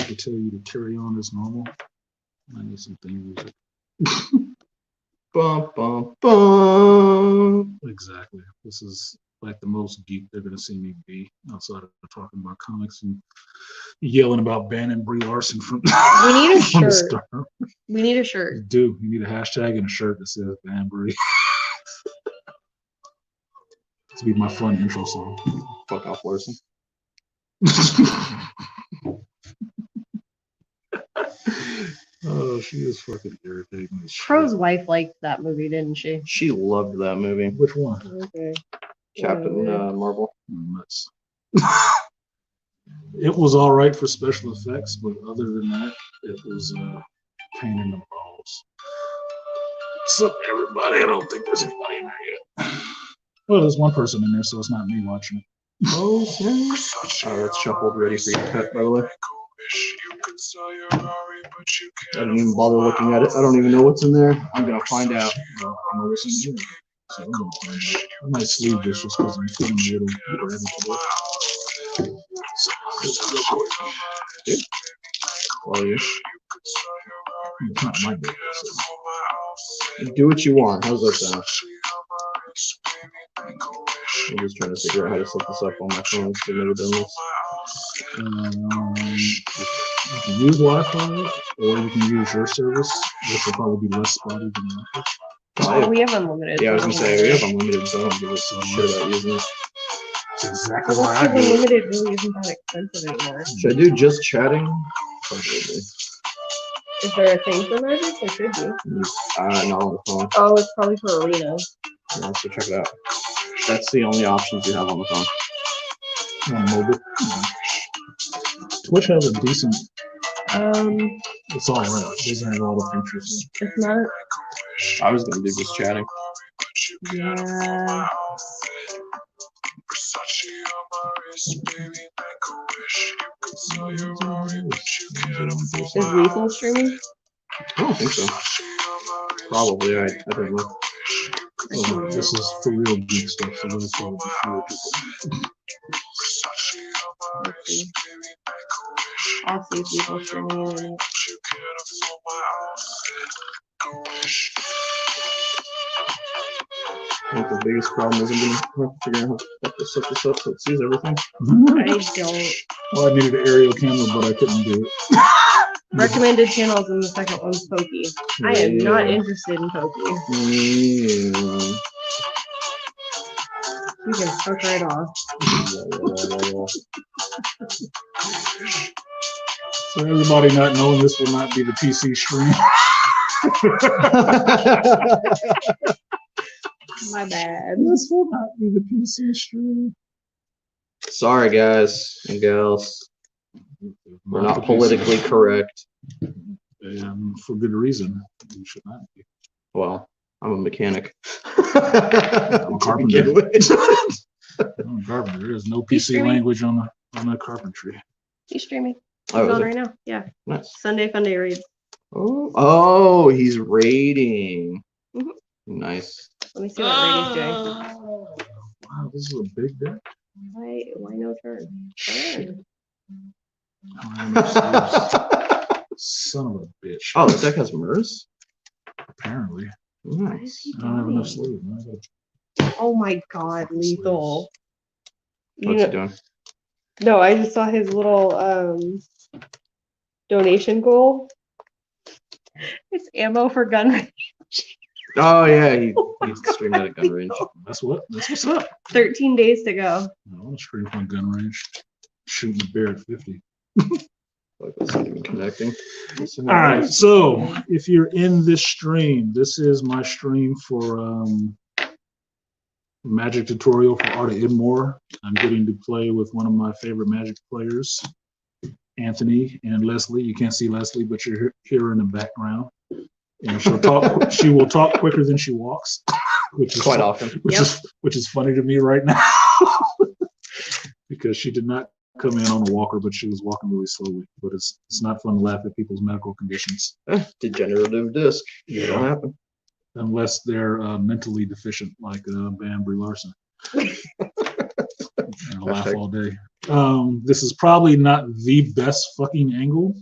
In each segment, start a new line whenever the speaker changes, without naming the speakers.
to tell you to carry on as normal. I need some theme music.
Bum, bum, bum.
Exactly. This is like the most geek they're going to see me be outside of talking about comics and yelling about banning Brie Larson from.
We need a
from the
shirt.
start.
We need a shirt.
You do. You need a hashtag and a shirt that says ban Brie. This will be my fun intro song.
Fuck off, Larson.
Oh, she is fucking irritating. as shit.
Crow's wife liked that movie, didn't she?
She loved that movie.
Which one?
Okay.
Captain Marvel.
Nuts. It was all right for special effects, but other than that, it was a pain in the balls. What's up, everybody? I don't think there's anybody in there yet. Well, there's one person in there, so it's not me watching it.
Oh, it's shuffled, ready for your pet, by the way. I didn't even bother looking at it. I don't even know what's in there. I'm gonna find out.
I know what's in here, so I'm gonna find out. I might sleeve this just because I'm feeling a little ready today. So, just real quick.
Well,
It's not my day, so.
do what you want. How's that sound? I'm just trying to figure out how to set this up on my phone. I've never done this.
You can use Wi-Fi, or you can use your service, which will probably be less spotty than mine.
Oh, we have unlimited.
Yeah, I was gonna say we have unlimited, so I don't give a shit about using this.
That's exactly
Well,
why I
that's
do
because
it.
unlimited really isn't that expensive anymore.
Should I do just chatting? Probably.
Is there a thing for magic? There should be.
Not on the phone.
Oh, it's probably for arena.
Yeah, so check it out. That's the only options you have on the phone.
On mobile. Twitch has a decent. It's all right. It doesn't have all the features.
It's not.
I was gonna do just chatting.
Yeah. Is Lethal streaming?
I don't think so. Probably. I don't know.
This is for real geek stuff, so those probably for real people.
Let's see. I'll see if Lethal streaming in a minute.
I think the biggest problem is I'm gonna have to figure out how to set this up so it sees everything.
I don't.
Well, I needed an aerial camera, but I couldn't do it.
Recommended channels, and the second one's Pokey. I am not interested in Pokey. You can fuck right off.
So everybody not knowing, this will not be the PC stream.
My bad.
This will not be the PC stream.
Sorry, guys and gals. We're not politically correct.
And for good reason. You should not be.
Well, I'm a mechanic.
I'm a carpenter. I'm a carpenter. There is no PC language on the carpentry.
He's streaming. He's
Oh,
on right now. Yeah.
Nice.
Sunday Fun Day raids.
Oh, he's raiding.
Mhm.
Nice.
Let me see what raid he's doing.
Wow, this is a big deck.
Why no turn? Turn.
Son of a bitch.
Oh, this deck has MERS?
Apparently.
Nice.
I don't have enough sleeves.
Oh my god, Lethal.
What's he doing?
No, I just saw his little donation goal. It's ammo for gun range.
Oh yeah, he streamed at a gun range.
That's what's up.
13 days to go.
I want to stream from gun range. Shooting a bear at 50.
Like that's not even connecting.
All right, so if you're in this stream, this is my stream for Magic tutorial for Art of Idmore. I'm getting to play with one of my favorite Magic players, Anthony and Leslie. You can't see Leslie, but you're here in the background. And she'll talk. She will talk quicker than she walks, which is
Quite often.
Which is funny to me right now, because she did not come in on a walker, but she was walking really slowly. But it's not fun to laugh at people's medical conditions.
Degenerative disc.
Yeah.
It'll happen.
Unless they're mentally deficient, like Brie Larson. And laugh all day. This is probably not the best fucking angle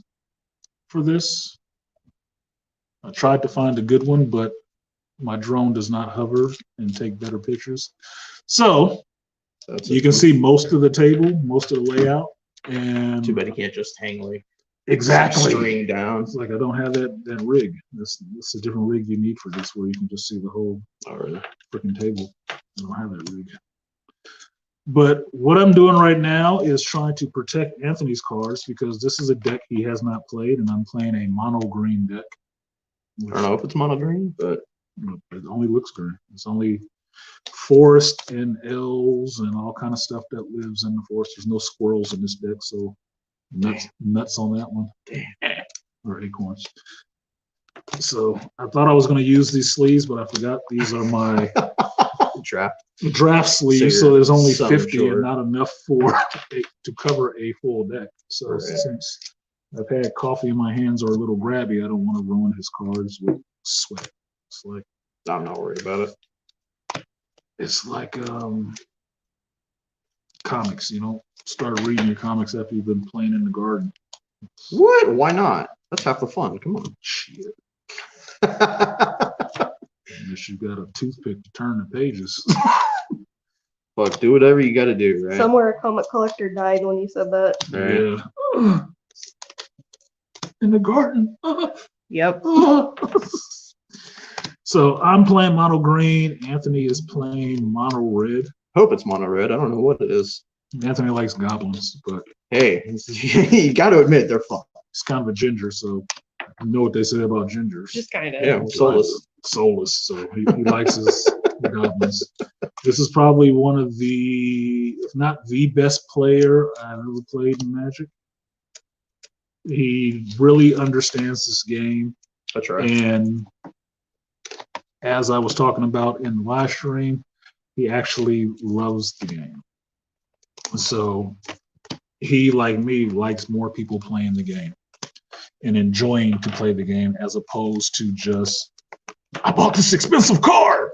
for this. I tried to find a good one, but my drone does not hover and take better pictures. So you can see most of the table, most of the layout. And
too bad you can't just hang like
exactly
string down.
It's like I don't have that rig. This is a different rig you need for this, where you can just see the whole freaking table. I don't have that rig. But what I'm doing right now is trying to protect Anthony's cards, because this is a deck he has not played, and I'm playing a mono green deck.
I don't know if it's mono green, but
it only looks green. It's only forest and elves and all kind of stuff that lives in the forest. There's no squirrels in this deck, so nuts on that one. Or acorns. So I thought I was going to use these sleeves, but I forgot these are my draft sleeves. So there's only 50 and not enough to cover a full deck. So since I've had coffee in my hands or a little grabby, I don't want to ruin his cards with sweat. It's like,
I'm not worried about it.
It's like comics. You don't start reading your comics after you've been playing in the garden.
What? Why not? That's half the fun. Come on.
Shit. Unless you got a toothpick to turn the pages.
Fuck, do whatever you got to do, right?
Somewhere a comic collector died when you said that.
Yeah. In the garden.
Yep.
So I'm playing mono green. Anthony is playing mono red.
Hope it's mono red. I don't know what it is.
Anthony likes goblins, but
hey, you got to admit they're fun.
He's kind of a ginger, so you know what they say about gingers.
Just kind of.
Yeah, soulless.
Soulless. So he likes his goblins. This is probably one of the, if not the best player I've ever played in Magic. He really understands this game.
That's right.
And as I was talking about in the live stream, he actually loves the game. So he, like me, likes more people playing the game and enjoying to play the game, as opposed to just, I bought this expensive card.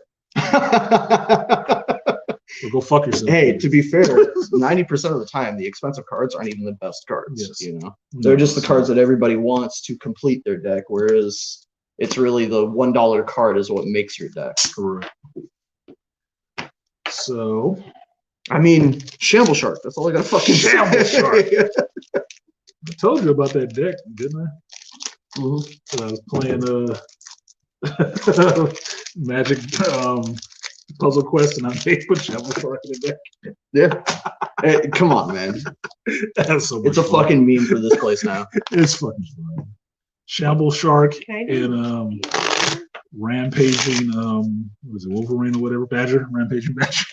Well, go fuck yourself.
Hey, to be fair, 90% of the time, the expensive cards aren't even the best cards.
Yes.
You know, they're just the cards that everybody wants to complete their deck, whereas it's really the $1 card is what makes your deck.
Correct. So,
I mean, Shamble Shark. That's all I got to fucking
Shamble
say.
Shark. I told you about that deck, didn't I?
Mm-hmm.
So I was playing Magic Puzzle Quest, and I made put Shamble Shark in the deck.
Yeah. Hey, come on, man.
That's so much
It's a
fun.
fucking meme for this place now.
It's fucking fun. Shamble Shark and rampaging was it Wolverine or whatever? Badger? Rampaging Badger.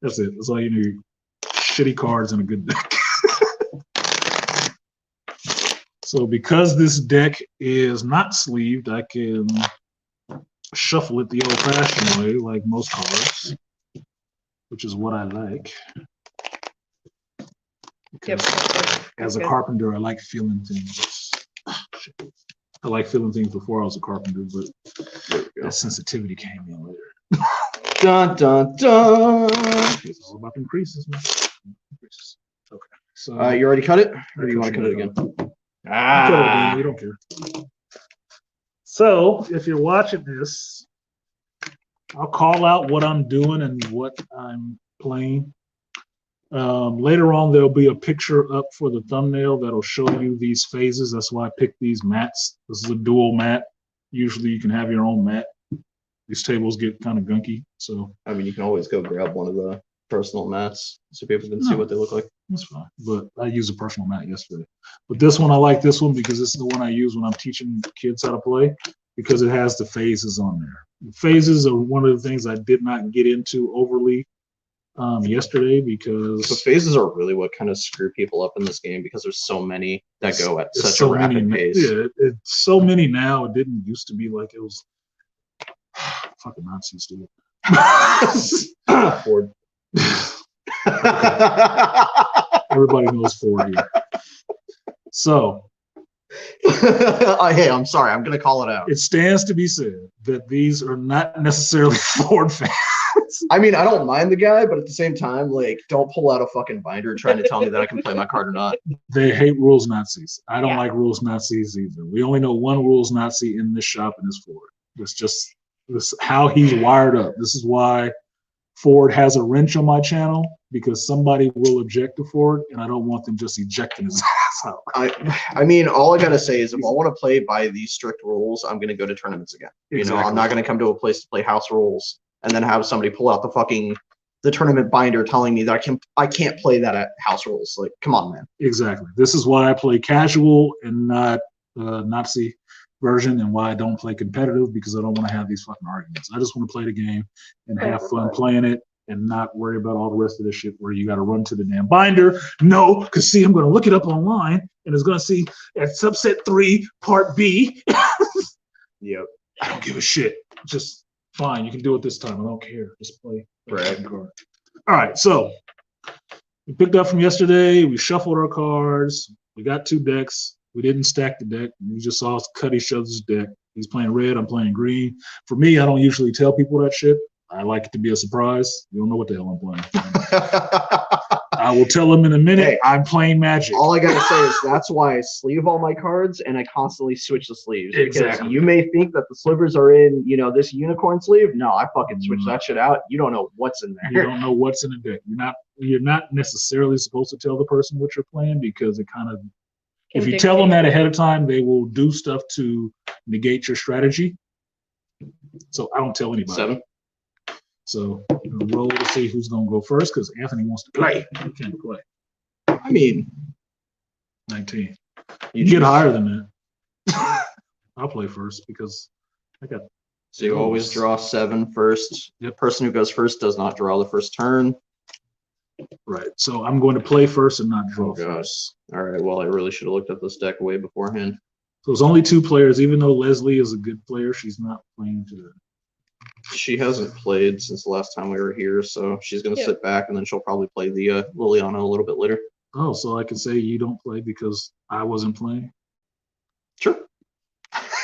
That's it. That's all you need. Shitty cards and a good deck. So because this deck is not sleeved, I can shuffle it the old-fashioned way, like most cards, which is what I like.
Yep.
As a carpenter, I like feeling things. I like feeling things before I was a carpenter, but that sensitivity came in later.
Dun, dun, dun.
It's all about increases, man. Increases. Okay. So
You already cut it? Or do you want to cut it again?
we don't care. So if you're watching this, I'll call out what I'm doing and what I'm playing. Later on, there'll be a picture up for the thumbnail that'll show you these phases. That's why I picked these mats. This is a dual mat. Usually you can have your own mat. These tables get kind of gunky, so.
I mean, you can always go grab one of the personal mats so people can see what they look like.
That's fine, but I used a personal mat yesterday. But this one, I like this one because this is the one I use when I'm teaching kids how to play, because it has the phases on there. The phases are one of the things I did not get into overly yesterday, because
the phases are really what kind of screw people up in this game, because there's so many that go at such a rapid pace.
Yeah, it's so many now. It didn't used to be like it was. Fucking Nazis, dude.
Ford.
Everybody knows Ford here. So
Hey, I'm sorry. I'm gonna call it out.
It stands to be said that these are not necessarily Ford fans.
I mean, I don't mind the guy, but at the same time, like, don't pull out a fucking binder trying to tell me that I can play my card or not.
They hate rules Nazis. I don't
Yeah.
like rules Nazis either. We only know one rules Nazi in this shop, and it's Ford. It's just this how he's wired up. This is why Ford has a wrench on my channel, because somebody will object to Ford, and I don't want them just ejecting his ass out.
I mean, all I gotta say is if I want to play by these strict rules, I'm gonna go to tournaments again. You know, I'm not gonna come to a place to play house rules and then have somebody pull out the tournament binder telling me that I can't play that at house rules. Like, come on, man.
Exactly. This is why I play casual and not Nazi version, and why I don't play competitive, because I don't want to have these fucking arguments. I just want to play the game and have fun playing it and not worry about all the rest of this shit where you got to run to the damn binder. No, because see, I'm going to look it up online and it's going to see at subset 3, part B.
Yep.
I don't give a shit. Just fine. You can do it this time. I don't care. Just play.
Right.
All right. So we picked up from yesterday. We shuffled our cards. We got 2 decks. We didn't stack the deck. We just saw us cut each other's deck. He's playing red. I'm playing green. For me, I don't usually tell people that shit. I like it to be a surprise. You don't know what the hell I'm playing. I will tell them in a minute.
Hey,
I'm playing Magic.
all I gotta say is that's why I sleeve all my cards and I constantly switch the sleeves.
Exactly.
Because you may think that the slivers are in, you know, this unicorn sleeve. No, I fucking switch that shit out. You don't know what's in
You
there.
don't know what's in the deck. You're not necessarily supposed to tell the person what you're playing, because it kind of, if you tell them that ahead of time, they will do stuff to negate your strategy. So I don't tell anybody.
7.
So roll to see who's gonna go first, because Anthony wants to play. He can't play.
I mean,
19. You get higher than that. I'll play first because I got.
So you always draw 7 first.
Yep.
The person who goes first does not draw the first turn.
Right. So I'm going to play first and not draw
Oh, gosh.
first.
All right. Well, I really should have looked at this deck way beforehand.
So it's only 2 players. Even though Leslie is a good player, she's not playing today.
She hasn't played since the last time we were here, so she's going to
Yep.
sit back and then she'll probably play the Liliana a little bit later.
Oh, so I can say you don't play because I wasn't playing?
Sure.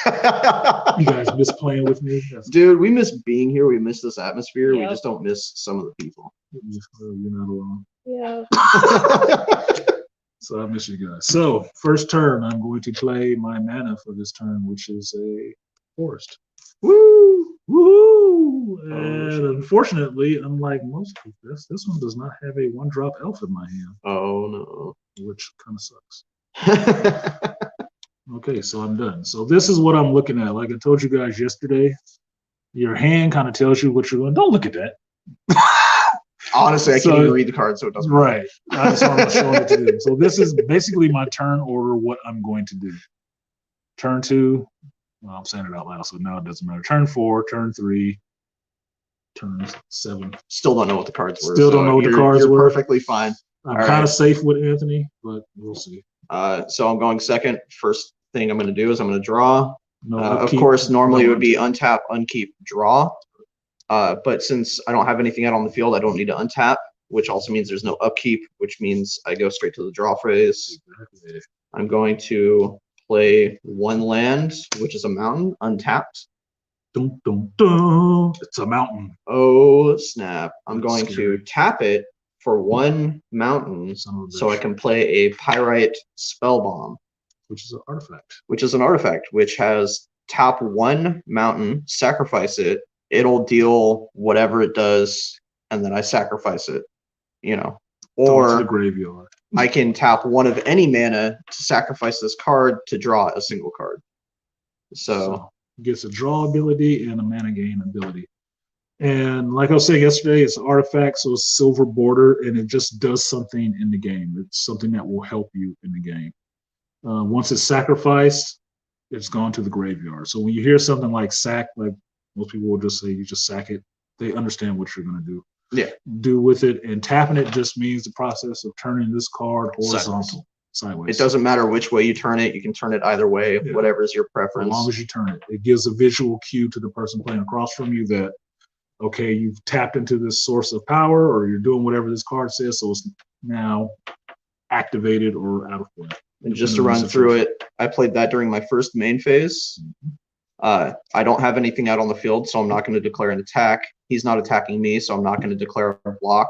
You guys miss playing with me? That's
Dude, we miss being here. We miss this atmosphere. We
Yep.
just don't miss some of the people.
you're not alone.
Yeah.
So I miss you guys. So first turn, I'm going to play my mana for this turn, which is a forest.
Woo!
Woohoo! And
Oh, shit.
unfortunately, unlike most of this one does not have a 1-drop elf in my hand,
Oh,
which kind of sucks.
no.
Okay, so I'm done. So this is what I'm looking at. Like I told you guys yesterday, your hand kind of tells you what you're going. Don't look at that.
Honestly, I
So-
can't even read the card, so it doesn't matter.
Right. I just want to show it to you. So this is basically my turn order, what I'm going to do. Turn 2, well, I'm saying it out loud, so now it doesn't matter. Turn 4, turn 3, turn 7.
Still don't know what the cards were.
Still don't know what the cards
you're
were.
perfectly fine.
I'm
All
kind
right.
of safe with Anthony, but we'll see.
So I'm going second. First thing I'm going to do is I'm going to draw.
No,
Of
upkeep.
course, normally it
No
would be untap, unkeep, draw. But since I don't have anything out on the field, I don't need to untap, which also means there's no upkeep, which means I go straight to the draw phase.
Exactly.
I'm going to play 1 land, which is a mountain, untapped.
Dun, dun, dun. It's a mountain.
Oh, snap. I'm
That's
going
scary.
to tap it for 1 mountain
Son of a
so I
bitch.
can play a Pyrite Spell Bomb,
Which is an artifact.
which is an artifact, which has tap 1 mountain, sacrifice it. It'll deal whatever it does, and then I sacrifice it, you know.
Throw it to the
Or
graveyard.
I can tap 1 of any mana to sacrifice this card to draw a single card. So
it gets a draw ability and a mana gain ability. And like I was saying yesterday, it's an artifact, so it's silver border, and it just does something in the game. It's something that will help you in the game. Once it's sacrificed, it's gone to the graveyard. So when you hear something like sack, like most people will just say you just sack it, they understand what you're going to do with it. And tapping it just means the process of turning this card horizontal, sideways.
it doesn't matter which way you turn it. You can turn it either way,
Yeah.
whatever is your
As
preference.
long as you turn it. It gives a visual cue to the person playing across from you that, okay, you've tapped into this source of power, or you're doing whatever this card says, so it's now activated or out of play.
And just to run through it, I played that during my first main phase. I don't have anything out on the field, so I'm not going to declare an attack. He's not attacking me, so I'm not going to declare a block.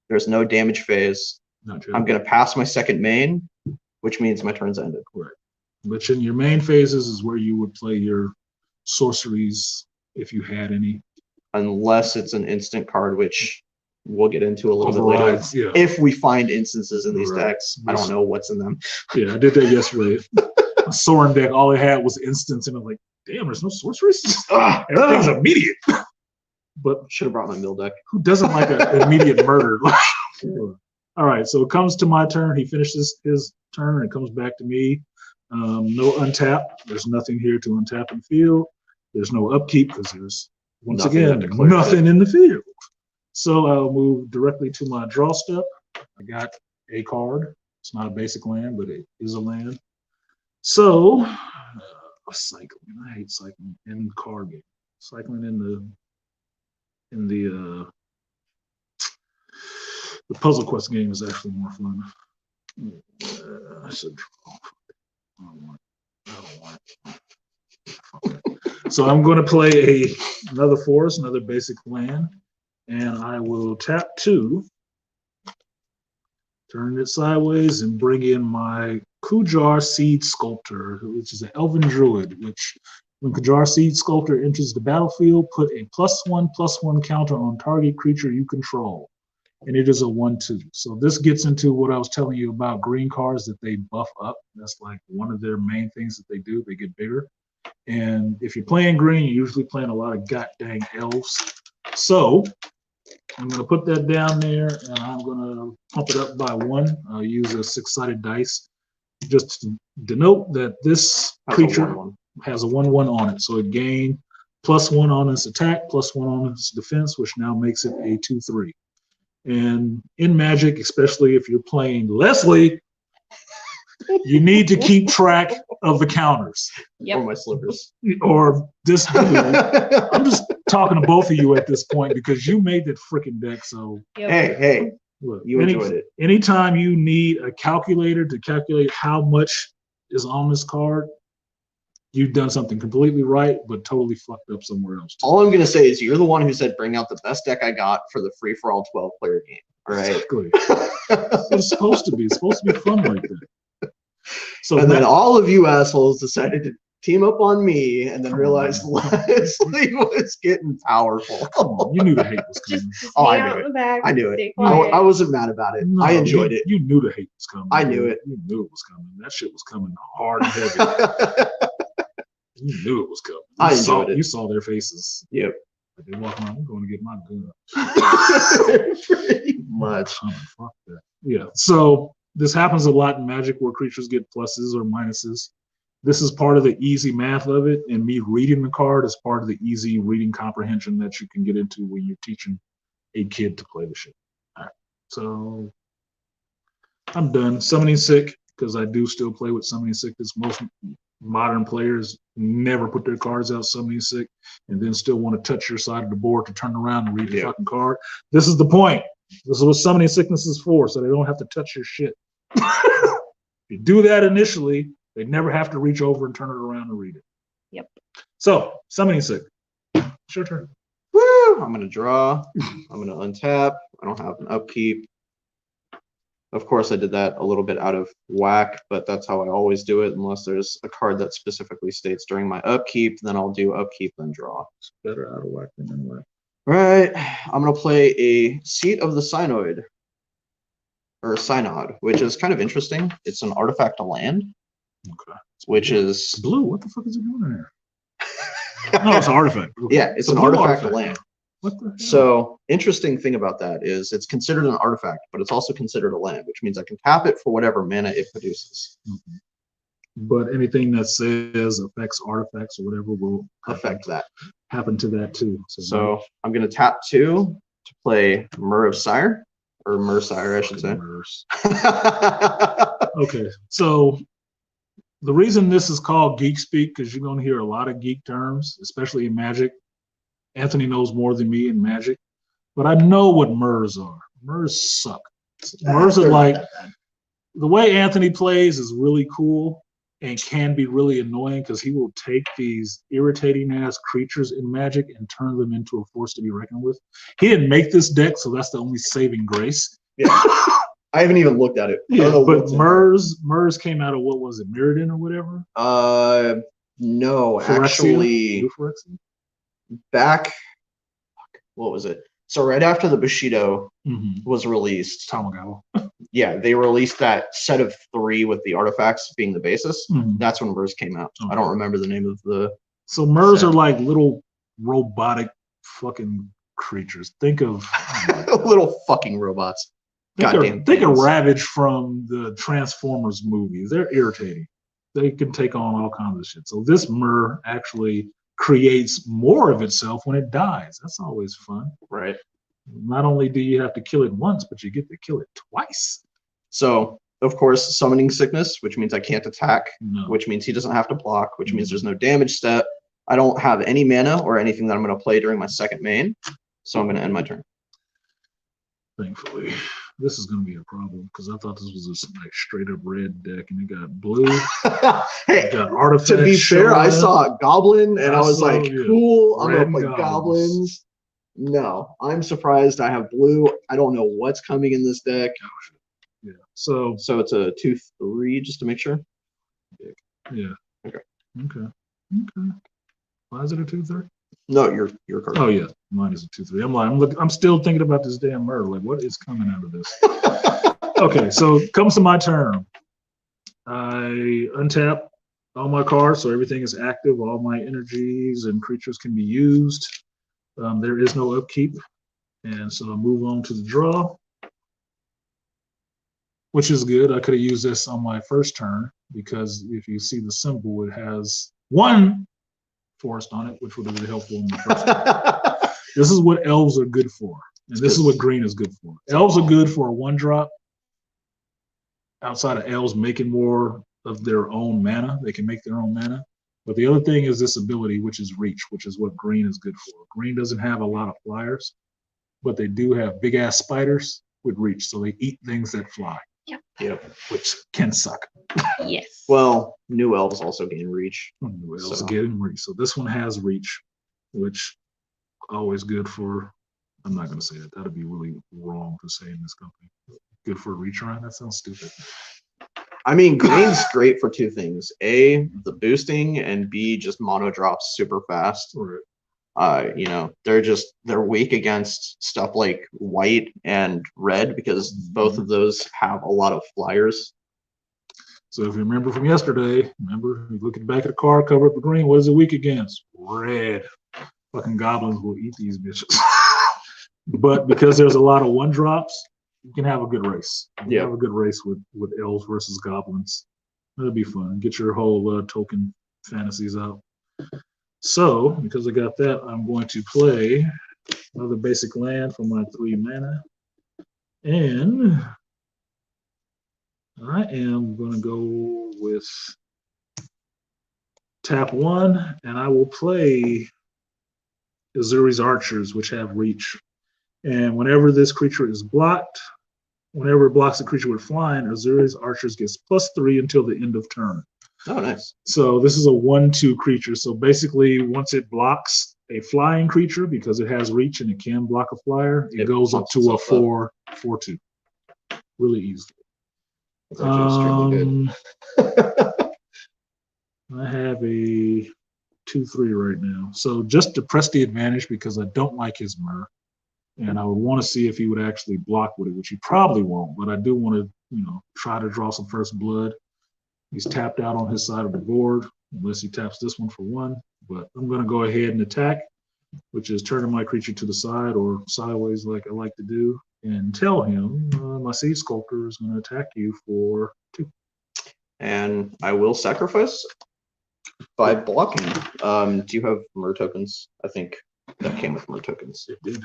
There's no damage phase. I'm going to pass my second main, which means my turn's ended.
Correct. But in your main phases is where you would play your sorceries if you had any.
Unless it's an instant card, which we'll get into a little bit later.
Yeah.
If we find instances in these decks, I don't know what's in them.
Yeah, I did that yesterday. A Sorin deck, all it had was instants, and I'm like, damn, there's no sorceries? Everything's immediate. But
should have brought my mill deck.
Who doesn't like an immediate murder? All right, so it comes to my turn. He finishes his turn, and it comes back to me. No untap. There's nothing here to untap and field. There's no upkeep because there's, once again, nothing in the field. So I'll move directly to my draw step. I got a card. It's not a basic land, but it is a land. So, cycling. I hate cycling in card game. Cycling in the Puzzle Quest game is actually more fun. I should draw. I don't want it. So I'm going to play another forest, another basic land, and I will tap 2, turn it sideways, and bring in my Kujar Seed Sculptor, which is an Elven Druid, which when Kujar Seed Sculptor enters the battlefield, put a +1/+1 counter on target creature you control. And it is a 1/2. So this gets into what I was telling you about green cards that they buff up. That's like one of their main things that they do. They get bigger. And if you're playing green, you're usually playing a lot of goddamn elves. So I'm going to put that down there, and I'm going to pump it up by 1. I'll use a 6-sided dice just to denote that this creature has a 1/1 on it. So it gained +1 on its attack, +1 on its defense, which now makes it a 2/3. And in Magic, especially if you're playing Leslie, you need to keep track of the counters.
Or my slippers.
Or this dude. I'm just talking to both of you at this point because you made that freaking deck. So
hey, look, you enjoyed it.
Anytime you need a calculator to calculate how much is on this card, you've done something completely right, but totally fucked up somewhere else.
All I'm gonna say is you're the one who said bring out the best deck I got for the free-for-all 12-player game. All right.
Exactly. It's supposed to be. It's supposed to be fun like that. So
and then all of you assholes decided to team up on me, and then realized Leslie was getting powerful.
You knew the hate was coming.
I knew it. I knew it. I wasn't mad about it. No, I enjoyed it.
You knew the hate was coming.
I knew it.
You knew it was coming. That shit was coming hard and heavy. You knew it was coming.
I enjoyed it.
You saw their faces.
Yep.
They walk around, I'm going to get my gun.
Pretty much.
Oh, fuck that. Yeah. So this happens a lot in Magic where creatures get pluses or minuses. This is part of the easy math of it, and me reading the card is part of the easy reading comprehension that you can get into when you're teaching a kid to play the shit. All right. So I'm done. Summoning Sick, because I do still play with Summoning Sick. Because most modern players never put their cards out Summoning Sick and then still want to touch your side of the board to turn around and read the fucking card. This is the point. This is what Summoning Sickness is for, so they don't have to touch your shit. If you do that initially, they never have to reach over and turn it around and read it.
Yep.
So, Summoning Sick. It's your turn.
Woo! I'm going to draw. I'm going to untap. I don't have an upkeep. Of course, I did that a little bit out of whack, but that's how I always do it. Unless there's a card that specifically states during my upkeep, then I'll do upkeep, then draw.
It's better out of whack than in whack.
All right. I'm going to play a Seat of the Synod, or Synod, which is kind of interesting. It's an artifact to land.
Okay.
Which is
blue. What the fuck is it doing in there? No, it's an artifact. Okay.
Yeah, it's an artifact to land.
What the hell?
So interesting thing about that is it's considered an artifact, but it's also considered a land, which means I can tap it for whatever mana it produces.
Okay. But anything that says affects artifacts or whatever will
affect that.
Happen to that too.
So I'm going to tap 2 to play Myr of Sire, or Myrsire, I should say.
Okay, so the reason this is called Geek Speak, because you're going to hear a lot of geek terms, especially in Magic. Anthony knows more than me in Magic, but I know what Myrs are. Myrs suck. Myrs are like, the way Anthony plays is really cool, and can be really annoying because he will take these irritating ass creatures in Magic and turn them into a force to be reckoned with. He didn't make this deck, so that's the only saving grace.
Yeah. I haven't even looked at it.
Yeah, but Murs came out of what was it, Mirrodin or whatever?
No,
Phyrexia?
actually,
Blue Phyrexia?
back. What was it? So right after the Bushido
Mm-hmm.
was released,
Tamagawa.
yeah, they released that set of 3 with the artifacts being the basis.
Mhm.
That's when Murs came out.
Okay.
I don't remember the name of the.
So Murs
set.
are like little robotic fucking creatures. Think of
Little fucking robots.
think of Ravage from the Transformers movies. They're irritating. They can take on all kinds of shit. So this Mur actually creates more of itself when it dies. That's always fun.
Right.
Not only do you have to kill it once, but you get to kill it twice.
So, of course, Summoning Sickness, which means I can't attack,
No.
which means he doesn't have to block, which means there's no damage step. I don't have any mana or anything that I'm going to play during my second main, so I'm going to end my turn.
Thankfully. This is going to be a problem because I thought this was a like, straight up red deck and it got blue.
Hey,
It got artifacts.
to be fair, I
showing.
saw a goblin and I was
saw,
like,
yeah,
cool, I'm
red
going to play
goblins.
goblins. No, I'm surprised I have blue. I don't know what's coming in this deck.
Yeah. So
it's a 2/3 just to make sure.
yeah.
Okay.
Okay. Why is it a 2/3?
No, your card.
Oh yeah, mine is a 2/3. I'm still thinking about this damn murder. Like, what is coming out of this? Okay, so it comes to my turn. I untap all my cards, so everything is active. All my energies and creatures can be used. There is no upkeep, and so I move on to the draw, which is good. I could have used this on my first turn because if you see the symbol, it has 1 forest on it, which would have been helpful in the first turn. This is what elves are good for, and this is what green is good for. Elves are good for a 1-drop. Outside of elves making more of their own mana, they can make their own mana. But the other thing is this ability, which is reach, which is what green is good for. Green doesn't have a lot of flyers, but they do have big ass spiders with reach, so they eat things that fly.
Yep.
Which can suck.
Yes.
Well, new elves also gain reach.
New elves
So-
get reach. So this one has reach, which always good for. I'm not going to say that. That'd be really wrong to say in this company. Good for a reach around. That sounds stupid.
I mean, green's great for 2 things. A, the boosting, and B, just mono drops super fast.
Right.
They're weak against stuff like white and red because both of those have a lot of flyers.
So if you remember from yesterday, you look at the back of the card, cover up the green. What is it weak against? Red. Fucking goblins will eat these bitches. But because there's a lot of 1-drops, you can have a good race. You have a good race with elves versus goblins. That'll be fun. Get your whole token fantasies out. So, because I got that, I'm going to play another basic land for my 3 mana. And I am going to go with tap 1, and I will play Azuri's Archers, which have reach. And whenever this creature is blocked, whenever it blocks a creature with flying, Azuri's Archers gets +3 until the end of turn.
Oh, nice.
So this is a 1/2 creature. So basically, once it blocks a flying creature, because it has reach and it can block a flyer, it goes up to a 4/2 really easily.
That's actually extremely good.
I have a 2/3 right now. So just to press the advantage because I don't like his Mur. And I would want to see if he would actually block with it, which he probably won't, but I do want to, try to draw some first blood. He's tapped out on his side of the board, unless he taps this one for 1. But I'm going to go ahead and attack, which is turning my creature to the side or sideways like I like to do, and tell him my Sea Sculptor is going to attack you for 2.
And I will sacrifice by blocking. Do you have Mur tokens? I think that came with Mur tokens.
It did.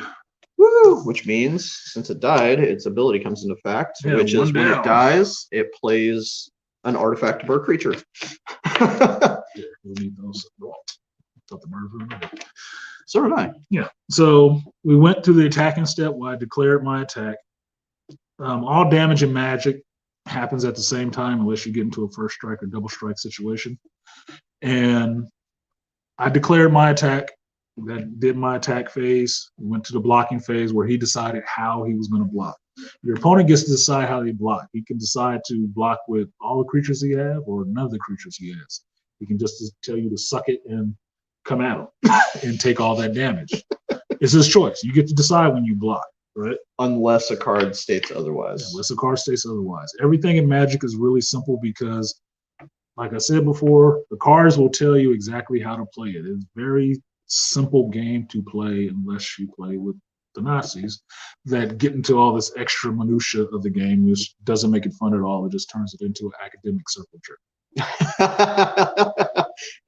Woo! Which means, since it died, its ability comes into effect,
Yeah,
which is
one
when
down.
it dies, it plays an artifact bird creature.
Yeah, we'll need those. Thought the murder.
So did I.
Yeah. So we went to the attacking step where I declared my attack. All damage in Magic happens at the same time unless you get into a first strike or double strike situation. And I declared my attack. That did my attack phase. Went to the blocking phase where he decided how he was going to block. Your opponent gets to decide how they block. He can decide to block with all the creatures he has or none of the creatures he has. He can just tell you to suck it and come at him and take all that damage. It's his choice. You get to decide when you block, right?
Unless a card states otherwise.
Yeah, unless a card states otherwise. Everything in Magic is really simple because, like I said before, the cards will tell you exactly how to play it. It's very simple game to play unless you play with the Nazis that get into all this extra minutia of the game, which doesn't make it fun at all. It just turns it into an academic circle jerk.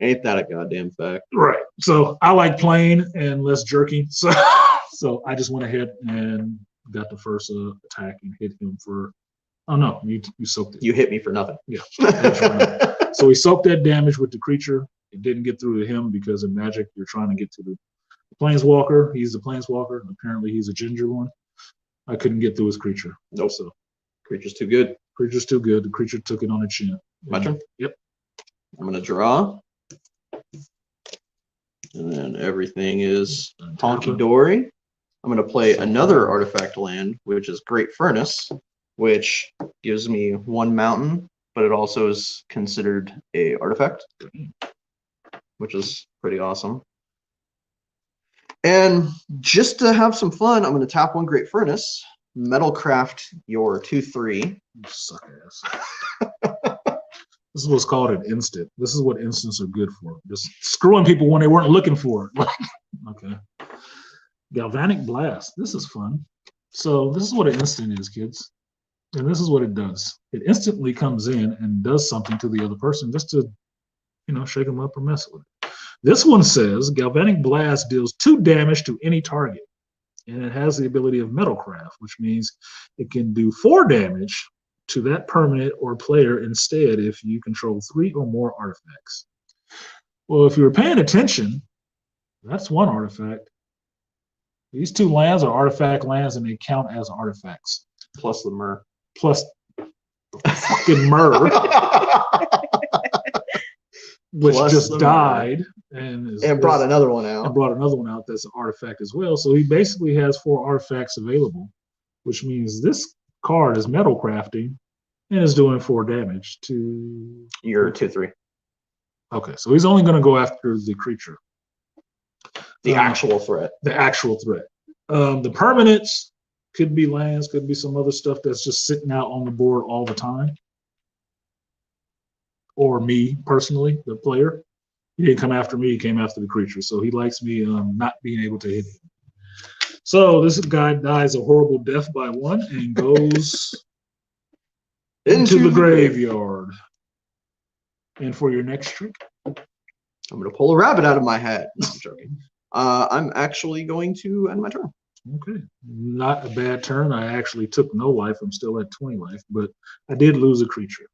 Ain't that a goddamn fact?
Right. So I like playing and less jerking. So I just went ahead and got the first attack and hit him for. Oh no, you soaked it.
You hit me for nothing.
Yeah. So he soaked that damage with the creature. It didn't get through to him because in Magic you're trying to get to the Planeswalker. He's the Planeswalker. Apparently he's a ginger one. I couldn't get through his creature.
Nope.
So
Creature's too good.
creature's too good. The creature took it on the chin.
My turn?
Yep.
I'm going to draw. And then everything is honky-dory. I'm going to play another artifact land, which is Great Furnace, which gives me 1 mountain, but it also is considered a artifact, which is pretty awesome. And just to have some fun, I'm going to tap 1 Great Furnace, Metalcraft your 2/3.
Suck ass. This is what's called an instant. This is what instants are good for. Just screwing people when they weren't looking for it. Okay. Galvanic Blast. This is fun. So this is what an instant is, kids. And this is what it does. It instantly comes in and does something to the other person just to, shake them up or mess with it. This one says Galvanic Blast deals 2 damage to any target. And it has the ability of Metalcraft, which means it can do 4 damage to that permanent or player instead if you control 3 or more artifacts. Well, if you were paying attention, that's 1 artifact. These 2 lands are artifact lands and they count as artifacts.
Plus the Myr.
Plus the fucking Myr, which
Plus
just
the
died. And
brought another one out.
And brought another one out that's an artifact as well. So he basically has 4 artifacts available, which means this card is metal crafting and is doing 4 damage to
your 2/3.
Okay, so he's only going to go after the creature.
The actual threat.
The actual threat. The permanents could be lands, could be some other stuff that's just sitting out on the board all the time. Or me personally, the player. He didn't come after me, he came after the creature. So he likes me not being able to hit him. So this guy dies a horrible death by 1 and goes into the graveyard. And for your next trick,
I'm going to pull a rabbit out of my hat. No, I'm joking. I'm actually going to end my turn.
Okay. Not a bad turn. I actually took no life. I'm still at 20 life, but I did lose a creature.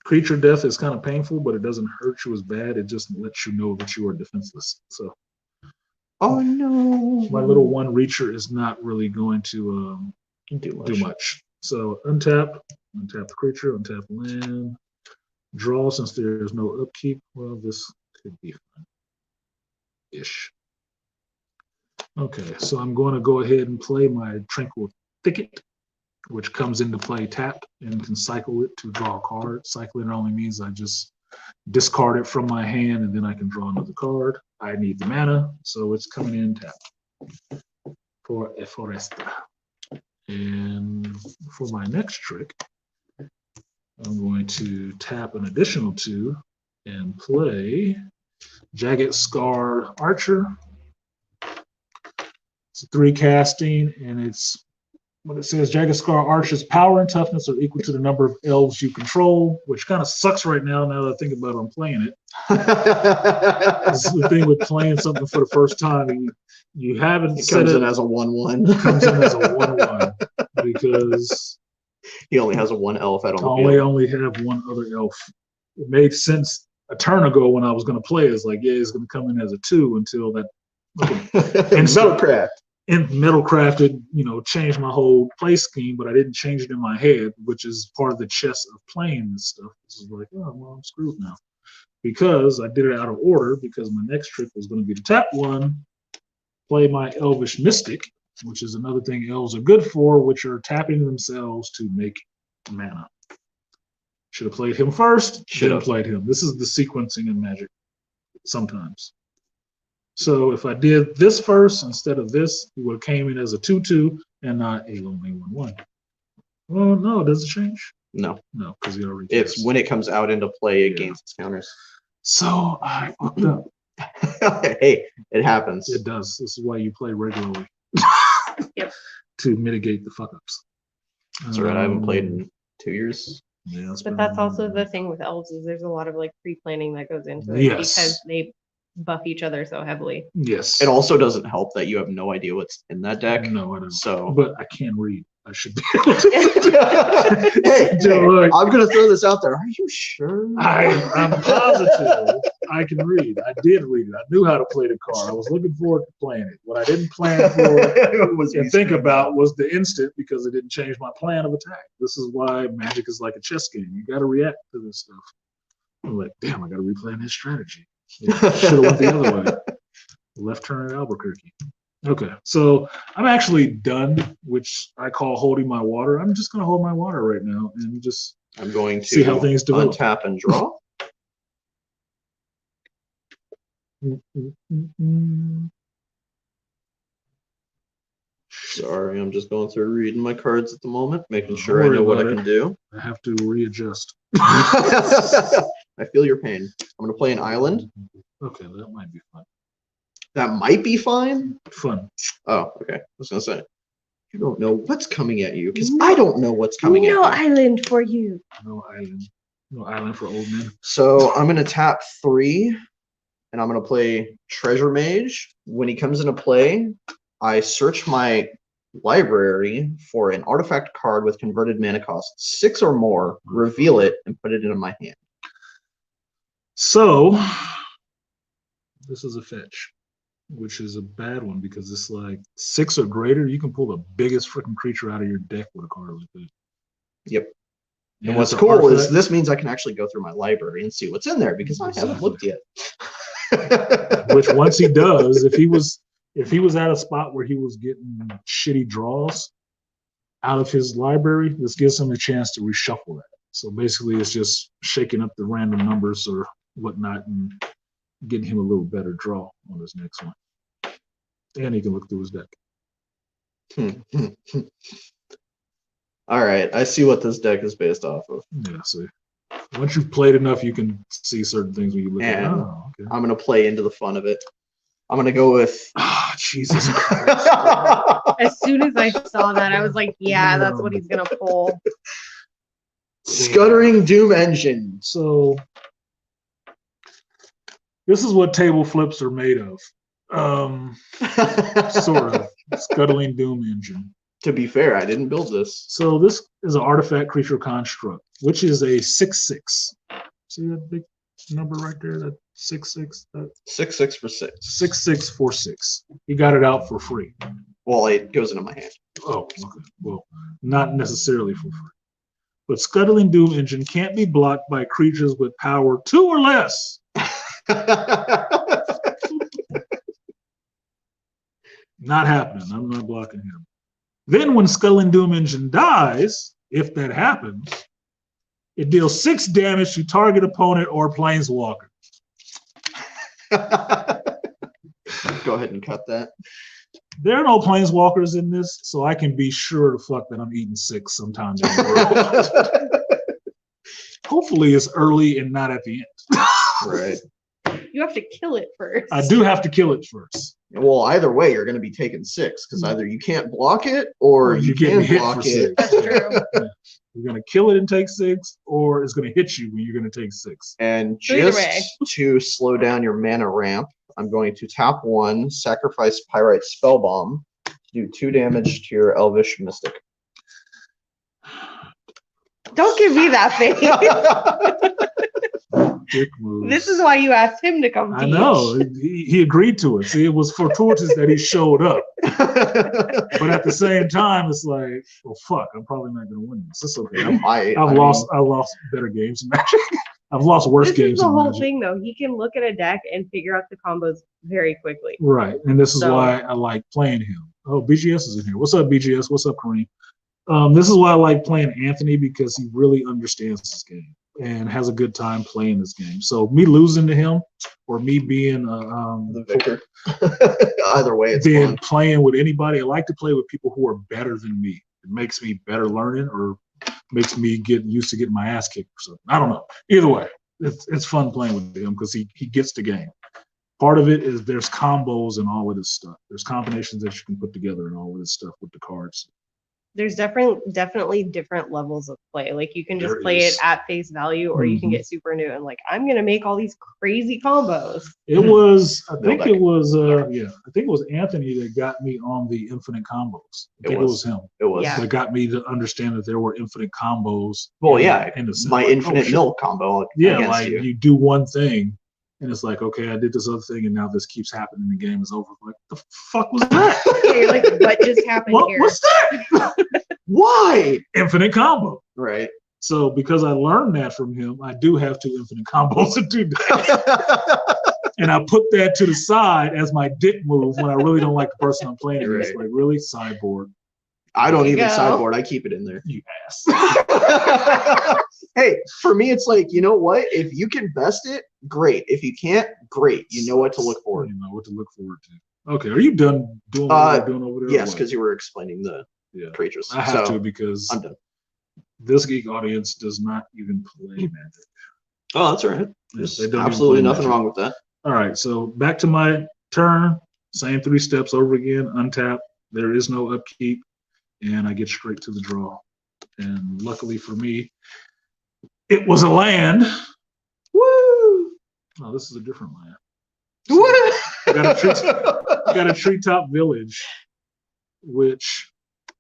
Creature death is kind of painful, but it doesn't hurt you as bad. It just lets you know that you are defenseless. So,
oh no,
my little 1 reacher is not really going to do much. So untap the creature, untap land, draw since there's no upkeep. Well, this could be fun. Ish. Okay, so I'm going to go ahead and play my Tranquil Thicket, which comes into play tapped and can cycle it to draw a card. Cycling only means I just discard it from my hand and then I can draw another card. I need the mana, so it's coming in tapped for a Foresta. And for my next trick, I'm going to tap an additional 2 and play Jagged Scarred Archer. It's a 3 casting, and it's what it says: Jagged Scar Archer's power and toughness are equal to the number of elves you control, which kind of sucks right now that I think about it, I'm playing it. This is the thing with playing something for the first time. You haven't
it comes in as a 1/1.
It comes in as a 1/1 because
he only has a 1 elf out on the
field. I
field.
only have 1 other elf. It made sense a turn ago when I was going to play. It's like, yeah, it's going to come in as a 2 until that.
And Metalcraft.
metal crafted, changed my whole play scheme, but I didn't change it in my head, which is part of the chess of playing this stuff. This is like, oh, well, I'm screwed now. Because I did it out of order, because my next trick was going to be to tap one, play my Elvish Mystic, which is another thing elves are good for, which are tapping themselves to make mana. Should have played him first, should have played him. This is the sequencing in Magic sometimes. So if I did this first instead of this, it would have came in as a 2/2 and not a only 1/1. Well, no, does it change?
No.
No, because you already.
It's when it comes out into play, it gains its counters.
So I fucked up.
Hey, it happens.
It does. This is why you play regularly.
Yep.
To mitigate the fuck ups.
That's right. I haven't played in 2 years.
Yeah,
But that's also the thing with elves is there's a lot of like pre-planning that goes into it
Yes.
because they buff each other so heavily.
Yes.
It also doesn't help that you have no idea what's in that deck.
No, I don't.
So,
But I can read. I should be able to.
hey,
Look,
I'm gonna throw this out there. Are you sure?
I'm positive I can read. I did read it. I knew how to play the card. I was looking forward to playing it. What I didn't plan for and think about was the instant, because it didn't change my plan of attack. This is why Magic is like a chess game. You got to react to this stuff. I'm like, damn, I got to replan his strategy. Should have went the other way. Left turn at Albuquerque. Okay, so I'm actually done, which I call holding my water. I'm just going to hold my water right now and just
I'm going to
see how things develop.
Untap and draw. Sorry, I'm just going through reading my cards at the moment, making sure I know what I can do.
I have to readjust.
I feel your pain. I'm going to play an island.
Okay, that might be fun.
That might be fine.
Fun.
Oh, okay. I was going to say, you don't know what's coming at you, because I don't know what's coming at you.
No island for you.
No island. No island for old men.
So I'm going to tap 3, and I'm going to play Treasure Mage. When he comes into play, I search my library for an artifact card with converted mana cost 6 or more, reveal it, and put it into my hand.
So, this is a fetch, which is a bad one because it's like 6 or greater. You can pull the biggest freaking creature out of your deck with a card like that.
Yep. And what's cool is this means I can actually go through my library and see what's in there, because I haven't looked yet.
Which once he does, if he was at a spot where he was getting shitty draws out of his library, this gives him a chance to reshuffle that. So basically it's just shaking up the random numbers or whatnot and getting him a little better draw on his next one. And he can look through his deck.
All right, I see what this deck is based off of.
Yeah, see. Once you've played enough, you can see certain things when you look at it. Oh, okay.
I'm going to play into the fun of it. I'm going to go with...
Oh, Jesus Christ.
As soon as I saw that, I was like, yeah, that's what he's going to pull.
Scuttering Doom Engine.
So, this is what table flips are made of. Sort of. Scuttling Doom Engine.
To be fair, I didn't build this.
So this is an artifact creature construct, which is a 6/6. See that big number right there? That 6/6. That
6/6 for 6.
6/6 for 6. He got it out for free.
Well, it goes into my hand.
Oh, okay. Well, not necessarily for free. But Scuttling Doom Engine can't be blocked by creatures with power 2 or less. Not happening. I'm not blocking him. Then when Scuttling Doom Engine dies, if that happens, it deals 6 damage to target opponent or planeswalker.
Go ahead and cut that.
There are no planeswalkers in this, so I can be sure to fuck that I'm eating 6 sometime down the road. Hopefully it's early and not at the end.
Right.
You have to kill it first.
I do have to kill it first.
Well, either way, you're going to be taking 6, because either you can't block it or you
get
can
hit
block
for
it.
6.
That's true.
Yeah. You're going to kill it and take 6, or it's going to hit you when you're going to take 6.
And
So either
just
way.
to slow down your mana ramp, I'm going to tap 1, sacrifice Pyrite Spellbomb, do 2 damage to your Elvish Mystic.
Don't give me that face.
Dick moves.
This is why you asked him to come
I
teach.
know. He agreed to it. See, it was fortuitous that he showed up. But at the same time, it's like, well, fuck, I'm probably not going to win this. It's okay. I've
I
lost better games in Magic. I've lost worse
This
games
is the
in
whole
Magic.
thing, though. He can look at a deck and figure out the combos very quickly.
Right, and this is
So-
why I like playing him. Oh, BGS is in here. What's up, BGS? What's up, Kareem? This is why I like playing Anthony, because he really understands this game and has a good time playing this game. So me losing to him, or me being
the victor. Either way, it's
being
fun.
playing with anybody, I like to play with people who are better than me. It makes me better learning, or makes me get used to getting my ass kicked or something. I don't know. Either way, it's fun playing with him because he gets the game. Part of it is there's combos and all of this stuff. There's combinations that you can put together and all of this stuff with the cards.
There's definitely different levels of play. Like you can just
There
play
is.
it at face value, or you can
Mhm.
get super into it and like, I'm gonna make all these crazy combos.
It was, I
Bill
think it was, I think it was Anthony that got me on the infinite combos. I think it was him
It was.
Yeah.
that got me to understand that there were infinite combos.
Well,
in-
yeah,
in the set.
my
Like, oh,
infinite
shit.
milk combo
Yeah,
against
like
you.
you do one thing, and it's like, okay, I did this other thing, and now this keeps happening. The game is over. Like, the fuck was that?
Yeah, you're like, what just happened here?
What's that?
Why?
Infinite combo.
Right.
So because I learned that from him, I do have 2 infinite combos in 2 decks. And I put that to the side as my dick move when I really don't like the person I'm playing against.
Right.
Like, really? Sideboard.
I don't
There you
even
go.
sideboard. I keep it in there.
You ass.
Hey, for me, it's like, you know what? If you can best it, great. If you can't, great. You know what to look for.
You know what to look forward to. Okay, are you done doing what you're doing over there? or
Yes,
what?
because you were explaining the
Yeah.
creatures.
I have
So
to, because
I'm done.
this geek audience does not even play Magic.
Oh, that's all right.
Yes,
There's
they don't even
absolutely
play
nothing
Magic.
wrong with that.
All right, so back to my turn. Same 3 steps over again. Untap. There is no upkeep, and I get straight to the draw. And luckily for me, it was a land.
Woo!
Oh, this is a different land.
What?
Got a treetop village, which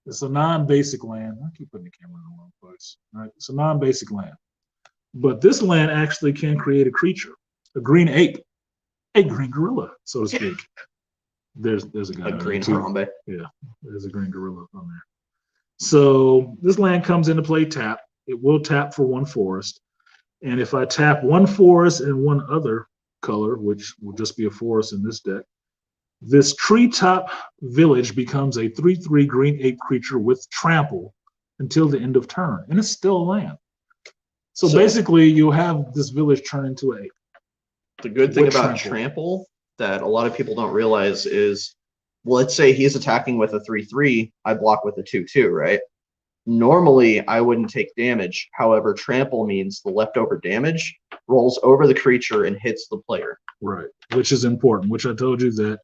is a non-basic land. I keep putting the camera in the wrong place. All right, it's a non-basic land, but this land actually can create a creature, a green ape, a green gorilla, so to speak. There's a guy.
A
on
green
there, too.
Harambe.
Yeah, there's a green gorilla on there. So this land comes into play tap. It will tap for 1 forest. And if I tap 1 forest and 1 other color, which will just be a forest in this deck, this treetop village becomes a 3/3 green ape creature with trample until the end of turn. And it's still a land. So basically, you'll have this village turn into an ape.
The good thing
With
about
trample.
trample that a lot of people don't realize is, well, let's say he's attacking with a 3/3, I block with a 2/2, right? Normally, I wouldn't take damage. However, trample means the leftover damage rolls over the creature and hits the player.
Right, which is important, which I told you that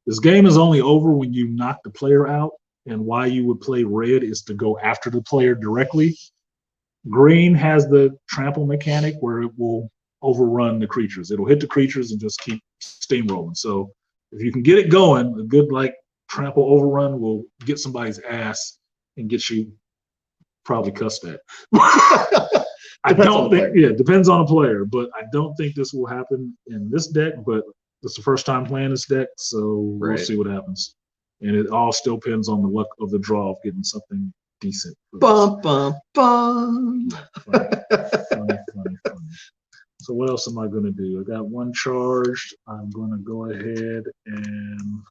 this game is only over when you knock the player out, and why you would play red is to go after the player directly. Green has the trample mechanic where it will overrun the creatures. It'll hit the creatures and just keep steamrolling. So if you can get it going, a good like trample overrun will get somebody's ass and get you probably cussed at. I
Depends
don't
on the
think, yeah, depends on the player, but I don't think this will happen in this deck, but it's the first time playing this deck, so we'll
Right.
see what happens. And it all still depends on the luck of the draw of getting something decent.
Bum, bum, bum.
Funny. So what else am I going to do? I got 1 charged. I'm going to go ahead and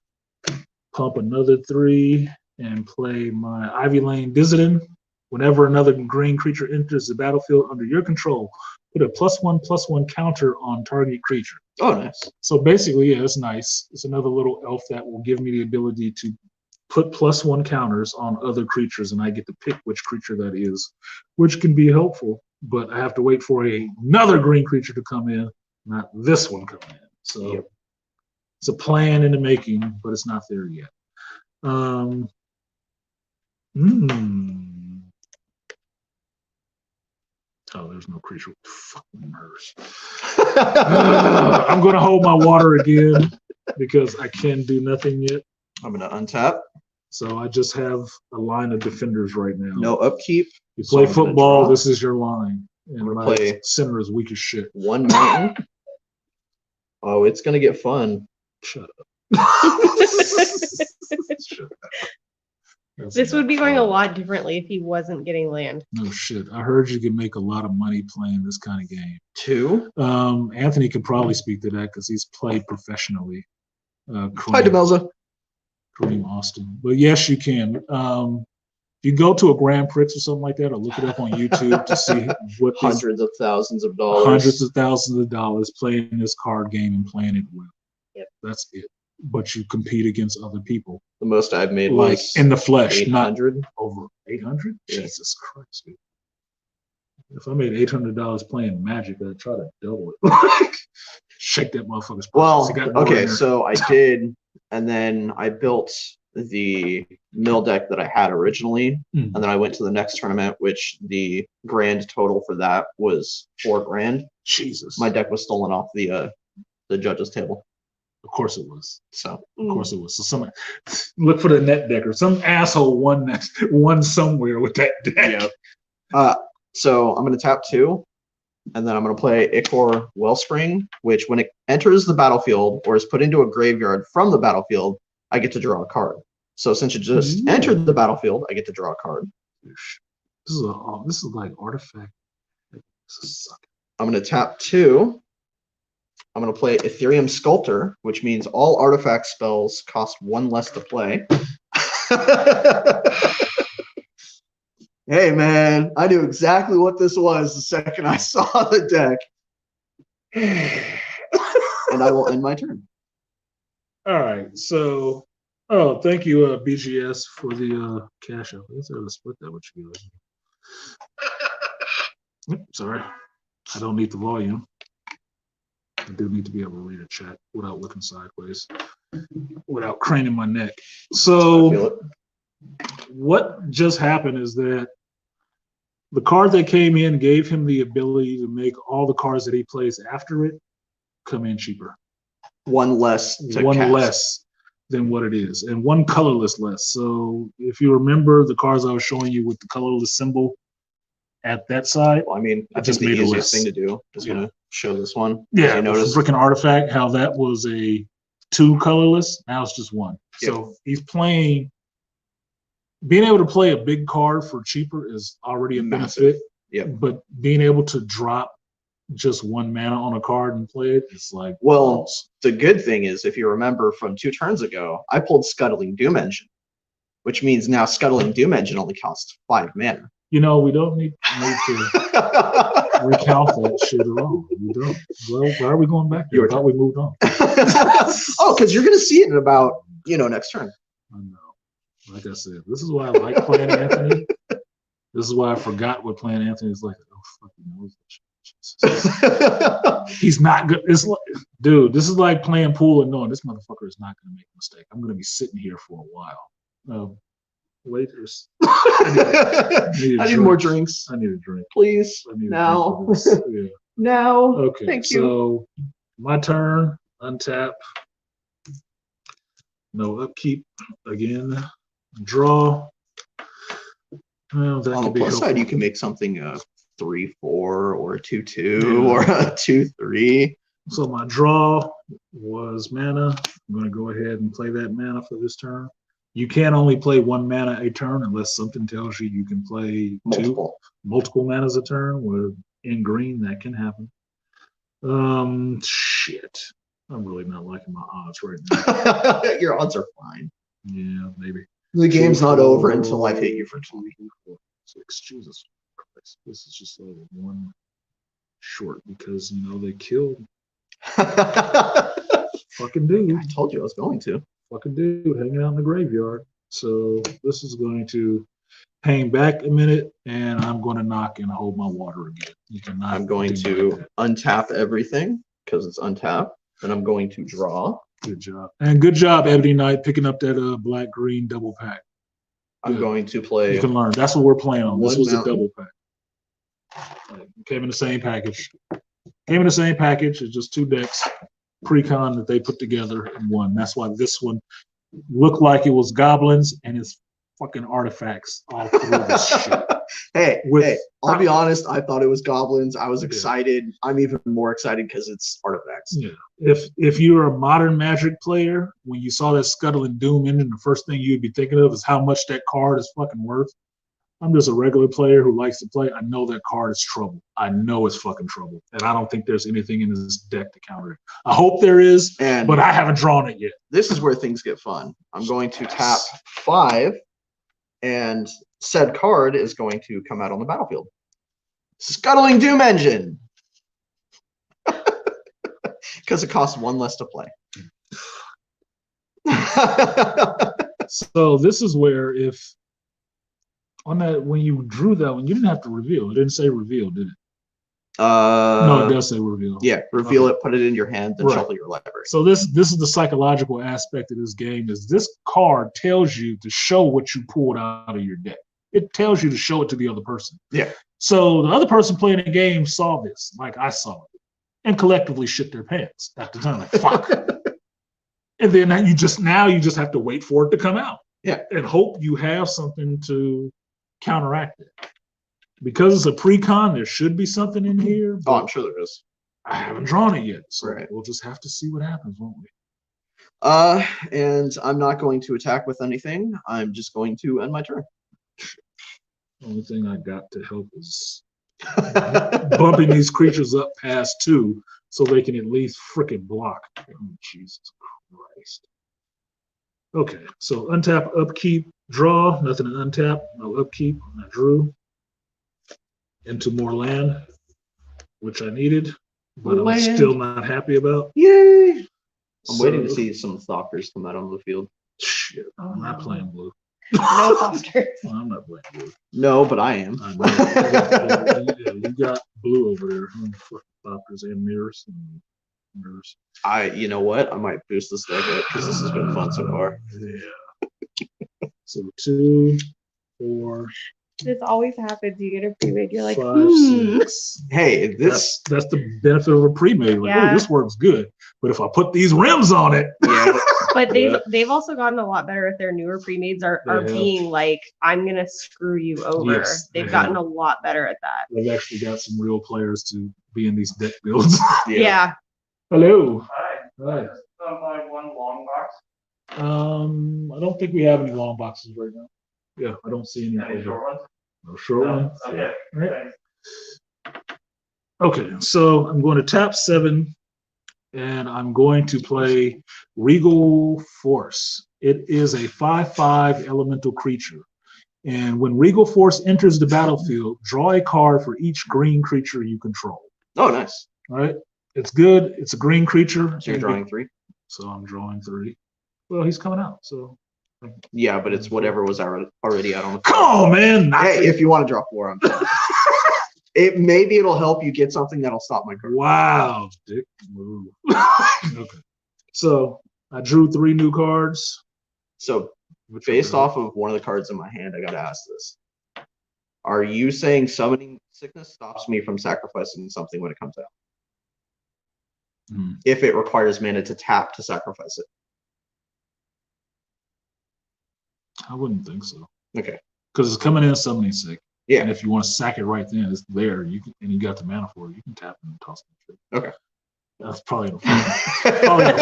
pump another 3 and play my Ivy Lane Dissident. Whenever another green creature enters the battlefield under your control, put a +1/+1 counter on target creature.
Oh, nice.
So basically, yeah, it's nice. It's another little elf that will give me the ability to put +1 counters on other creatures, and I get to pick which creature that is, which can be helpful. But I have to wait for another green creature to come in, not this one come in. So
Yep.
it's a plan in the making, but it's not there yet. Oh, there's no creature. Fucking hers. I'm going to hold my water again because I can do nothing yet.
I'm going to untap.
So I just have a line of defenders right now.
No upkeep.
You
so
play
I'm gonna
football,
draw.
this is your line. And
I'm
my
gonna play-
center is weak as shit.
1 mountain. Oh, it's going to get fun.
Shut up.
This would be going a lot differently if he wasn't getting land.
No shit. I heard you can make a lot of money playing this kind of game.
Two.
Anthony could probably speak to that because he's played professionally.
Hi, Demelza.
Kareem Austin. But yes, you can. You go to a Grand Prix or something like that, or look it up on YouTube to see what
Hundreds of thousands of dollars.
hundreds of thousands of dollars playing this card game and playing it well.
Yep.
That's it. But you compete against other people.
The most I've made
Like
was
in the flesh, not
800.
over 800.
Yeah.
Jesus Christ, dude. If I made $800 playing Magic, I'd try to double it. Shake that motherfucker's price.
Well,
He got more in
okay,
there.
so I did, and then I built the mill deck that I had originally,
Hmm.
and then I went to the next tournament, which the grand total for that was $4 grand.
Jesus.
My deck was stolen off the judges' table.
Of course it was.
So
Of course it was. So some look for the net decker. Some asshole won somewhere with that deck.
so I'm gonna tap 2, and then I'm gonna play Ichor Wellspring, which when it enters the battlefield or is put into a graveyard from the battlefield, I get to draw a card. So since it just entered the battlefield, I get to draw a card.
This is like artifact. This is sucking.
I'm gonna tap 2. I'm going to play Ethereum Sculptor, which means all artifact spells cost 1 less to play. Hey, man, I knew exactly what this was the second I saw the deck. And I will end my turn.
All right. So, thank you, BGS, for the cash out. I guess I would split that with you guys. Sorry. I don't need the volume. I do need to be able to read a chat without looking sideways, without craning my neck.
I feel
So
it.
what just happened is that the card that came in gave him the ability to make all the cards that he plays after it come in cheaper.
1 less to
One
cast.
less than what it is, and one colorless less. So if you remember the cards I was showing you with the colorless symbol at that side,
Well, I mean, I
just
think the
made it
easiest
less.
thing to do is
Yeah.
going to show this one.
yeah,
You notice?
freaking artifact, how that was a 2 colorless, now it's just 1. So he's playing. Being able to play a big card for cheaper is already a
Massive.
benefit.
Yep.
But being able to drop just 1 mana on a card and play it, it's like,
Well, the good thing is, if you remember from 2 turns ago, I pulled Scuttling Doom Engine, which means now Scuttling Doom Engine only costs 5 mana.
we don't need to recount that shit at all. We don't. Well, why are we going back there? I thought we moved on.
Oh, because you're going to see it in about, next turn.
I know. Like I said, this is why I like playing Anthony. This is why I forgot what playing Anthony is like. Oh, fuck, he knows that shit. He's not good. It's like, dude, this is like playing pool and knowing this motherfucker is not going to make a mistake. I'm going to be sitting here for a while. Waiters.
I need more drinks,
I need a drink.
please.
I need
Now.
a drink for this. Yeah.
No.
Okay.
Thank you.
So my turn. Untap. No upkeep again. Draw. Well, that
On the
could be
plus side,
helpful.
you can make something a 3/4 or a 2/2 or a 2/3.
So my draw was mana. I'm going to go ahead and play that mana for this turn. You can only play 1 mana a turn unless something tells you you can play multiple manas a turn. Where in green that can happen. Shit. I'm really not liking my odds right now.
Your odds are fine.
Yeah, maybe.
The game's not over until I've hit you for 20.
6. Jesus Christ. This is just like 1 short because, they killed fucking dude.
I told you I was going to.
Fucking dude hanging out in the graveyard. So this is going to hang back a minute and I'm going to knock and hold my water again. You cannot.
I'm going to untap everything because it's untapped. And I'm going to draw.
Good job. And good job, Ebony Knight, picking up that black-green double pack.
I'm going to play.
You can learn. That's what we're playing on. This
One
was
mountain.
a double pack. Came in the same package. It's just 2 decks, pre-con that they put together in one. That's why this one looked like it was goblins and it's fucking artifacts all through this shit.
Hey, I'll be honest. I thought it was goblins. I was excited. I'm even more excited because it's artifacts.
Yeah. If you're a modern Magic player, when you saw that Scuttle and Doom engine, the first thing you'd be thinking of is how much that card is fucking worth. I'm just a regular player who likes to play. I know that card is trouble. I know it's fucking trouble. And I don't think there's anything in this deck to counter it. I hope there is, but I haven't drawn it yet.
This is where things get fun. I'm going to tap 5, and said card is going to come out on the battlefield. Scuttling Doom Engine. Because it costs 1 less to play.
So this is where if on that, when you drew that one, you didn't have to reveal. It didn't say reveal, did it? No, it does say reveal.
Yeah, reveal it, put it in your hand, then shuffle your library.
So this is the psychological aspect of this game. Is this card tells you to show what you pulled out of your deck. It tells you to show it to the other person.
Yeah.
So the other person playing the game saw this, like I saw it, and collectively shit their pants at the time. Like, fuck. And then you just have to wait for it to come out.
Yeah.
And hope you have something to counteract it. Because it's a pre-con, there should be something in here.
Oh, I'm sure there is.
I haven't drawn it yet, so we'll just have to see what happens, won't we?
And I'm not going to attack with anything. I'm just going to end my turn.
The only thing I got to help is bumping these creatures up past 2 so they can at least frickin' block. Oh, Jesus Christ. Okay, so untap, upkeep, draw, nothing to untap, no upkeep. I drew into more land, which I needed, but I'm still not happy about.
Yay! I'm waiting to see some Stalkers come out on the field.
Shit, I'm not playing blue.
No Foster.
I'm not playing blue.
No, but I am.
I know. You got blue over there. Stalkers and mirrors.
You know what? I might boost this deck up because this has been fun so far.
Yeah. So 2, 4.
This always happens. You get a pre-made, you're like,
5, 6.
Hey,
that's the benefit of a pre-made. Like,
yeah.
Oh, this works good. But if I put these rims on it.
Yeah.
But they've also gotten a lot better at their newer pre-mades are being like, I'm gonna screw you over.
Yes,
they've gotten a lot better at that.
They've actually got some real players to be in these deck builds.
Yeah.
Hello.
Hi. Just buy 1 long box.
I don't think we have any long boxes right now. Yeah, I don't see any.
Any short ones?
No short ones.
Okay.
All right. Okay, so I'm going to tap 7, and I'm going to play Regal Force. It is a 5/5 elemental creature. And when Regal Force enters the battlefield, draw a card for each green creature you control.
Oh, nice.
All right. It's good. It's a green creature.
So you're drawing 3?
So I'm drawing 3. Well, he's coming out, so.
Yeah, but it's whatever was already out on the
Come on, man.
Hey, if you want to draw 4, I'm fine. Maybe it'll help you get something that'll stop my card.
Wow, dick move. Okay. So I drew 3 new cards.
So based off of one of the cards in my hand, I gotta ask this. Are you saying summoning sickness stops me from sacrificing something when it comes out? If it requires mana to tap to sacrifice it.
I wouldn't think so.
Okay.
Because it's coming in summoning sick.
Yeah.
And if you want to sack it right then, it's there. You can, and you got the mana for it. You can tap it and toss it.
Okay.
That's probably gonna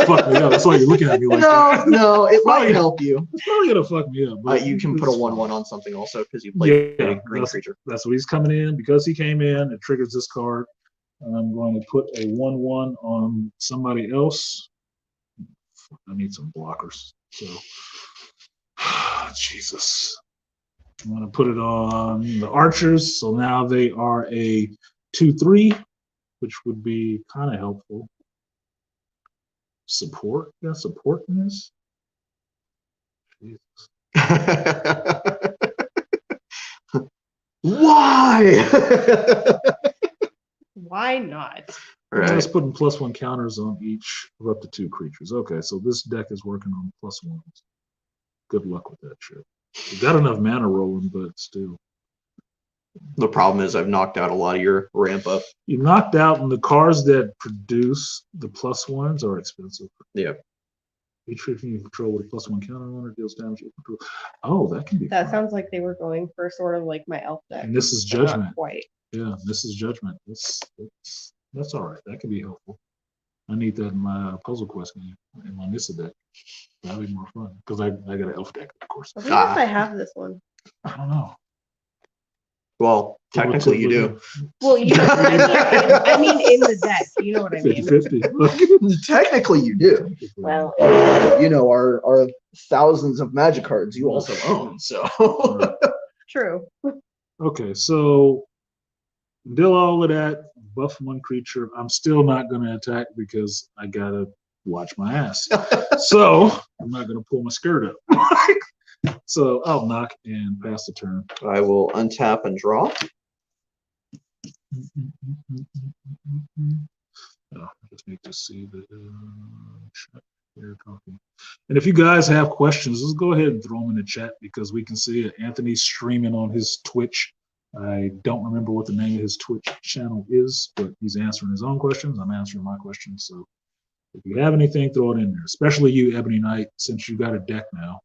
fuck me up. That's why you're looking at me like that.
No, it might help you.
It's probably gonna fuck me up. But
you can put a 1/1 on something also because you play a green creature.
That's what he's coming in. Because he came in, it triggers this card. And I'm going to put a 1/1 on somebody else. I need some blockers. So, Jesus. I'm going to put it on the archers. So now they are a 2/3, which would be kind of helpful. Support? Yeah, support in this? Jesus.
Why?
Why not?
Right.
Let's put +1 counters on each of up to 2 creatures. Okay, so this deck is working on +1s. Good luck with that shit. You got enough mana rolling, but still.
The problem is I've knocked out a lot of your ramp up.
You knocked out, and the cards that produce the +1s are expensive.
Yeah.
Each creature you control with a +1 counter on it deals damage to control. Oh, that can be
That
fun.
sounds like they were going for sort of like my elf deck.
And this is
but not
judgment.
Quite.
Yeah, this is judgment. That's all right. That can be helpful. I need that in my puzzle quest game in my Nissa deck. That'll be more fun because I got an elf deck, of course.
I wonder if I have this one.
I don't know.
Well, technically you do.
Well, you know, I mean in the deck. You know what I mean?
50-50.
Technically you do.
Well,
You know, our thousands of magic cards you also own. So
true.
Okay, so deal all of that, buff one creature. I'm still not going to attack because I got to watch my ass. So I'm not going to pull my skirt up. So I'll knock and pass the turn.
I will untap and draw.
Just need to see the chat here talking. And if you guys have questions, let's go ahead and throw them in the chat because we can see it. Anthony's streaming on his Twitch. I don't remember what the name of his Twitch channel is, but he's answering his own questions. I'm answering my questions. So if you have anything, throw it in there, especially you, Ebony Knight, since you got a deck now.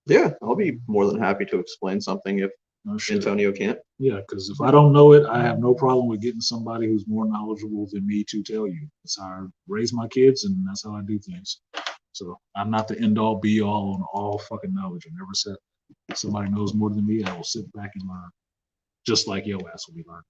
Yeah, I'll be more than happy to explain something if
Oh, shit.
Antonio can't.
Yeah, because if I don't know it, I have no problem with getting somebody who's more knowledgeable than me to tell you. That's how I raise my kids, and that's how I do things. So I'm not the end all be all on all fucking knowledge. I never said if somebody knows more than me, I will sit back and learn, just like your ass will be learning.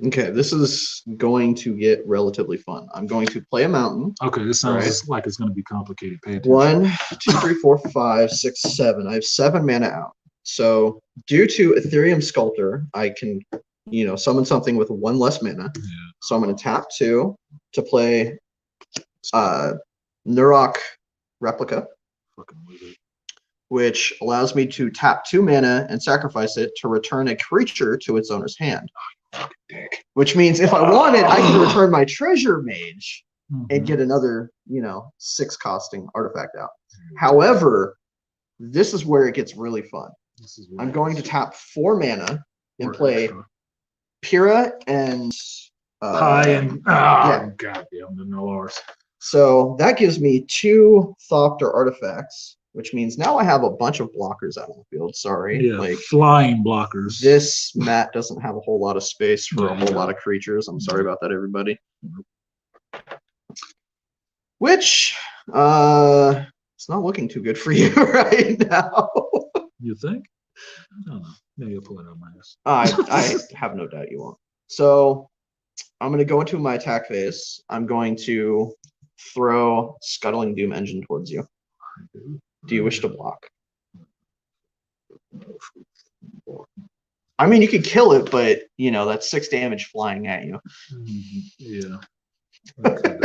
Okay, this is going to get relatively fun. I'm going to play a mountain.
Okay, this sounds
Right.
like it's going to be complicated. Pay attention.
1, 2, 3, 4, 5, 6, 7. I have 7 mana out. So due to Ethereum Sculptor, I can, summon something with 1 less mana.
Yeah.
So I'm going to tap 2 to play Nurok Replica,
Fucking wizard.
which allows me to tap 2 mana and sacrifice it to return a creature to its owner's hand.
Dick.
Which means if I want it, I can return my Treasure Mage
Mhm.
and get another, 6 costing artifact out. However, this is where it gets really fun.
This is
I'm going to tap 4 mana and
Or
play
extra.
Pyrrha and
High and
yeah.
goddamn the Nolars.
So that gives me 2 Thopter artifacts, which means now I have a bunch of blockers out on the field. Sorry.
Yeah, flying blockers.
This mat doesn't have a whole lot of space for
Yeah,
a whole
no.
lot of creatures. I'm sorry about that, everybody. Which it's not looking too good for you right now.
You think? I don't know. Maybe I'll pull it out my ass.
I have no doubt you won't. So I'm going to go into my attack phase. I'm going to throw Scuttling Doom Engine towards you. Do you wish to block? I mean, you could kill it, but that's 6 damage flying at you.
Yeah. Okay.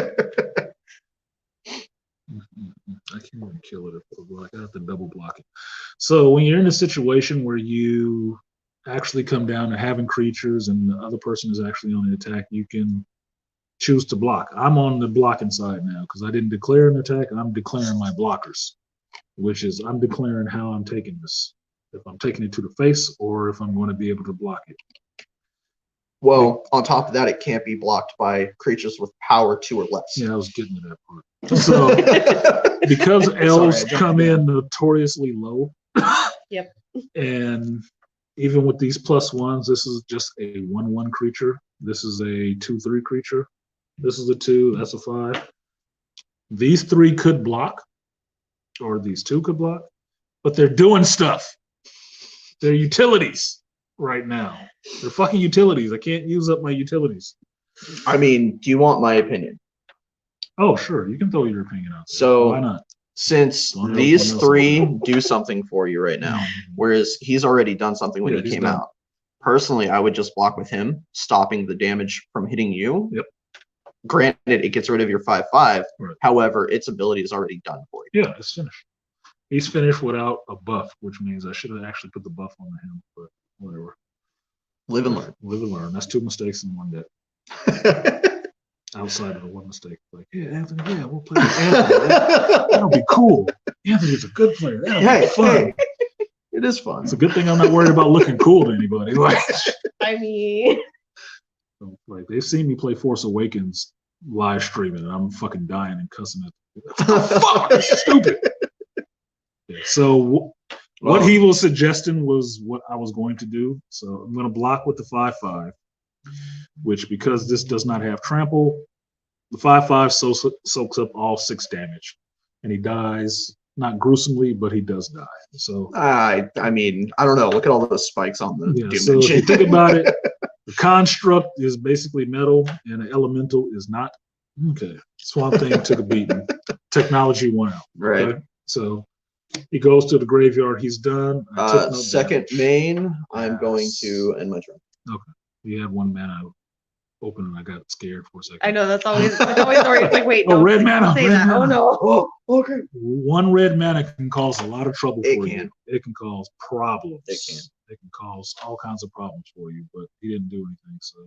I can't even kill it if I have to double block it. So when you're in a situation where you actually come down to having creatures and the other person is actually on the attack, you can choose to block. I'm on the blocking side now because I didn't declare an attack. I'm declaring my blockers, which is I'm declaring how I'm taking this. If I'm taking it to the face or if I'm going to be able to block it.
Well, on top of that, it can't be blocked by creatures with power 2 or less.
Yeah, I was getting to that part. So because elves come in notoriously low.
Yep.
And even with these +1s, this is just a 1/1 creature. This is a 2/3 creature. This is a 2. That's a 5. These 3 could block, or these 2 could block, but they're doing stuff. They're utilities right now. They're fucking utilities. I can't use up my utilities.
I mean, do you want my opinion?
Oh, sure. You can throw your opinion out there.
So-
Why not?
Since
Don't know
these
what else
3 do something for you right now, whereas he's already done something when
Yeah,
he
he's
came
done.
out. Personally, I would just block with him, stopping the damage from hitting you.
Yep.
Granted, it gets rid of your 5/5.
Right.
However, its ability is already done for you.
Yeah, it's finished. He's finished without a buff, which means I should have actually put the buff on him, but whatever.
Live and learn.
Live and learn. That's 2 mistakes in one day. Outside of the 1 mistake. Like, yeah, Anthony, yeah, we'll play with Anthony. That'll be cool. Anthony's a good player. That'll be fun.
It is fun.
It's a good thing I'm not worried about looking cool to anybody. Like,
I mean,
they've seen me play Force Awakens live streaming, and I'm fucking dying and cussing at fuck, that's stupid. Yeah, so what he was suggesting was what I was going to do. So I'm going to block with the 5/5, which because this does not have trample, the 5/5 soaks up all 6 damage, and he dies not gruesomely, but he does die. So
I mean, I don't know. Look at all those spikes on the
yeah. So if you think about it, the construct is basically metal, and the elemental is not. Okay, Swamp Thing took a beating. Technology went out.
Right.
Okay? So he goes to the graveyard. He's done. I took no
Second
damage.
main, I'm going
Yes.
to end my turn.
Okay. We had 1 mana open, and I got scared for a second.
I know that's always where it's like, wait,
Oh,
no,
red mana,
say
red
that. Oh
mana.
no.
Oh, okay.
1 red mana can cause a lot of trouble
It
for
can.
you. It can cause problems.
It can.
It can cause all kinds of problems for you, but he didn't do anything. So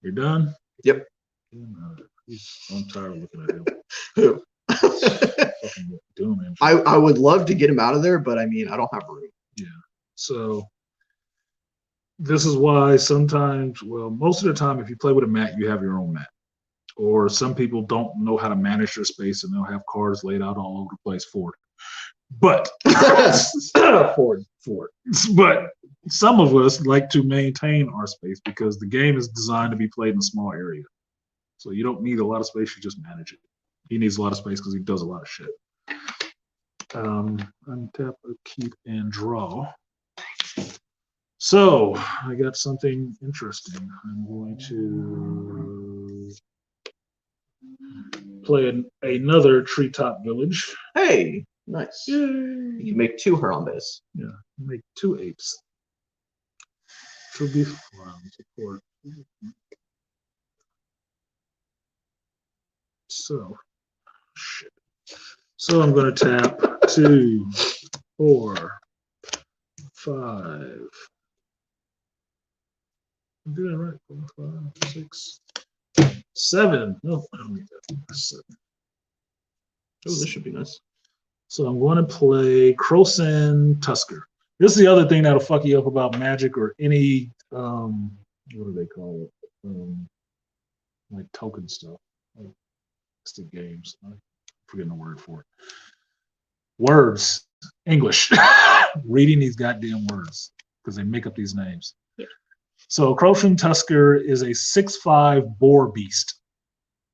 you're done?
Yep.
I'm tired of looking at him.
Who?
Fucking Doom Engine.
I would love to get him out of there, but I mean, I don't have room.
Yeah. So this is why sometimes, well, most of the time, if you play with a mat, you have your own mat. Or some people don't know how to manage their space, and they'll have cards laid out all over the place for it. But for it. But some of us like to maintain our space because the game is designed to be played in a small area. So you don't need a lot of space, you just manage it. He needs a lot of space because he does a lot of shit. Untap, keep, and draw. So I got something interesting. I'm going to play another Treetop Village.
Hey, nice.
Yay!
You can make 2 Harambe's.
Yeah, make 2 apes. Should be fun. Support. So, shit. So I'm going to tap 2, 4, 5. I'm doing it right. 4, 5, 6, 7. No, I don't need that. 7.
Oh, this should be nice.
So I'm going to play Krosan Tusker. This is the other thing that'll fuck you up about Magic or any what do they call it? Like token stuff. It's the games. I'm forgetting the word for it. Words. English. Reading these goddamn words because they make up these names.
Yeah.
So Krosan Tusker is a 6/5 boar beast.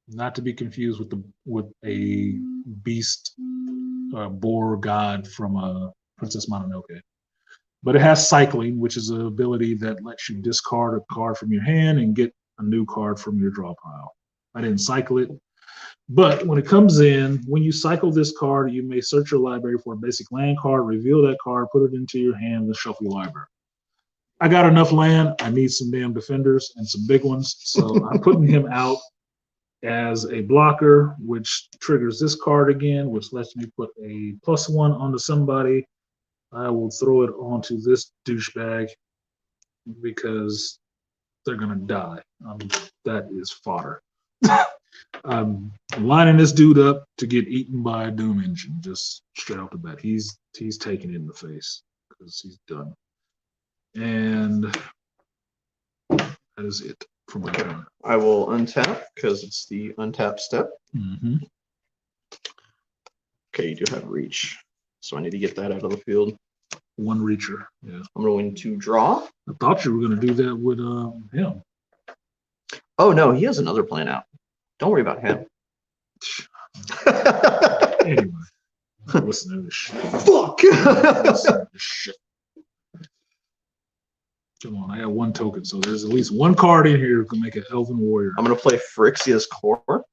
Not to be confused with a beast boar god from Princess Mononoke. But it has cycling, which is an ability that lets you discard a card from your hand and get a new card from your draw pile. I didn't cycle it. But when it comes in, when you cycle this card, you may search your library for a basic land card, reveal that card, put it into your hand, and shuffle your library. I got enough land. I need some damn defenders and some big ones. So I'm putting him out as a blocker, which triggers this card again, which lets me put a +1 onto somebody. I will throw it onto this douchebag because they're gonna die. That is fodder. I'm lining this dude up to get eaten by a Doom Engine, just straight off the bat. He's taking it in the face because he's done. And that is it for my turn.
I will untap because it's the untap step.
Mm-hmm.
Okay, you do have reach. So I need to get that out of the field.
1 reacher. Yeah.
I'm going to draw.
I thought you were going to do that with him.
Oh, no, he has another plan out. Don't worry about him.
Anyway, listen to this shit.
Fuck!
Listen to this shit. Come on, I got 1 token, so there's at least 1 card in here who can make an Elven Warrior.
I'm going to play Phyrexia's Core,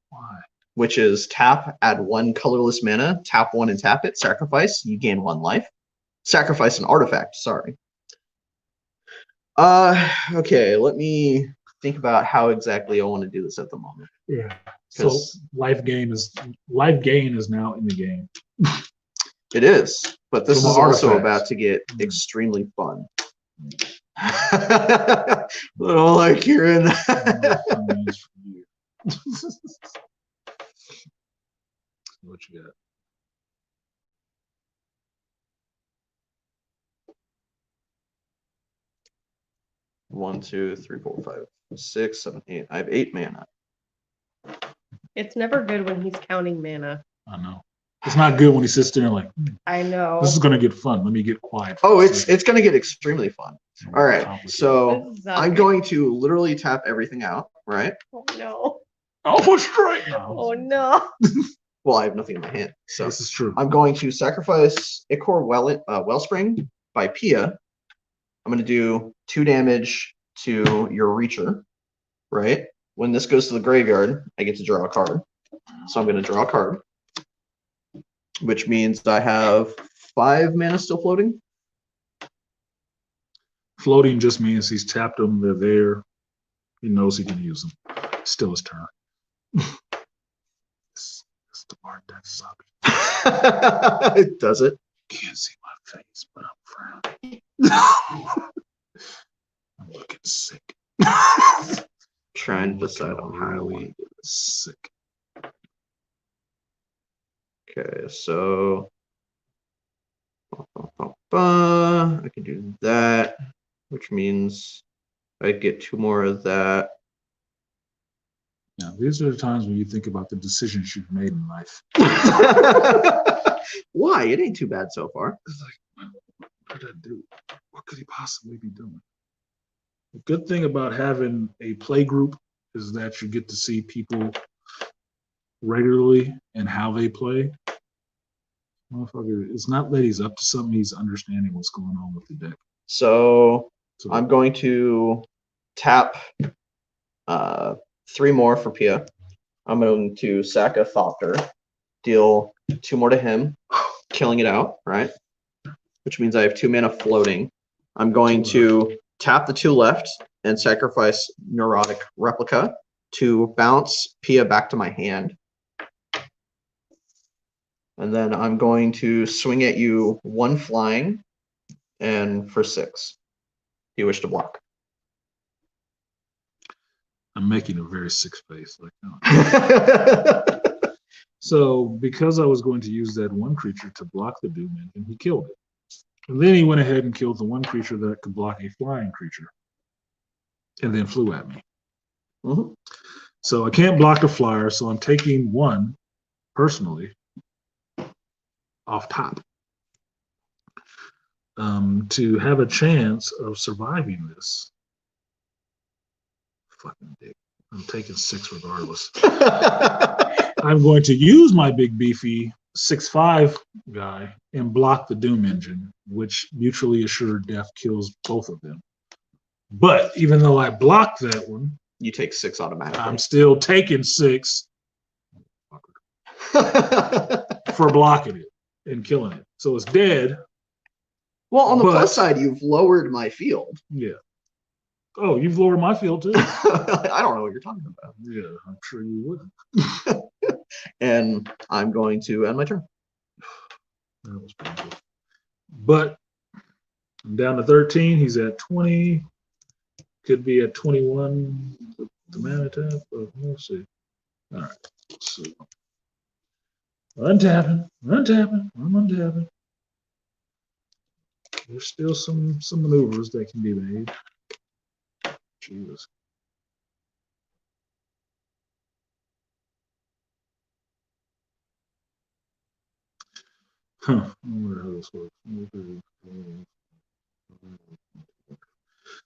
Why?
which is tap, add 1 colorless mana, tap 1 and tap it, sacrifice, you gain 1 life. Sacrifice an artifact, sorry. Okay, let me think about how exactly I want to do this at the moment.
Yeah. So life gain is now in the game.
It is, but this
From
is also
artifacts.
about to get extremely fun. I don't like hearing that.
What you got?
One, two, three, four, five, 6, 7, 8. I have 8 mana.
It's never good when he's counting mana.
I know. It's not good when he sits there and like,
I know.
this is gonna get fun. Let me get quiet.
Oh, it's gonna get extremely fun. All right,
Complicated.
so
This is
I'm going to literally tap everything out, right?
Oh no.
Oh, straight.
Oh no.
Well, I have nothing in my hand, so
This is true.
I'm going to sacrifice Ichor Wellspring by Pia. I'm gonna do 2 damage to your Reacher, right? When this goes to the graveyard, I get to draw a card. So I'm gonna draw a card, which means I have 5 mana still floating.
Floating just means he's tapped them. They're there. He knows he can use them. Still his turn. It's the part that sucks.
Does it?
Can't see my face, but I'm frowning. I'm looking sick.
Trying to decide on how I want
really sick.
Okay, so I can do that, which means I get 2 more of that.
Now, these are the times when you think about the decisions you've made in life.
Why? It ain't too bad so far.
It's like, what did I do? What could he possibly be doing? The good thing about having a play group is that you get to see people regularly and how they play. Motherfucker, it's not that he's up to something, he's understanding what's going on with the deck.
So
So
I'm going to tap 3 more for Pia. I'm going to sack a Thopter, deal 2 more to him, killing it out, right? Which means I have 2 mana floating. I'm going to tap the 2 left and sacrifice Neurotic Replica to bounce Pia back to my hand. And then I'm going to swing at you 1 flying and for 6. Do you wish to block?
I'm making a very sick face. Like, no. So because I was going to use that 1 creature to block the Doom Engine, he killed it. And then he went ahead and killed the 1 creature that could block a flying creature. And then flew at me.
Mhm.
So I can't block a flyer, so I'm taking 1 personally off top to have a chance of surviving this. Fucking dick. I'm taking 6 regardless. I'm going to use my big beefy 6/5 guy and block the Doom Engine, which mutually assured death kills both of them. But even though I blocked that one,
You take 6 automatically.
I'm still taking 6 for blocking it and killing it. So it's dead.
Well, on the
But-
plus side, you've lowered my field.
Yeah. Oh, you've lowered my field too.
I don't know what you're talking about.
Yeah, I'm sure you would.
And I'm going to end my turn.
That was pretty good. But I'm down to 13. He's at 20. Could be at 21. The mana tap. Let's see. All right. So untapping. I'm untapping. There's still some maneuvers that can be made. Jesus. Huh. I wonder how this works.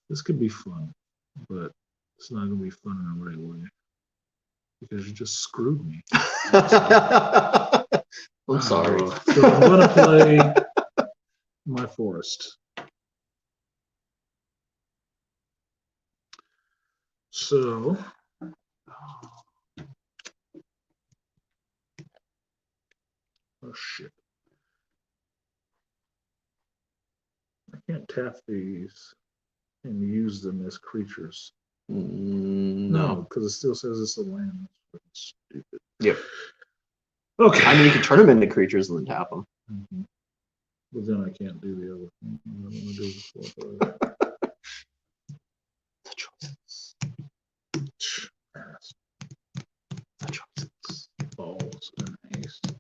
This could be fun, but it's not going to be fun in the right way because you just screwed me.
I'm sorry.
So I'm going to play my forest. So oh shit. I can't tap these and use them as creatures.
No.
Because it still says it's a land. That's stupid.
Yep.
Okay.
I mean, you can turn them into creatures and then tap them.
Mhm. But then I can't do the other thing. I don't wanna do before.
The choices.
Pass.
The choices.
Balls and haste.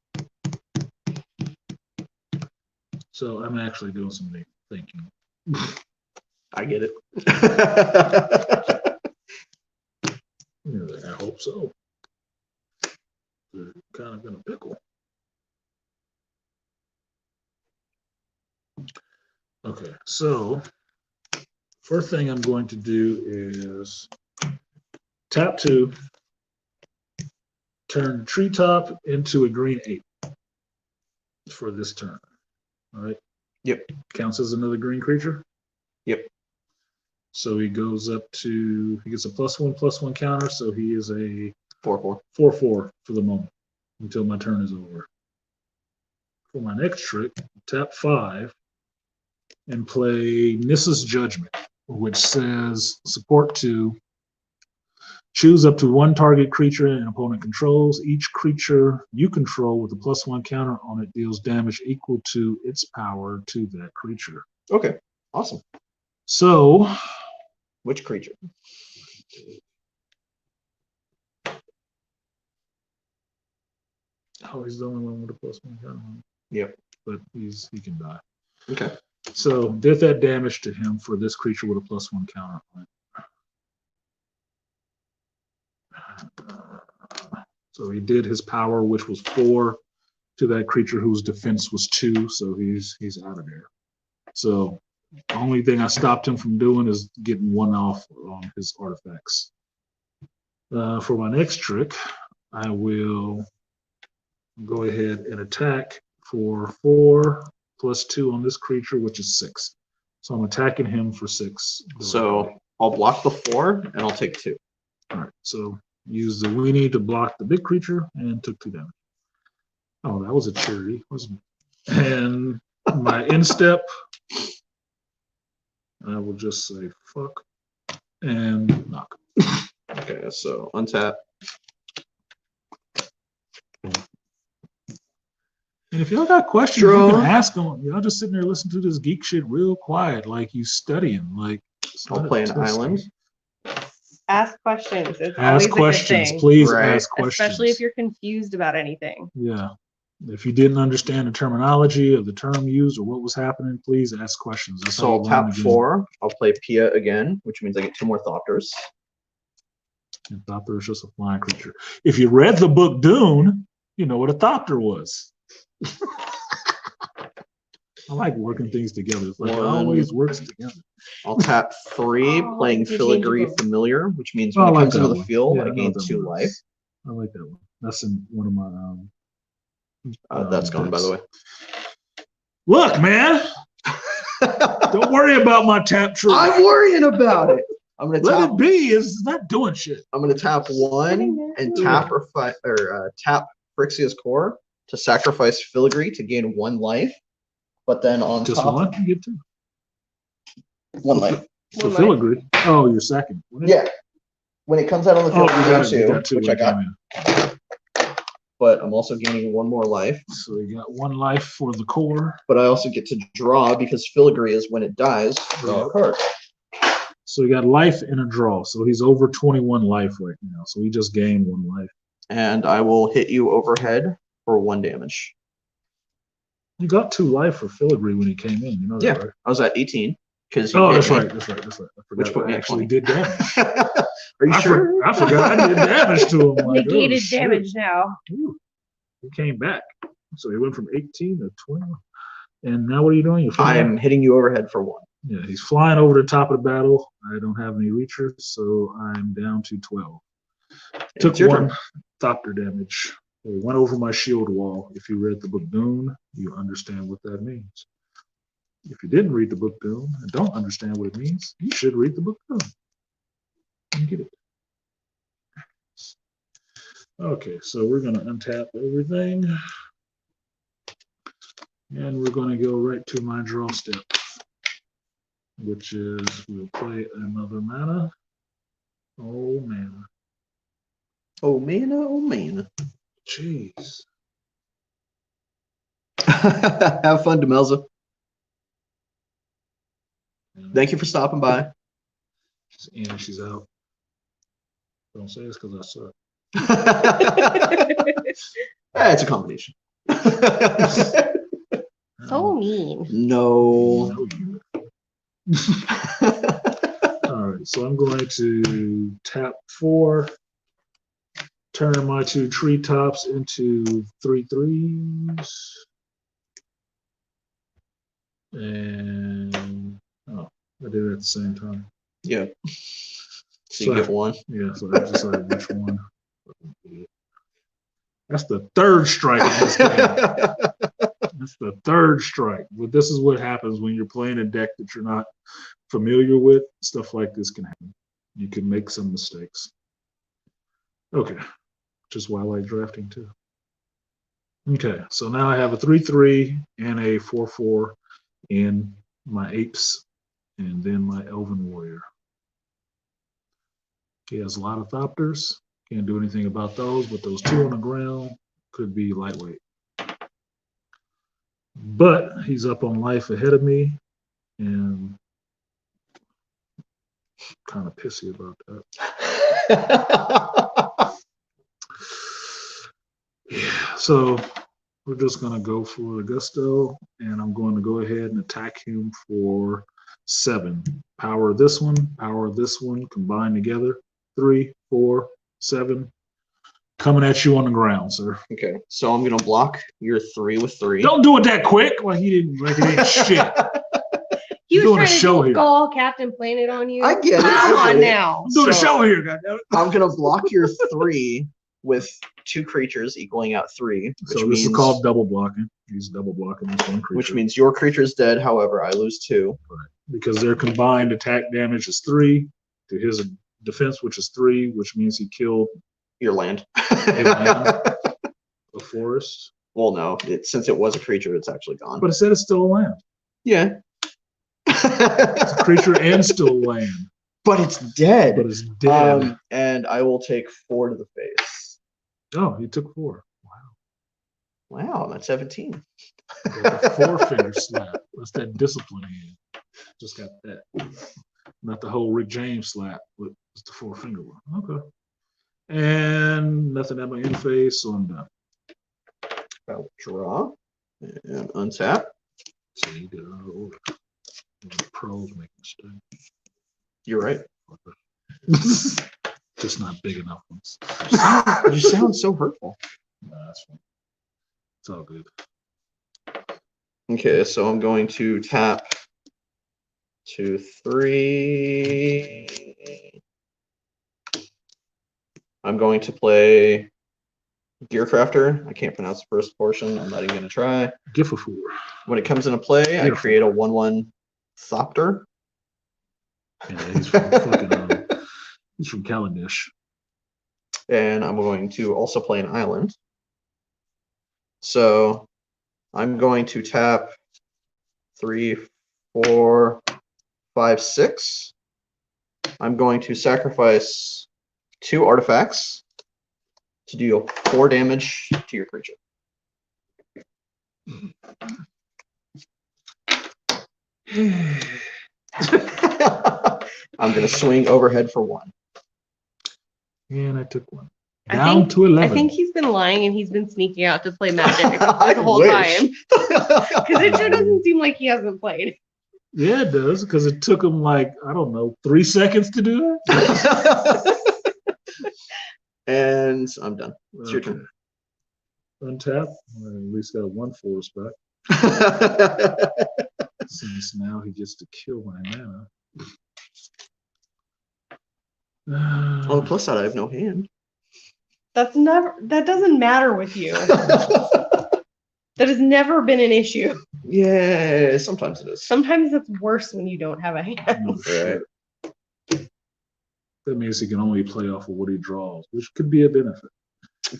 So I'm actually doing some deep thinking.
I get it.
Yeah, I hope so. kind of in a pickle. Okay, so first thing I'm going to do is tap 2, turn Treetop into a green 8 for this turn. All right.
Yep.
Counts as another green creature.
Yep.
So he goes up to, he gets a +1/+1 counter, so he is a
4/4.
4/4 for the moment until my turn is over. For my next trick, tap 5 and play Nissa's Judgment, which says support 2. Choose up to 1 target creature an opponent controls. Each creature you control with a +1 counter on it deals damage equal to its power to that creature.
Okay, awesome.
So,
Which creature?
oh, he's the only one with a +1 counter.
Yep.
But he can die.
Okay.
So did that damage to him for this creature with a +1 counter on it. So he did his power, which was 4, to that creature whose defense was 2. So he's out of there. So the only thing I stopped him from doing is getting 1 off on his artifacts. For my next trick, I will go ahead and attack for 4 + 2 on this creature, which is 6. So I'm attacking him for 6.
So I'll block the 4 and I'll take 2.
All right. So use the weenie to block the big creature and took 2 damage. Oh, that was a charity, wasn't it? And my instep, I will just say fuck and knock.
Okay, so untap.
And if y'all got questions,
Draw.
you can ask them. Y'all just sitting there listening to this geek shit real quiet, like you studying. Like it's
I'll
not a
play an
test.
island.
Ask questions. It's
Ask
always
questions,
a good thing.
please.
Right.
Ask questions,
Especially if you're confused about anything.
Yeah. If you didn't understand the terminology of the term used or what was happening, please ask questions. That's
So
how
I'll
you learn
tap
the game.
4. I'll play Pia again, which means I get 2 more Thopters.
And Thopter is just a flying creature. If you read the book Dune, you know what a Thopter was. I like working things together. It's like it
1.
always works together.
I'll tap 3,
Oh,
playing
interchangeable.
Filigree Familiar, which means
Oh,
when
I
it
like
comes into
that
the
one.
field,
Yeah,
I
know
gain
what that
2
one
life.
is. I like that one. That's in one of my
That's gone, by the way.
Look, man, don't worry about my tap tree.
I'm worrying about it. I'm gonna
Let
tap.
it be. It's not doing shit.
I'm gonna tap 1 and tap tap Phyrexia's Core to sacrifice Filigree to gain 1 life. But then on
Just
top,
one. You get 2.
1 life.
For
One
filigree. Oh, you're second.
Yeah. When it comes out on the
Oh,
field, you gain 2, which I
like
got.
Damien.
But I'm also gaining 1 more life.
So you got 1 life for the core.
But I also get to draw because Filigree is when it dies, draw a card.
So you got life and a draw. So he's over 21 life right now. So he just gained 1 life.
And I will hit you overhead for 1 damage.
You got 2 life for filigree when he came in. You know that,
Yeah,
right?
I was at 18 because
Oh, that's right. That's right. That's right. I forgot
Which put
I
me at
actually
20.
did damage.
Are you sure?
I forgot I did damage to him. Like,
Negated
oh, shit.
damage now.
Ooh. He came back. So he went from 18 to 20. And now what are you doing? You're
I'm hitting you overhead for 1.
Yeah, he's flying over the top of the battle. I don't have any reachers, so I'm down to 12. Took
It's your
1
turn.
Thopter damage. It went over my shield wall. If you read the book Dune, you understand what that means. If you didn't read the book Dune and don't understand what it means, you should read the book Dune and get it. Okay, so we're going to untap everything. And we're going to go right to my draw step, which is we'll play another mana. Oh, mana.
Oh, man. Oh, man.
Jeez.
Have fun, Demelza. Thank you for stopping by.
And she's out. Don't say it's because I suck.
It's a combination.
So mean.
No.
No, you. All right, so I'm going to tap 4, Turn my 2 treetops into 3/3s. And oh, I did it at the same time.
Yeah. So you get one.
Yeah, so I decided which one. That's the third strike in this game. That's the third strike. But this is what happens when you're playing a deck that you're not familiar with. Stuff like this can happen. You can make some mistakes. Okay. Which is why I like drafting too. Okay, so now I have a 3/3 and a 4/4 in my apes and then my elven warrior. He has a lot of thopters. Can't do anything about those, but those 2 on the ground could be lightweight. But he's up on life ahead of me, and kind of pissy about that. Yeah, so we're just going to go for the gusto, and I'm going to go ahead and attack him for 7. Power this one, combine together. 3, 4, 7. Coming at you on the ground, sir.
Okay, so I'm gonna block your 3 with 3.
Don't do it that quick. Like he didn't. Like it ain't shit.
He was
doing a
trying
show
to
here.
go Captain Planet on you.
I get it.
Come
I
on
get it.
now.
I'm doing a
So-
show here, goddammit.
I'm gonna block your 3 with 2 creatures equaling out 3, which
So
means
this is called double blocking. He's double blocking this one creature.
which means your creature's dead. However, I lose 2.
because their combined attack damage is 3 to his defense, which is 3, which means he killed
Your land.
land. a forest.
Well, no, since it was a creature, it's actually gone.
But it said it's still a land.
Yeah.
It's a creature and still land,
But it's dead.
but it's dead.
And I will take 4 to the face.
Oh, he took 4.
Wow, that's 17.
Got the 4-finger slap. That's that discipline hand. Just got that. Not the whole Rick James slap, but it's the 4-finger one. Okay. And nothing at my end phase, so I'm done.
I'll draw and untap.
So you get it out of order. The pros make mistakes.
You're right.
Just not big enough ones.
You sound so hurtful.
Nah, that's fine. It's all good.
Okay, so I'm going to tap 2, 3. I'm going to play Gearcrafter. I can't pronounce the first portion. I'm not even going to try.
Gifafour.
When it comes into play, I
Beautiful.
create a 1/1 Thopter.
Yeah, he's from fucking. He's from Kaladesh.
And I'm going to also play an island. So I'm going to tap 3, 4, 5, 6. I'm going to sacrifice 2 artifacts to deal 4 damage to your creature. I'm going to swing overhead for 1.
And I took 1.
I
Down
think-
to 11.
I think he's been lying and he's been sneaking out to play Magic
I
the whole
wish.
time. Because it sure doesn't seem like he hasn't played.
Yeah, it does, because it took him like, I don't know, 3 seconds to do it.
And I'm done. It's your turn.
Untap. Well, at least got 1 force back. Since now he gets to kill my mana.
On the plus side, I have no hand.
That doesn't matter with you. That has never been an issue.
Yeah, sometimes it is.
Sometimes it's worse when you don't have a hand.
No shit. That means he can only play off of what he draws, which could be a benefit.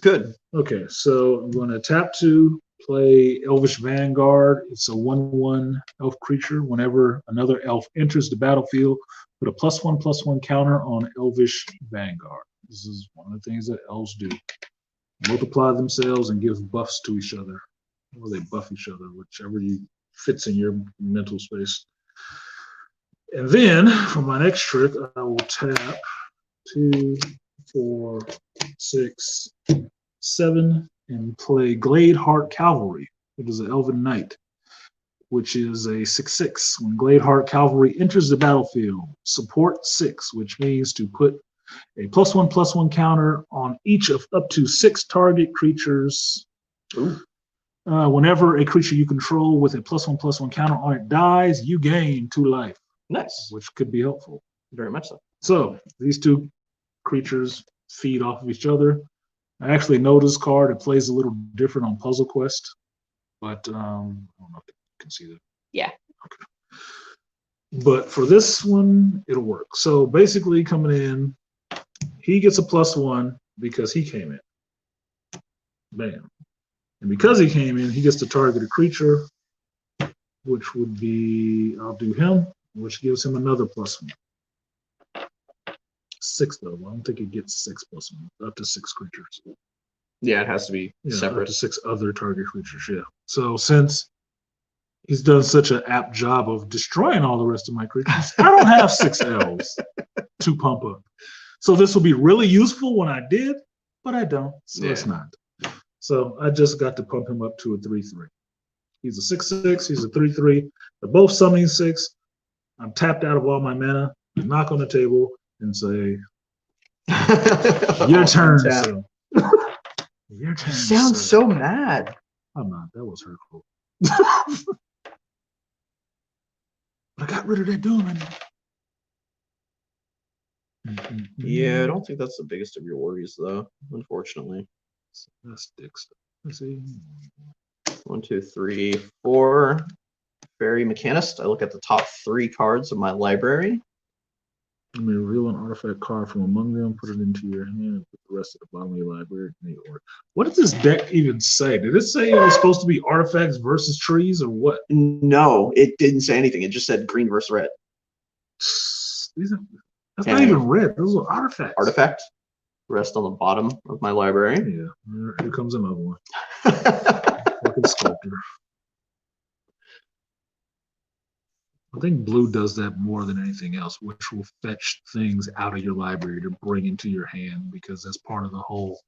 Good.
Okay, so I'm going to tap 2, play Elvish Vanguard. It's a 1/1 elf creature. Whenever another elf enters the battlefield, put a +1/+1 counter on Elvish Vanguard. This is one of the things that elves do. Multiply themselves and give buffs to each other. Or they buff each other, whichever fits in your mental space. And then for my next trick, I will tap 2, 4, 6, 7, and play Gladeheart Cavalry, which is an Elven Knight, which is a 6/6. When Gladeheart Cavalry enters the battlefield, support 6, which means to put A +1/+1 counter on each of up to 6 target creatures.
Ooh.
Whenever a creature you control with a +1/+1 counter on it dies, you gain 2 life,
Nice.
which could be helpful.
Very much so.
So these two creatures feed off of each other. I actually know this card. It plays a little different on Puzzle Quest, but I don't know if you can see that.
Yeah.
Okay. But for this one, it'll work. So basically, coming in, he gets a +1 because he came in. Bam. And because he came in, he gets to target a creature, which would be, I'll do him, which gives him another +1. 6 though. I don't think it gets 6 +1, up to 6 creatures.
Yeah, it has to be
Yeah, up
separate.
to 6 other target creatures. Yeah. So since he's done such an apt job of destroying all the rest of my creatures, I don't have 6 elves to pump up. So this will be really useful when I did, but I don't. So it's not. So I just got to pump him up to a 3/3. He's a 6/6. He's a 3/3. They're both summoning 6. I'm tapped out of all my mana. I knock on the table and say, "Your turn, sir." Your turn.
Sounds
sir.
so mad.
I'm not. That was hurtful. But I got rid of that doing.
Yeah, I don't think that's the biggest of your worries, though. Unfortunately.
That's dick stuff. Let's see.
1, 2, 3, 4. Fairy Mechanist. I look at the top 3 cards of my library.
You may reveal an artifact card from among them, put it into your hand, and put the rest at the bottom of your library. What did this deck even say? Did it say it was supposed to be artifacts versus trees or what?
No, it didn't say anything. It just said green versus red.
That's not even red. Those are artifacts.
Artifact. Rest on the bottom of my library.
Yeah, here comes another one. Fucking sculptor. I think blue does that more than anything else, which will fetch things out of your library to bring into your hand because that's part of the whole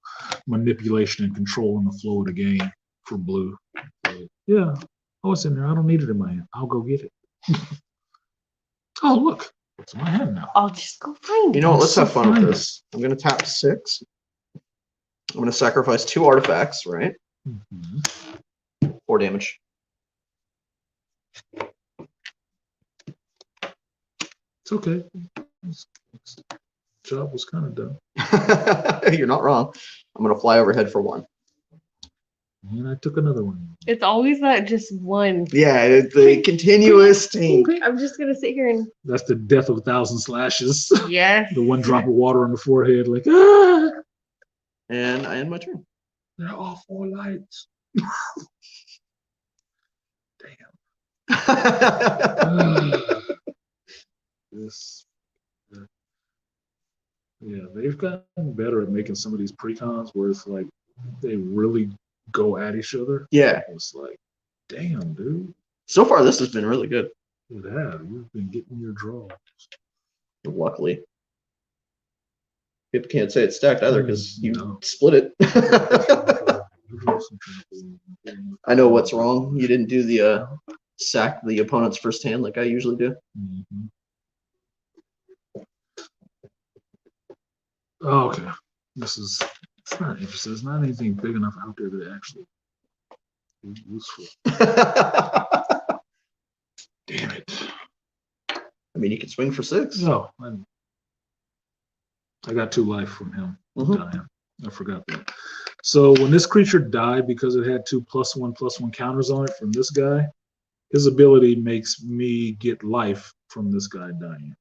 manipulation and controlling the flow of the game for blue. So, yeah. Oh, it's in there. I don't need it in my hand. I'll go get it. Oh, look. It's in my hand now.
I'll just go find it.
You know what? Let's have fun with this. I'm going to tap 6. I'm going to sacrifice 2 artifacts, right?
Mm-hmm.
4 damage.
It's okay. Job was kind of done.
You're not wrong. I'm going to fly overhead for 1.
And I took another one.
It's always that just one.
Yeah, it's the continuous thing.
I'm just gonna sit here and.
That's the death of 1,000 slashes.
Yes.
The one drop of water on the forehead, like, ah!
And I end my turn.
They're all 4 lights. Damn. This. Yeah, they've gotten better at making some of these precons where it's like they really go at each other.
Yeah.
It's like, damn, dude.
So far, this has been really good.
It has. You've been getting your draws.
Luckily. People can't say it's stacked either because you
No.
split it. I know what's wrong. You didn't do the sack the opponent's first hand like I usually do.
Mm-hmm. Oh, okay. This is, it's not interesting. It's not anything big enough out there to actually be useful. Damn it.
I mean, you can swing for 6.
No, I got 2 life from him.
Mhm.
I forgot that. So when this creature died because it had 2 +1/+1 counters on it from this guy, his ability makes me get life from this guy dying.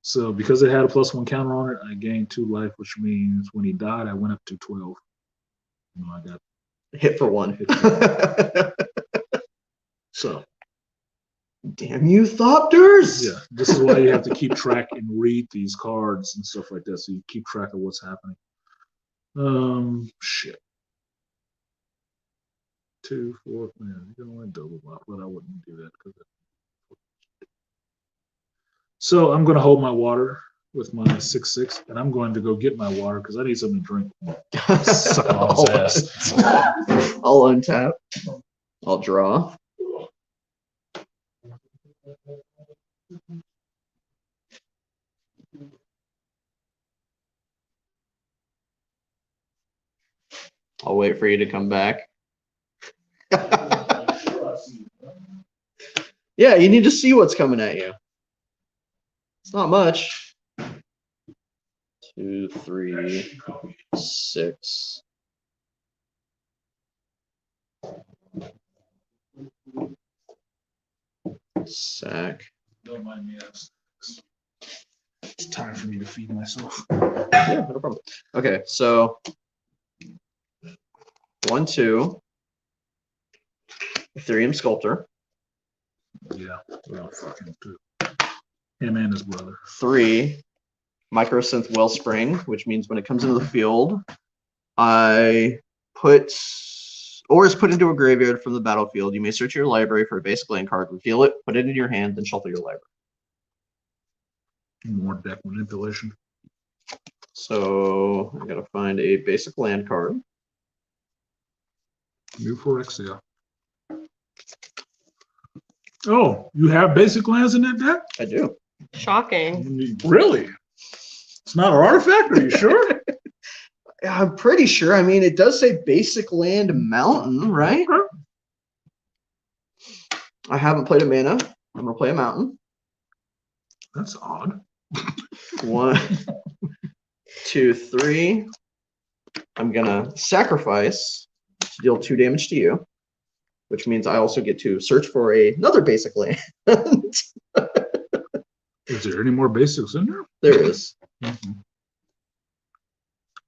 So because it had a +1 counter on it, I gained 2 life, which means when he died, I went up to 12. You know, I got
Hit for 1.
so.
Damn you, Thopters!
Yeah, this is why you have to keep track and read these cards and stuff like that, so you keep track of what's happening. Shit. 2, 4, man, you can only double block, but I wouldn't do that because. So I'm going to hold my water with my 6/6, and I'm going to go get my water because I need something to drink. Suck on his ass.
I'll untap. I'll draw. I'll wait for you to come back. Yeah, you need to see what's coming at you. It's not much. 2, 3, 6. Sack.
Don't mind me. It's time for me to feed myself.
Yeah, no problem. Okay, so 1, 2. Ethereum Sculptor.
Yeah, well, fucking two. Him and his brother.
3. Microsynth Wellspring, which means when it comes into the field, I put or is put into a graveyard from the battlefield. You may search your library for a basic land card, reveal it, put it in your hand, then shuffle your library.
More deck manipulation.
So I gotta find a basic land card.
New Phyrexia. Oh, you have basic lands in that deck?
I do.
Shocking.
Really? It's not an artifact? Are you sure?
I'm pretty sure. I mean, it does say basic land mountain, right? I haven't played a mana. I'm gonna play a mountain.
That's odd.
1, 2, 3. I'm gonna sacrifice to deal 2 damage to you, which means I also get to search for another basic land.
Is there any more basics in there?
There is.
Mhm.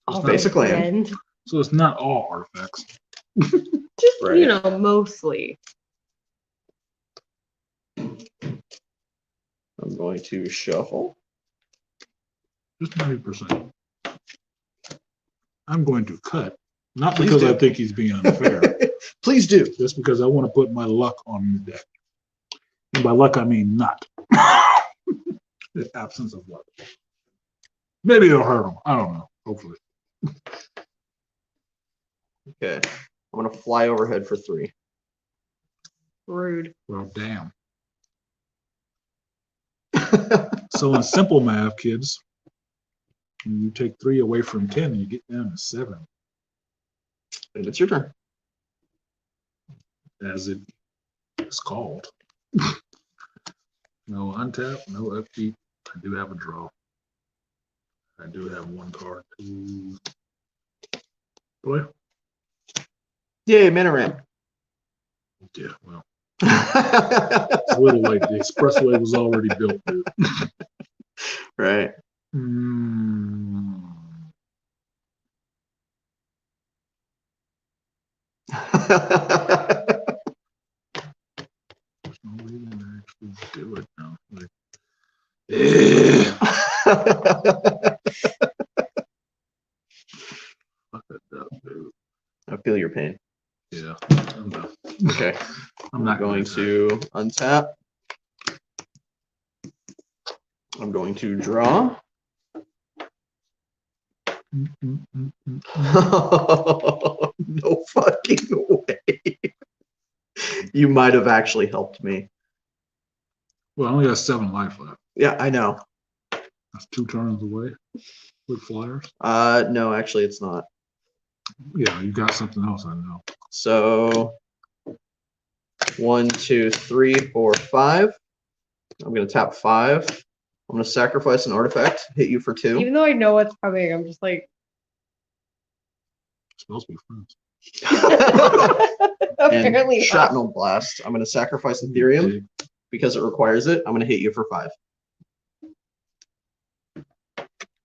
All
basic land.
friend.
So it's not all artifacts.
Just,
Right.
you know, mostly.
I'm going to shuffle.
Just 90%. I'm going to cut. Not
Please
because I
do.
think he's being unfair.
Please do.
Just because I want to put my luck on the deck. And by luck, I mean not. The absence of luck. Maybe it'll hurt him. I don't know. Hopefully.
Okay. I'm gonna fly overhead for 3.
Rude.
Well, damn. So in simple math, kids, when you take 3 away from 10, you get down to 7.
And it's your turn.
As it is called. No untap, no upkeep. I do have a draw. I do have 1 card to play.
Yay, mana ramp.
Yeah, well, it's a little late. The expressway was already built, dude.
Right.
There's no reason to actually do it now. Like, fuck it up, dude.
I feel your pain.
Yeah, I'm done.
Okay.
I'm not
going
gonna
to untap. I'm going to draw. No fucking way. You might have actually helped me.
Well, I only got 7 life left.
Yeah, I know.
That's 2 turns away with flyers.
No, actually it's not.
Yeah, you got something else, I know.
So 1, 2, 3, 4, 5. I'm gonna tap 5. I'm gonna sacrifice an artifact, hit you for 2.
Even though I know what's coming, I'm just like,
Supposed to be friends.
apparently
And
not.
shrapnel blast. I'm gonna sacrifice Ethereum because it requires it. I'm gonna hit you for 5.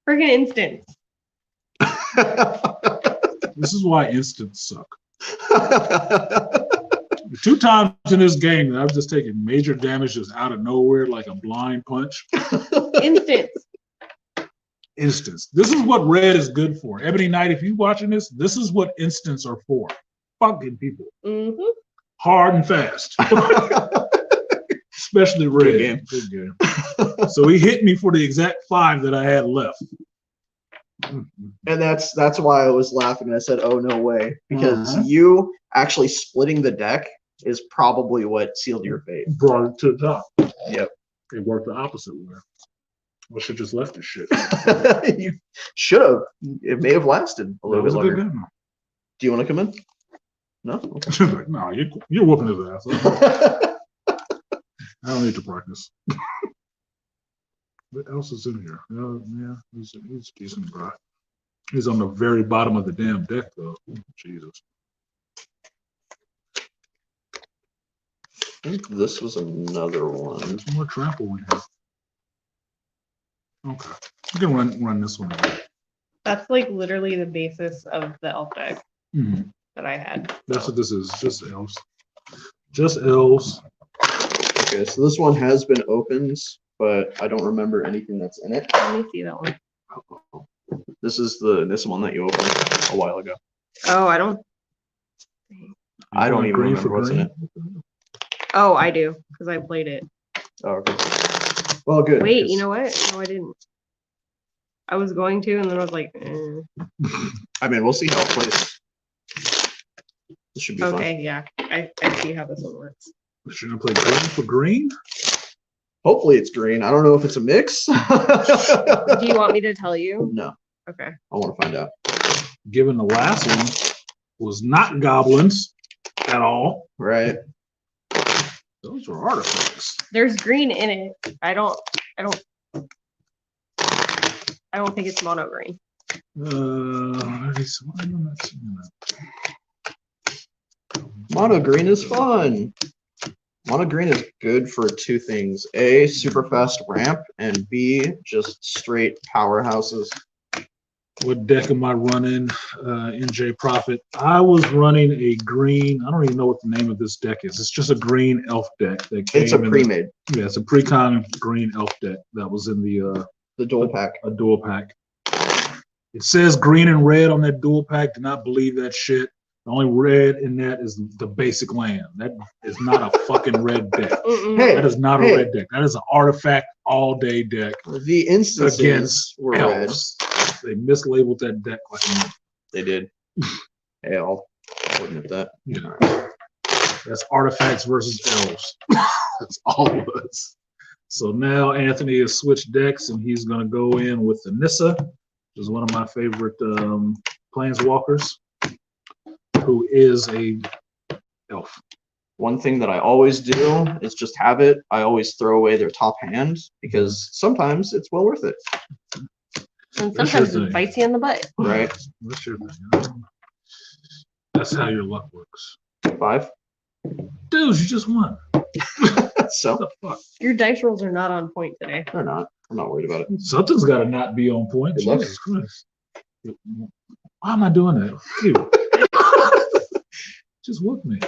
Friggin' instance.
This is why instants suck. 2 times in this game that I've just taken major damage just out of nowhere, like a blind punch.
Instance.
Instants. This is what red is good for. Ebony Knight, if you're watching this, this is what instants are for. Fucking people.
Mm-hmm.
Hard and fast. Especially red.
Good game.
Good game. So he hit me for the exact 5 that I had left.
And that's why I was laughing. I said, "Oh no way," because
Uh-huh.
you actually splitting the deck is probably what sealed your fate.
Brought it to the top.
Yep.
It worked the opposite way. I should just left this shit.
You should have. It may have lasted a
That
little bit
was a good
longer.
game.
Do you want to come in? No. Okay.
Like, no, you're whooping his ass. I don't need to practice. What else is in here? Yeah, he's decent, bro. He's on the very bottom of the damn deck, though. Jesus.
I think this was another one.
There's more trample in here. Okay, you can run this one.
That's like literally the basis of the elf deck that I had.
That's what this is. Just elves. Just elves.
Okay, so this one has been opened, but I don't remember anything that's in it.
Let me see that one.
This is this one that you opened a while ago.
Oh, I don't.
I don't even
Green
remember
for
what's in
green?
it.
Oh, I do because I played it.
Oh, okay. Well, good.
Wait, you know what? No, I didn't. I was going to, and then I was like,
I mean, we'll see how it plays. This should be fun.
okay, yeah, I see how this one works.
Should I play green for green?
Hopefully it's green. I don't know if it's a mix.
Do you want me to tell you?
No,
Okay.
I want to find out.
Given the last one was not goblins at all.
Right.
Those were artifacts.
There's green in it. I don't think it's mono green.
Why am I not seeing that?
Mono green is fun. Mono green is good for two things. A, super fast ramp, and B, just straight powerhouses.
What deck am I running? NJ Profit. I was running a green. I don't even know what the name of this deck is. It's just a green elf deck that came
It's a
in
pre-made.
Yeah, it's a pre-con green elf deck that was in the
dual pack.
a dual pack. It says green and red on that dual pack. Do not believe that shit. The only red in that is the basic land. That is not a fucking red deck.
Hey,
That is not a red deck. That is an artifact all day deck
the instances
against
were red.
elves. They mislabeled that deck like a
They did. Hey, I'll admit that.
Yeah. That's artifacts versus elves. That's all it was. So now Anthony has switched decks and he's going to go in with the Nissa, which is one of my favorite planeswalkers, who is a elf.
One thing that I always do is just have it. I always throw away their top hand because sometimes it's well worth it.
And
That's
sometimes
your
it
thing.
bites you in the butt.
Right?
What's your thing? That's how your luck works.
5.
Dude, you just won.
So
What the fuck?
Your dice rolls are not on point today.
they're not. I'm not worried about it.
Something's got to not be on point.
Good luck.
Jesus Christ. Why am I doing that? You. Just whoop me.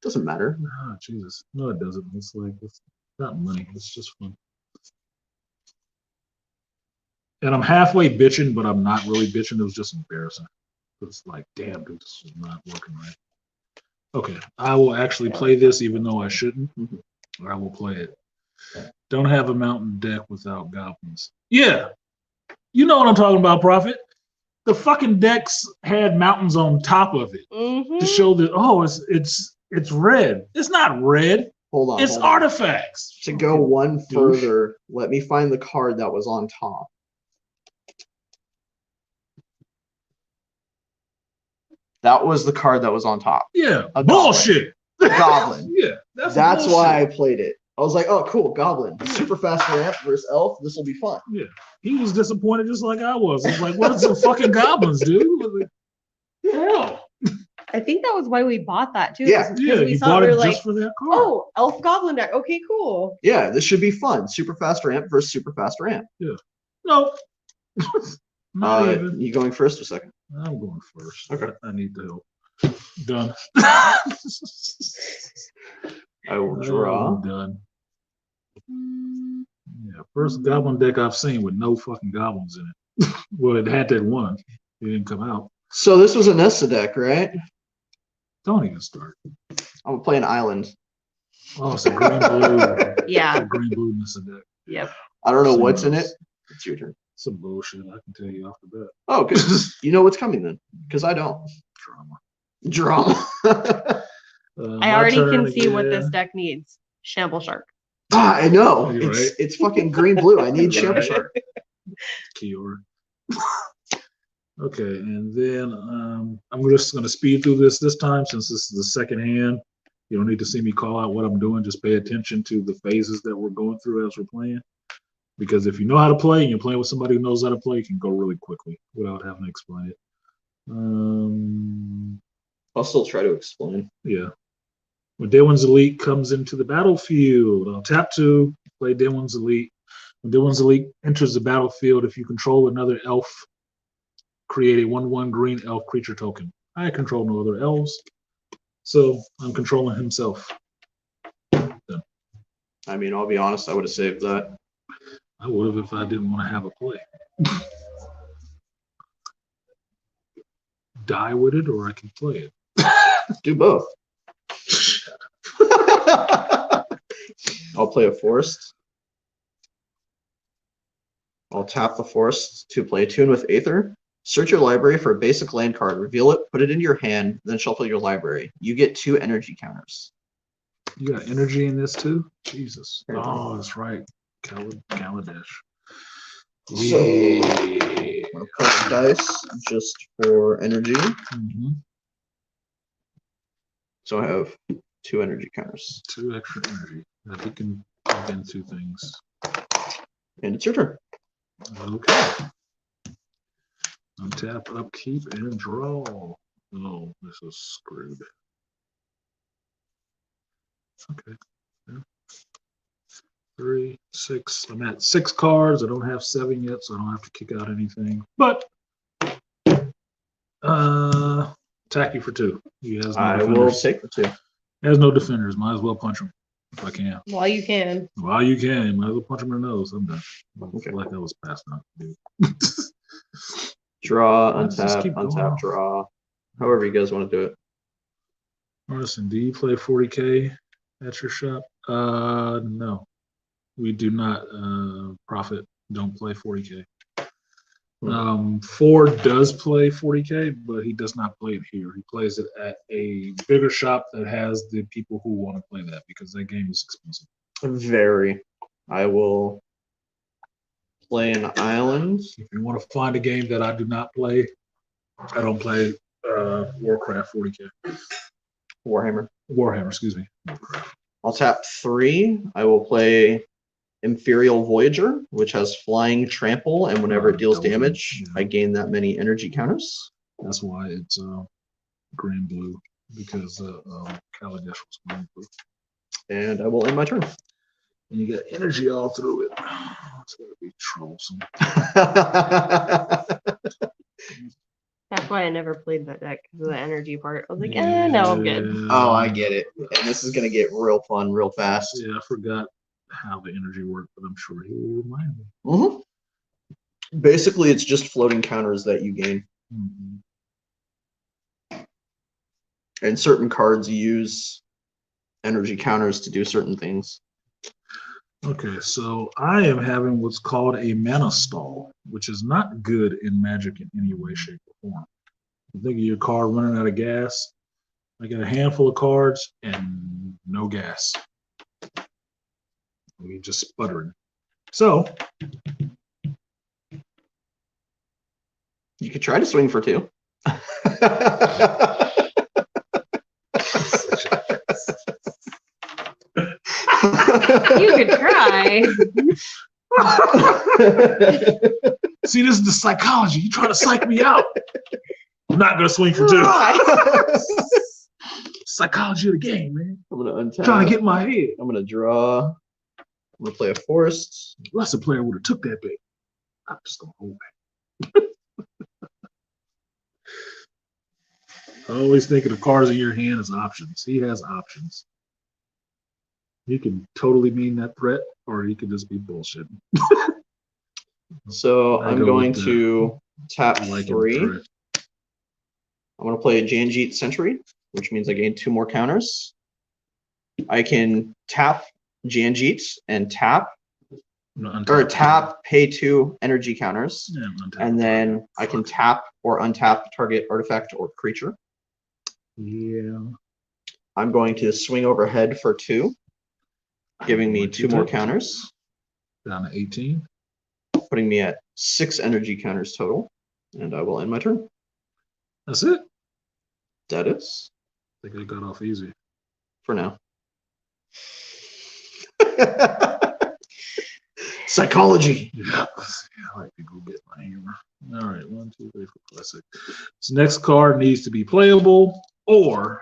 Doesn't matter.
Ah, Jesus. No, it doesn't. It's like, it's not money. It's just fun. And I'm halfway bitching, but I'm not really bitching. It was just embarrassing. It's like, damn, dude, this is not working right. Okay, I will actually play this, even though I shouldn't. I will play it. Don't have a mountain deck without goblins. Yeah, you know what I'm talking about, Prophet. The fucking decks had mountains on top of it to show that, oh, it's red. It's not red.
Hold on.
It's
hold on.
artifacts.
To go one further, let me find the card that was on top. That was the card that was on top.
Yeah,
A
bullshit.
Goblin.
Yeah,
That's
bullshit.
why I played it. I was like, oh, cool, Goblin. Super fast ramp versus Elf. This will be fun.
Yeah, he was disappointed just like I was. It's like, what's the fucking goblins, dude? What the hell?
I think that was why we bought that too.
Yeah.
because
Yeah,
we
he
saw
bought
we
it
were
just
like,
for that card.
oh, elf goblin deck. Okay, cool.
Yeah, this should be fun. Super fast ramp versus super fast ramp.
No. Not even.
You going first or second?
I'm going first.
Okay.
I need the help. Done.
I will draw.
I'm done. Yeah, first goblin deck I've seen with no fucking goblins in it. Well, it had that one. It didn't come out.
So this was a Nessa deck, right?
Don't even start.
I'm gonna play an island.
Oh, it's a green blue.
Yeah.
It's a green blue Nissa deck.
Yep.
I don't know
Same
what's in it.
rules.
It's your turn.
Some bullshit. I can tell you off the bat.
Oh, good. You know what's coming then, because I don't.
Drama.
Drama.
I
My
already
turn
can see what
again.
this deck needs. Shamble Shark.
I know.
You're
It's
right.
it's fucking green blue. I need
You're
Shamble
right.
Shark.
Keyword. Okay, and then I'm just going to speed through this time since this is the second hand. You don't need to see me call out what I'm doing. Just pay attention to the phases that we're going through as we're playing. Because if you know how to play and you're playing with somebody who knows how to play, you can go really quickly without having to explain it.
I'll still try to explain.
Yeah. When Day One's Elite comes into the battlefield, I'll tap 2, play Day One's Elite. When Day One's Elite enters the battlefield, if you control another elf, create a 1/1 green elf creature token. I control no other elves, so I'm controlling himself.
I mean, I'll be honest, I would have saved that.
I would have if I didn't want to have a play. Die with it, or I can play it.
Do both. I'll play a forest. I'll tap the forest to play Tune with Aether. Search your library for a basic land card, reveal it, put it into your hand, then shuffle your library. You get 2 energy counters.
You got energy in this too? Jesus. Oh, that's right. Kaladesh.
So, I'm gonna play dice just for energy.
Mm-hmm.
So I have 2 energy counters.
2 extra energy. That we can plug in 2 things.
And it's your turn.
Okay. Untap, upkeep, and draw. Oh, this is screwed. Okay. Yeah. 3, 6. I'm at 6 cards. I don't have 7 yet, so I don't have to kick out anything. But attack you for 2. He has no
I
defenders.
will take the 2.
He has no defenders. Might as well punch him if I can.
While you can.
While you can, might as well punch him in the nose. I'm done. I
Okay.
feel like that was past now.
Draw,
Let's just
untap,
keep going.
untap, draw. However you guys want to do it.
Artisan, do you play 40K at your shop? No. We do not profit, don't play 40K. Ford does play 40K, but he does not play it here. He plays it at a bigger shop that has the people who want to play that because that game is expensive.
Very. I will play an island.
If you want to find a game that I do not play, I don't play Warcraft 40K. Warhammer, excuse me.
I'll tap 3. I will play Imperial Voyager, which has flying trample, and whenever it deals damage, I gain that many energy counters.
That's why it's green blue, because Kaladesh was green blue.
And I will end my turn.
And you got energy all through it. It's gonna be troublesome.
That's why I never played that deck because of the energy part. I was like, no, I'm good.
Oh, I get it. And this is going to get real fun real fast.
Yeah, I forgot how the energy worked, but I'm sure he will remind me.
Mm-hmm. Basically, it's just floating counters that you gain.
Mm-hmm.
And certain cards use energy counters to do certain things.
Okay, so I am having what's called a mana stall, which is not good in Magic in any way, shape, or form. You think of your card running out of gas. I got a handful of cards and no gas. We're just sputtering. So
You could try to swing for 2.
You could try.
see, this is the psychology. You trying to psych me out. I'm not gonna swing for 2. Psychology of the game, man.
I'm gonna untap.
Trying to get in my head.
I'm gonna draw. I'm gonna play a forest.
Lesser player would have took that bait. I'm just gonna hold back. I always think of the cards in your hand as options. He has options. He can totally mean that threat, or he could just be bullshitting.
So
I
I'm
go
going
with
to tap
I like
3.
him threat.
I'm going to play a Janjeet Sentry, which means I gain 2 more counters. I can tap Janjeet and tap, or tap, pay 2 energy counters,
Yeah,
and then I can tap or untap target artifact or creature.
Yeah.
I'm going to swing overhead for 2, giving me 2 more counters,
Down to 18.
putting me at 6 energy counters total. And I will end my turn.
That's it.
That is
I think I got off easy.
for now. Psychology.
Yeah, I like to go get my hammer. All right, 1, 2, 3, 4, 5, 6. This next card needs to be playable, or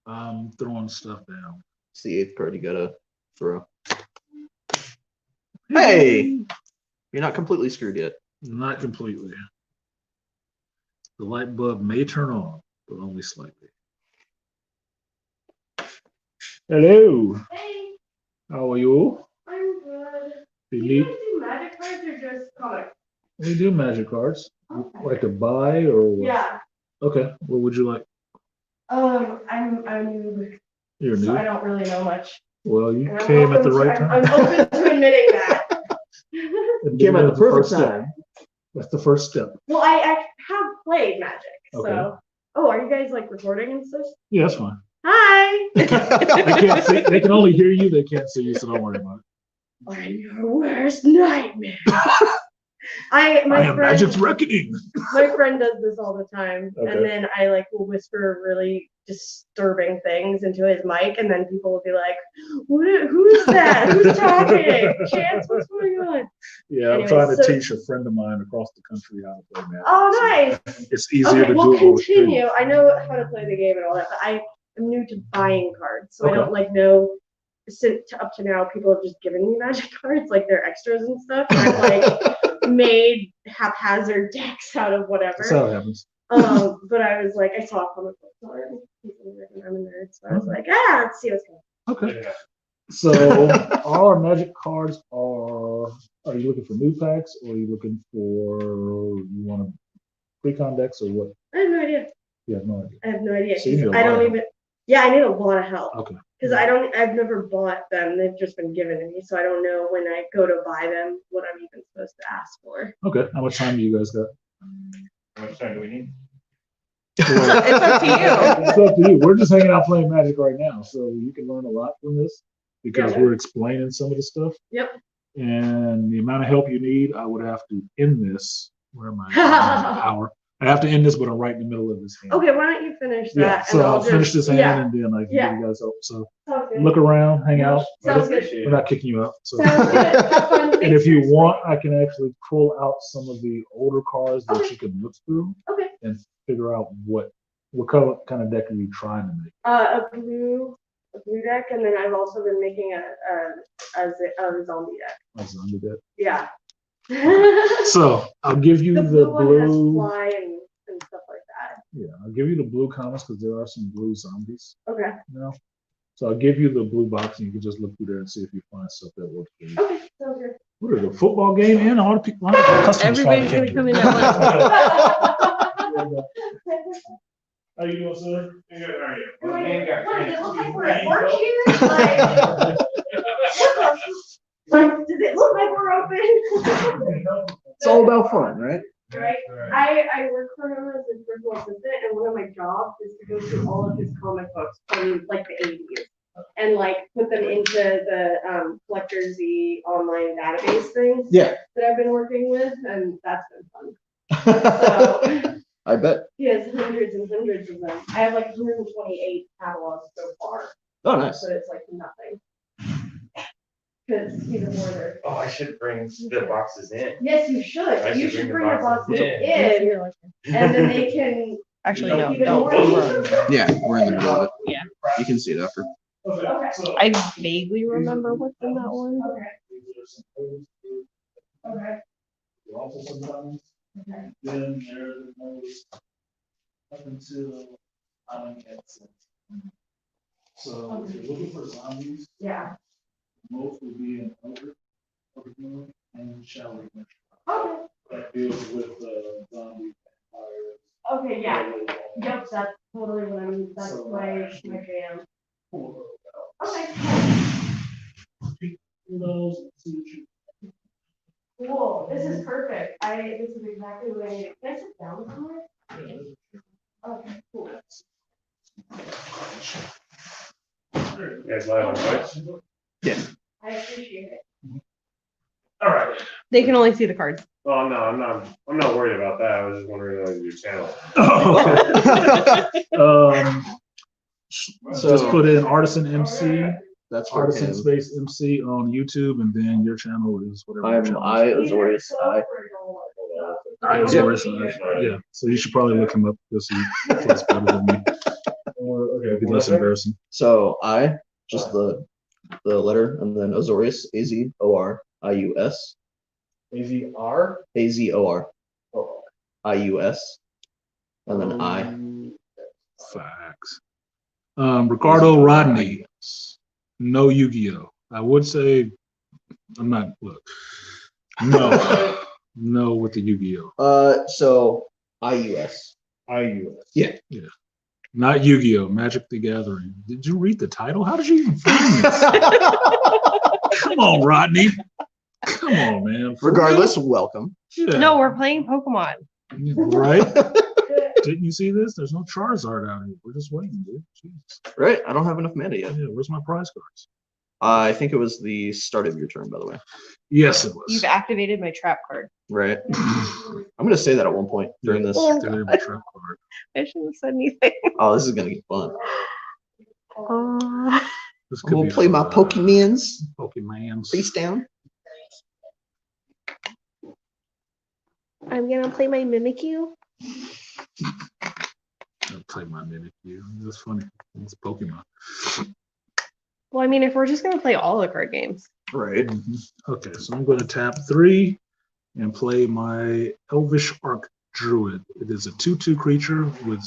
I'm throwing stuff down.
It's the 8th card you gotta throw. Hey! You're not completely screwed yet.
Not completely. The light bulb may turn on, but only slightly. Hello.
Hey,
How are you?
I'm good.
You
Do you
need,
guys do magic cards or just comics?
we do magic cards.
Okay.
Like to buy or what?
Yeah.
Okay. What would you like?
I'm new,
You're
so
new.
I don't really know much.
Well, you
And I'm
came at the
open to-
right time.
I'm open to admitting that.
Came at the perfect
First step.
time.
That's the first step.
Well, I have played Magic, so.
Okay.
Oh, are you guys like recording and stuff?
Yeah, that's fine.
Hi.
They can't see. They can only hear you. They can't see you, so don't worry about it.
I'm your worst nightmare. My
I am
friend,
Magic's reckoning.
my friend does this all the time,
Okay.
and then I like will whisper really disturbing things into his mic, and then people will be like, "Who's that? Who's talking? Chance, what's going on?"
Yeah, I'm
Anyway,
trying to
so-
teach a friend of mine across the country how to play Magic.
Oh,
so
nice.
It's easier
Okay,
to
we'll
do it. with
continue. I know how to play the game and all that, but I am new to buying cards, so I
Okay.
don't like know. Up to now, people have just given me magic cards, like they're extras and stuff. And I've like made haphazard decks out of whatever.
That's how it happens.
But I was like, I saw a comic book card. I'm a nerd, so I was like, let's see what's going
Okay. So all our Magic cards are you looking for new packs, or are you looking for, you want a pre-con decks, or what?
on. I have no idea.
You have no idea.
I have no idea.
So you need a
I
lot
don't
of
even. Yeah, I need a lot of help.
Okay.
Because I've never bought them. They've just been given to me, so I don't know when I go to buy them what I'm even supposed to ask for.
Okay. How much time do you guys got?
How much time do we need?
It's up to you.
It's up to you. We're just hanging out playing Magic right now, so you can learn a lot from this because
Yeah.
we're explaining some of the stuff.
Yep.
And the amount of help you need, I would have to end this. Where am I? An hour. I have to end this, but I'm right in the middle of this hand.
Okay, why don't you finish that?
Yeah. So I'll finish this hand,
Yeah,
and then I can
Yeah.
give you guys help. So
sounds good.
look around, hang out.
Sounds good.
We're not kicking you out. So.
Sounds good. Have fun.
And
Thanks
if you
for
want, I can actually pull out some of the older cards that
Okay.
you can look through
Okay.
and figure out what kind of deck are you trying to make.
A blue deck, and then I've also been making a zombie deck.
As a zombie deck.
Yeah.
So I'll give you
the
the
blue one has
blue.
fly and stuff like that.
Yeah, I'll give you the blue comics because there are some blue zombies
Okay.
now. So I'll give you the blue box, and you can just look through there and see if you find stuff that works for you.
Okay. Sounds good.
What are the football game and all the people? Customers
Everybody's
trying to
gonna
get
come
you.
in at
How you doing, sir?
Good, how are you?
What does it look like we're at work here? Like, does it look like we're open?
It's all about fun, right?
Right. I work for him as his virtual assistant, and one of my jobs is to go through all of his comic books from like the 80s and like put them into the Collector Z online database thing
Yeah.
that I've been working with, and that's been fun. So
I bet.
he has hundreds and hundreds of them. I have like 128 catalogs so far,
Oh, nice.
but it's like nothing. Because he's a hoarder.
Oh, I should bring the boxes in.
Yes, you should.
I
You
should
should
bring
bring
the
the boxes
boxes
in, and then they can.
Actually,
make
no,
even
don't.
more.
Yeah, we're in the middle of it.
Yeah.
You can see it after.
Okay.
I vaguely remember what's in that one.
Okay.
Also sometimes,
Okay.
then there's those up until Alan gets it. So if you're looking for zombies,
Yeah.
most will be in Elvish Moon and Shadow Adventure.
Okay.
That deals with zombie vampires.
Okay. Yeah. Yep. That's totally what I'm. That's my jam. Okay.
Who knows? See what you-
Cool. This is perfect. This is exactly what I need. Can I sit down somewhere? Okay. Cool.
You guys live on Twitch?
I appreciate it.
All right.
They can only see the cards.
Oh, no, I'm not worried about that. I was just wondering about your channel.
Just put in Artisan MC,
That's for
Artisan
him.
Space MC on YouTube, and then your channel is whatever. your
I'm
channel
I
is.
Azorius.
I Azorius, yeah. So you should probably look him up because he plays better than me. It'd be less embarrassing.
So I just the letter and then Azorius, Azorius,
AZR?
Azorius, and then I.
Facts. Ricardo Rodney, no Yu-Gi-Oh. I would say I'm not. Look, no with the Yu-Gi-Oh.
So IUS.
Yeah. Not Yu-Gi-Oh. Magic the Gathering. Did you read the title? How did you even find this? Come on, Rodney. Come on, man.
Regardless, welcome.
Yeah.
No, we're playing Pokemon.
Right? Didn't you see this? There's no Charizard out here. We're just waiting, dude. Jeez.
Right? I don't have enough mana yet.
Yeah, where's my prize cards?
I think it was the start of your turn, by the way.
Yes, it was.
You've activated my trap card.
Right? I'm gonna say that at one point during this.
Oh,
Activated my trap card.
I shouldn't have said anything.
Oh, this is gonna get fun.
This could
We'll
be
play my
fun.
Pokemans
Pokemans.
face down.
I'm gonna play my Mimikyu.
I'll play my Mimikyu. That's funny. It's Pokemon.
Well, I mean, if we're just gonna play all the card games.
Right.
Okay, so I'm going to tap 3 and play my Elvish Arc Druid. It is a 2/2 creature with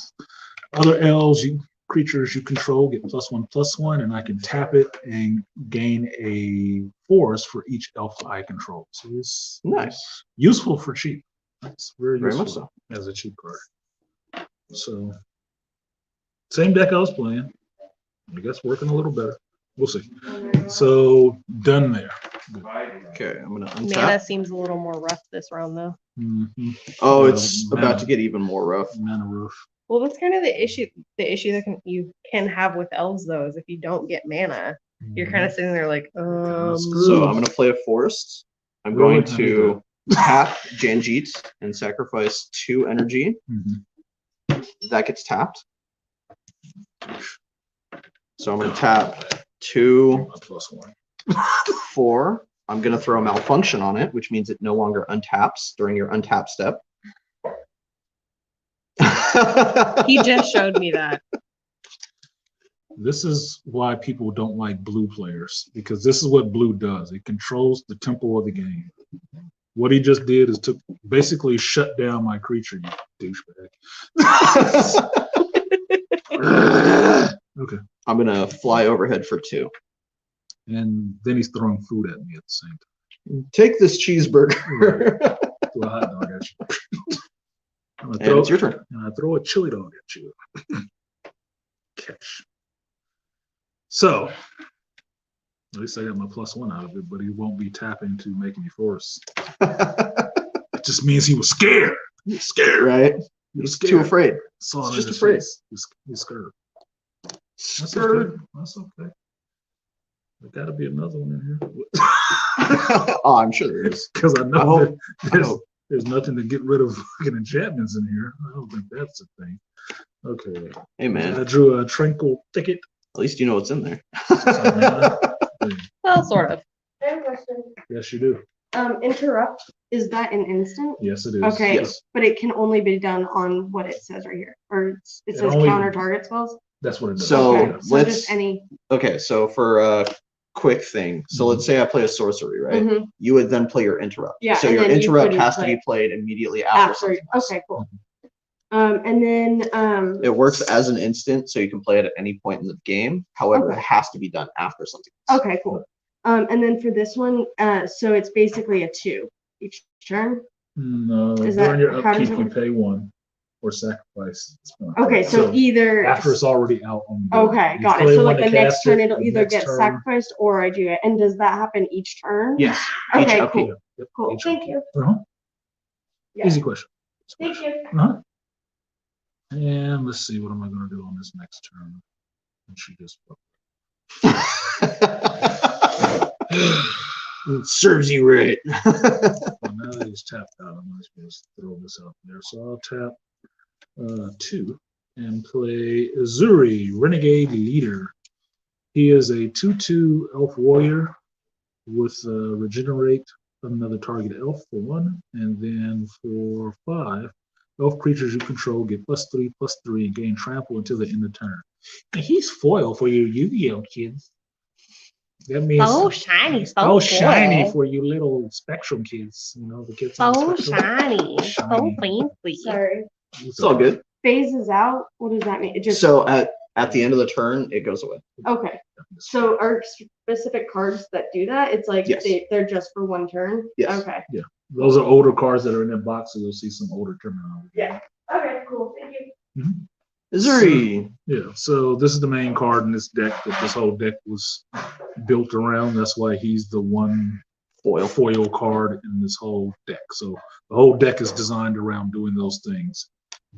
other elves, creatures you control get +1/+1, and I can tap it and gain a forest for each elf I control. So it's
Nice.
useful for cheap. It's very
Very
useful
much so.
as a cheap card. So same deck I was playing. I guess working a little better. We'll see. So done there. Good.
Okay, I'm gonna
Mana
untap.
seems a little more rough this round, though.
Mhm.
Oh,
Yeah,
it's
mana.
about to get even more rough.
Mana roof.
Well, that's kind of the issue. The issue that you can have with elves, though, is if you don't get mana, you're kind of sitting there like,
screwed.
So I'm gonna play a forest. I'm
Really?
going to tap Janjit and sacrifice 2 energy.
Mhm.
That gets tapped. So I'm gonna tap 2,
+1.
4. I'm gonna throw a malfunction on it, which means it no longer untaps during your untap step.
he just showed me that.
This is why people don't like blue players, because this is what blue does. It controls the tempo of the game. What he just did is basically shut down my creature, you douchebag. Okay.
I'm gonna fly overhead for 2.
And then he's throwing food at me at the same time.
Take this cheeseburger.
Throw a hot dog at you. I'm gonna
And it's your turn.
And I throw a chili dog at you. Catch. So, at least I got my +1 out of it, but he won't be tapping to make any force. It just means he was scared. He was scared.
Right?
He was
Too
scared.
afraid.
Saw it in
just
his
afraid.
face. He's scared. That's
Scared.
okay. That's okay. There gotta be another one in here.
Oh, I'm sure there is.
Because I
I
know
hope-
that there's nothing to get rid of fucking enchantments in here. I don't think that's a thing. Okay.
Hey, man.
I drew a tranquil ticket.
At least you know what's in there.
Well, sort of.
I have a question.
Yes, you do.
Interrupt, is that an instant?
Yes, it is.
Okay,
Yes.
but it can only be done on what it says right here, or it
It
says
only-
counter target spells?
That's what it does.
So,
Okay, so
let's-
just any.
Okay, so for a quick thing, so let's say I play a sorcery, right?
Mhm.
You would then play your interrupt.
Yeah,
So
and
your
then you
interrupt
couldn't
has to
play-
be played immediately after
After,
something else.
okay, cool. And then,
It works as an instant, so you can play it at any point in the game. However,
Okay.
it has to be done after something else.
okay, cool. And then for this one, so it's basically a 2 each turn.
No,
Is
during
that-
your
how does
upkeep,
it
you
work?
pay 1 or sacrifice. one.
Okay, so either.
after it's already out on the board.
Okay,
You
got
play
it. So
one
like
to
the next
cast
turn,
it,
it'll
the
either
next
get
turn-
sacrificed or I do it. And does that happen each turn?
Yes.
Okay,
each upkeep.
cool.
Yep,
Cool,
each
thank you.
Uh-huh.
Yeah.
Easy question.
Thank you.
Uh-huh. And let's see, what am I going to do on this next turn? And she just
It serves you right.
Well, now that he's tapped out, I might as well just throw this out there. So I'll tap 2 and play Azuri, Renegade Leader. He is a 2/2 elf warrior with regenerate another target elf for 1, and then for 5, elf creatures you control get +3/+3 and gain trample until the end of turn. And he's foil for your Yu-Gi-Oh kids. That means
So shiny, so
oh shiny
cool.
for you little Spectrum kids. You know the kids.
So
on the Spectrum.
shiny, so
Shiny.
fancy.
Sorry.
It's all good.
Phases out. What does that mean? It just
So at the end of the turn, it goes away.
okay. So are specific cards that do that? It's like
Yes.
they're just for one turn.
Yes.
Okay.
Those are older cards that are in that box, so you'll see some older terminology.
Yeah. Okay. Cool. Thank you.
Azuri.
Yeah, so this is the main card in this deck that this whole deck was built around. That's why he's the one foil card in this whole deck. So the whole deck is designed around doing those things,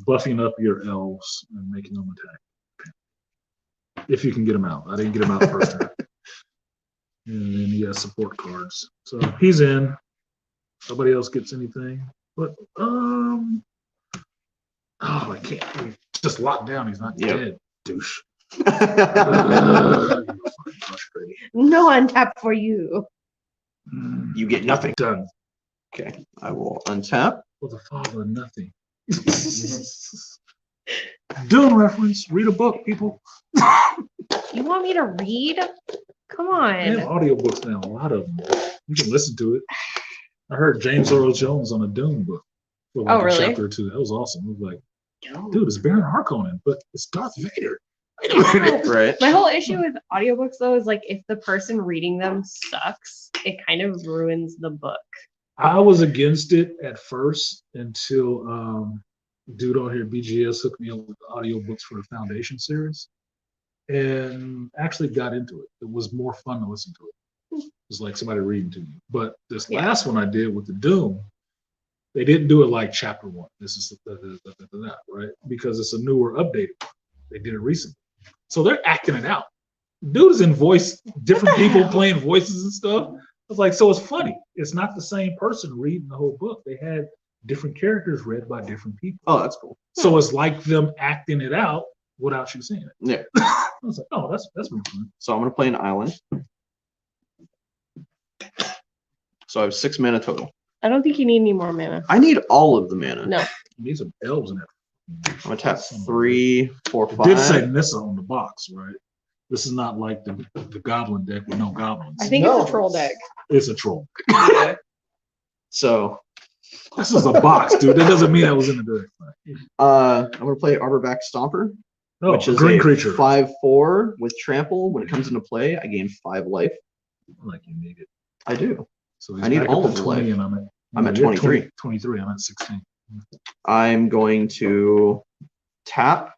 buffing up your elves and making them attack. If you can get them out. I didn't get them out first turn. And then he has support cards. So he's in. Nobody else gets anything. But I can't. He's just locked down. He's not dead, douche. Frustrating.
No untap for you.
You get nothing.
Done.
Okay, I will untap.
For the father of nothing. Dune reference. Read a book, people.
You want me to read? Come
I have
on.
audiobooks now, a lot of them. You can listen to it. I heard James Earl Jones on a Dune book for like
Oh, really?
a chapter or 2. That was awesome. It was like, dude, it's Baron Harkonnen, but it's Darth Vader. Wait a minute.
Right.
My whole issue with audiobooks though is like if the person reading them sucks, it kind of ruins the book.
I was against it at first until dude on here, BGS, hooked me up with the audiobooks for the Foundation series and actually got into it. It was more fun to listen to it. It was like somebody reading to you. But this last one I did with the Doom, they didn't do it like chapter 1. This is that, right? Because it's a newer, updated one. They did it recently. So they're acting it out. Dude is in voice, different people playing voices and stuff. It's like, so it's funny. It's not the same person reading the whole book. They had different characters read by different people.
Oh, that's cool.
So it's like them acting it out without you seeing it.
Yeah.
I was like, oh, that's more fun.
So I'm gonna play an island. So I have 6 mana total.
I don't think you need any more mana.
I need all of the mana.
No.
You need some elves in there.
I'm gonna tap 3, 4,
It
5.
did say Nissa on the box, right? This is not like the goblin deck with no goblins.
I think
No.
it's a troll deck.
It's a troll.
So
This is a box, dude. That doesn't mean I was in the deck.
I'm gonna play Arborback Stomper,
Oh,
which is
green
a
creature.
5/4 with trample. When it comes into play, I gain 5 life.
Like you need it.
I do.
So he's
I need
back
all
up
of
to
the
20
life.
and
I'm at
you're
23.
23. I'm at 16.
I'm going to tap.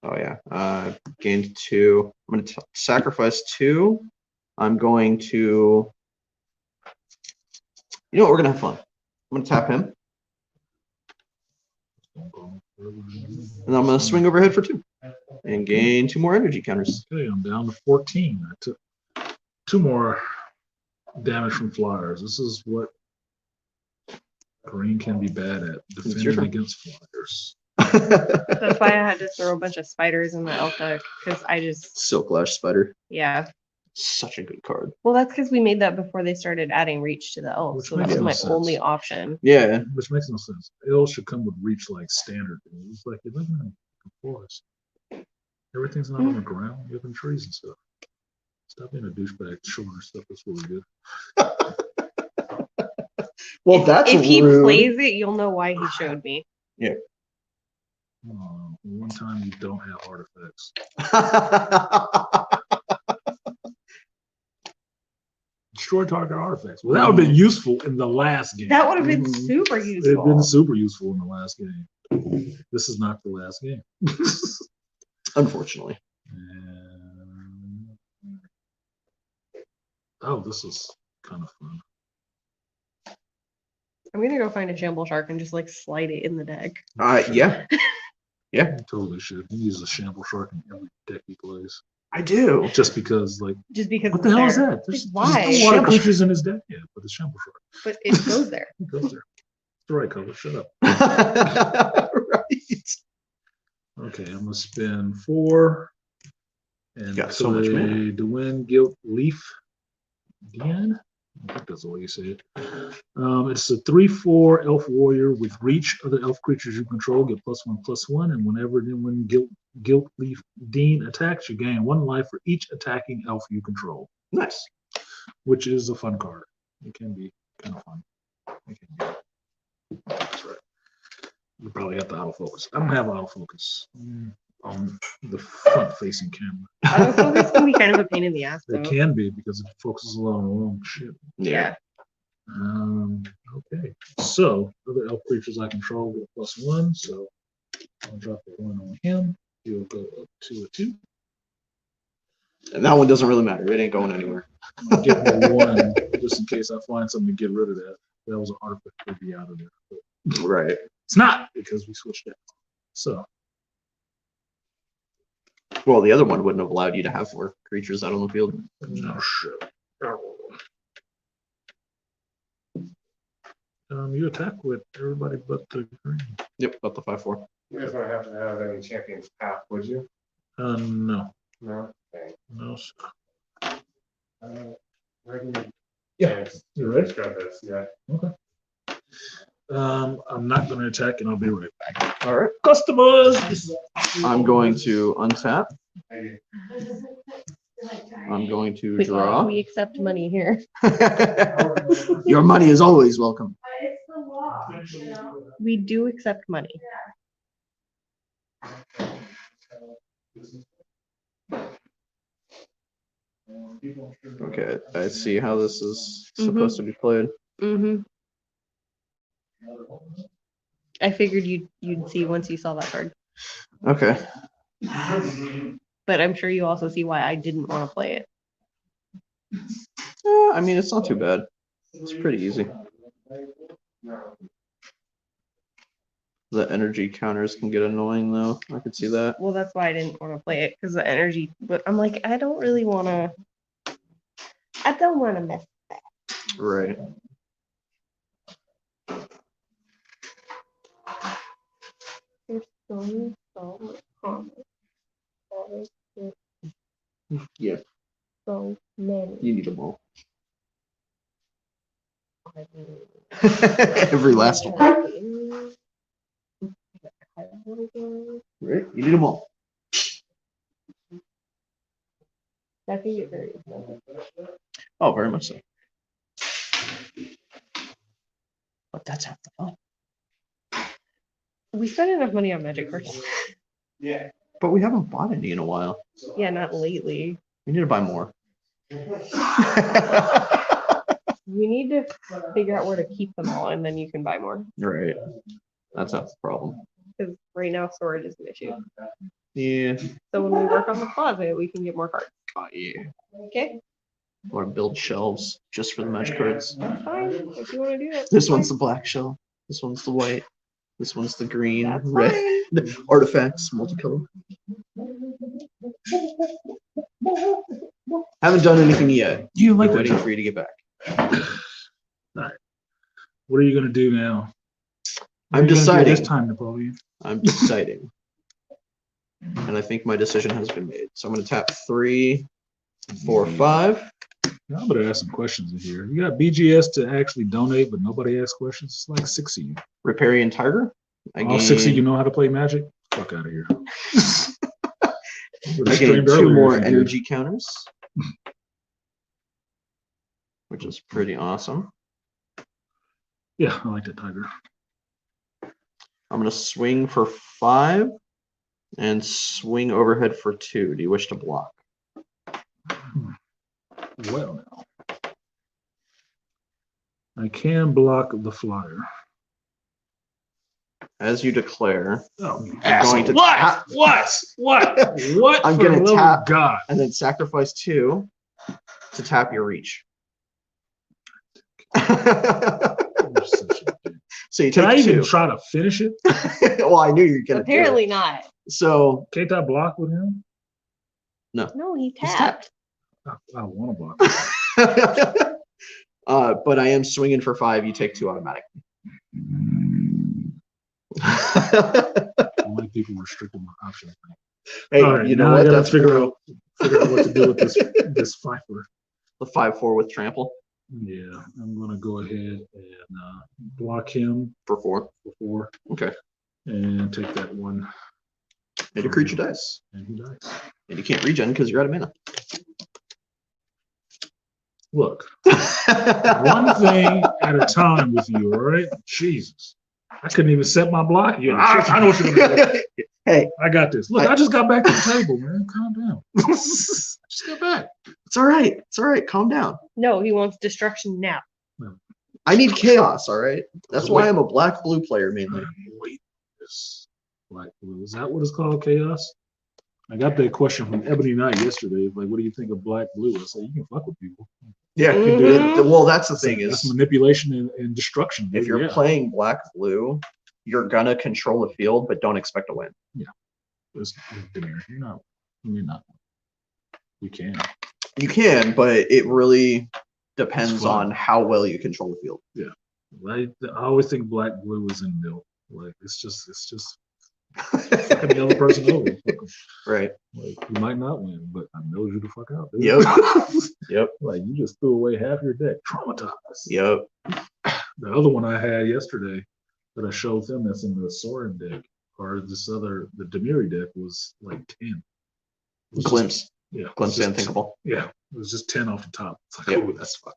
Oh yeah. Gain 2. I'm gonna sacrifice 2. I'm going to. You know what? We're gonna have fun. I'm gonna tap him, and I'm gonna swing overhead for 2, and gain 2 more energy counters.
Okay, I'm down to 14. I took 2 more damage from flyers. This is what green can be bad at,
your
defending
turn.
against flyers.
That's why I had to throw a bunch of spiders in the elf deck because I just,
Silk Lash Spider.
yeah.
Such a good card.
Well, that's because we made that before they started adding reach to the elf.
Which
So
makes
that was
no
my
sense.
only option.
Yeah.
Which makes no sense. It all should come with reach like standard. It's like it doesn't have a forest. Everything's not on the ground. You have in trees and stuff. Stop being a douchebag. Shorter stuff is really good.
Well, that's
If he
rude.
plays it, you'll know why he showed me.
One time you don't have artifacts. Destroy target artifacts. Well, that would have been useful in the last game.
That would have been
Mhm.
super
It'd
useful.
been super useful in the last game. This is not the last game.
Unfortunately.
And- Oh, this is kind of fun.
I'm gonna go find a shamble shark and just like slide it in the deck.
Yeah.
He totally should. He uses a shamble shark in every deck he plays.
I do.
Just because, like,
just because
what
it's
the hell is
there.
that? There's
Why?
no water creatures in his deck. Yeah, but it's Shamble Shard.
But it goes there.
It goes there. It's the right color. Shut up.
Right.
Okay, I'm gonna spend 4 and
Got so much mana.
play Dwyn Gilt Leaf. Dian? I think that's the way you say it. It's a 3/4 elf warrior with reach. Other elf creatures you control get +1/+1, and whenever when Gilt Leaf Dean attacks, you gain 1 life for each attacking elf you control,
Nice.
which is a fun card. It can be kind of fun. It can be. That's right. You probably have the autofocus. I don't have autofocus on the front-facing camera.
Autofocus can be kind of a pain in the ass, though.
It can be because it focuses a lot on the wrong shit.
Yeah.
Okay. So other elf creatures I control get +1. So I'll drop a 1 on him. He'll go up to a 2.
And that one doesn't really matter. It ain't going anywhere.
I'll get a 1 just in case I find something to get rid of that. That was an artifact to be out of there. But
Right.
it's not because we switched it. So
Well, the other one wouldn't have allowed you to have 4 creatures out on the field.
no shit. You attack with everybody but the green.
Yep, about the 5/4.
You guys don't have to have any champions path, would you?
No.
No. Okay.
No. Sir.
Where can you?
Yeah. You ready?
Grab this. Yeah.
Okay. I'm not going to attack, and I'll be right back.
All right.
Customers.
I'm going to untap.
Maybe.
I'm going to draw.
We accept money here.
Your money is always welcome.
It's the law, you know?
We do accept money.
Okay, I see how this is supposed to be played.
Mm-hmm. I figured you'd see once you saw that card.
Okay.
But I'm sure you also see why I didn't want to play it.
I mean, it's not too bad. It's pretty easy. The energy counters can get annoying, though. I could see that.
Well, that's why I didn't want to play it, because the energy, but I'm like, I don't want to mess.
Right.
There's so much comments.
Yeah,
So many.
you need them all. Every last one. Right? You need them all.
That can get very expensive.
Oh, very much so. But that's half the fun.
We spent enough money on magic cards.
Yeah.
But we haven't bought any in a while.
Yeah, not lately.
We need to buy more.
We need to figure out where to keep them all, and then you can buy more.
Right. That's half the problem.
Because right now storage is an issue.
Yeah.
So when we work on the closet, we can get more cards.
Oh, yeah.
Okay,
I want to build shelves just for the magic cards.
that's fine. If you want to do that.
This
that's
one's the
fine.
black shell. This one's the white. This one's the green,
That's
red.
fine.
Artifacts, multicolor. Haven't done anything yet.
You like
I'm
that?
waiting for you to get back.
What are you going to do now? What
I'm
are you gonna do
deciding.
this time, Napoleon.
I'm deciding. And I think my decision has been made. So I'm going to tap 3, 4, 5.
Now I'm going to ask some questions in here. You got BGS to actually donate, but nobody asks questions. It's like 6 of you.
Riparian Tiger.
All 6 of you know how to play Magic? Fuck out of here.
I gain 2 more energy counters, which is pretty awesome.
Yeah, I like that Tiger.
I'm going to swing for 5 and swing overhead for 2. Do you wish to block?
Well, now. I can block the flyer.
As you declare,
Oh,
I'm going to tap
What?
I'm
for
gonna
the love of
tap.
God.
and then sacrifice 2 to tap your reach.
You're such a dick.
So you
Can I
take
even
2.
try to finish it?
Well, I knew you were going to do it.
Apparently not.
So
Can't I block with him?
No, he
He's
tapped.
I want to block.
But I am swinging for 5. You take 2 automatic.
Only people restricting my options.
Hey,
All right,
you
now
know
I
what?
gotta
That's
figure
brutal.
out what to do with this fifer.
The 5/4 with trample
Yeah, I'm gonna go ahead and block him
for 4.
before
Okay.
and take that one.
And your creature dies.
And he dies.
And you can't regen because you're out of mana.
Look, one thing at a time with you, all right? Jesus. I couldn't even set my block. Yeah, I know what you're gonna do.
Hey,
I got this. Look, I just got back to the table, man. Calm down. Just get back.
it's all right. It's all right. Calm down.
No, he wants destruction now.
I need chaos, all right? That's why I'm a black-blue player mainly.
Wait, this black blue. Is that what it's called? Chaos? I got that question from Ebony Knight yesterday. Like, what do you think of black blue? I said, you can fuck with people.
Yeah.
Mhm.
Well, that's the thing
That's
is,
manipulation and destruction.
if you're
yeah.
playing black-blue, you're gonna control the field, but don't expect to win.
It's Demir. You're not. You can.
You can, but it really depends
fun.
on how well you control the field.
Right? I always think black blue is in nil. Like it's just fucking the other person over.
Right.
Like you might not win, but I know you the fuck out. Dude.
Yep. Yep.
Like you just threw away half your deck. Traumatized.
Yep.
The other one I had yesterday that I showed them that's in the Sorin deck, or this other, the Demiri deck was like 10. It was just-
Glimpse.
yeah. it was
Glimpse
just-
unthinkable.
Yeah. It was just 10 off the top. It's like,
Yep.
oh, that's fun.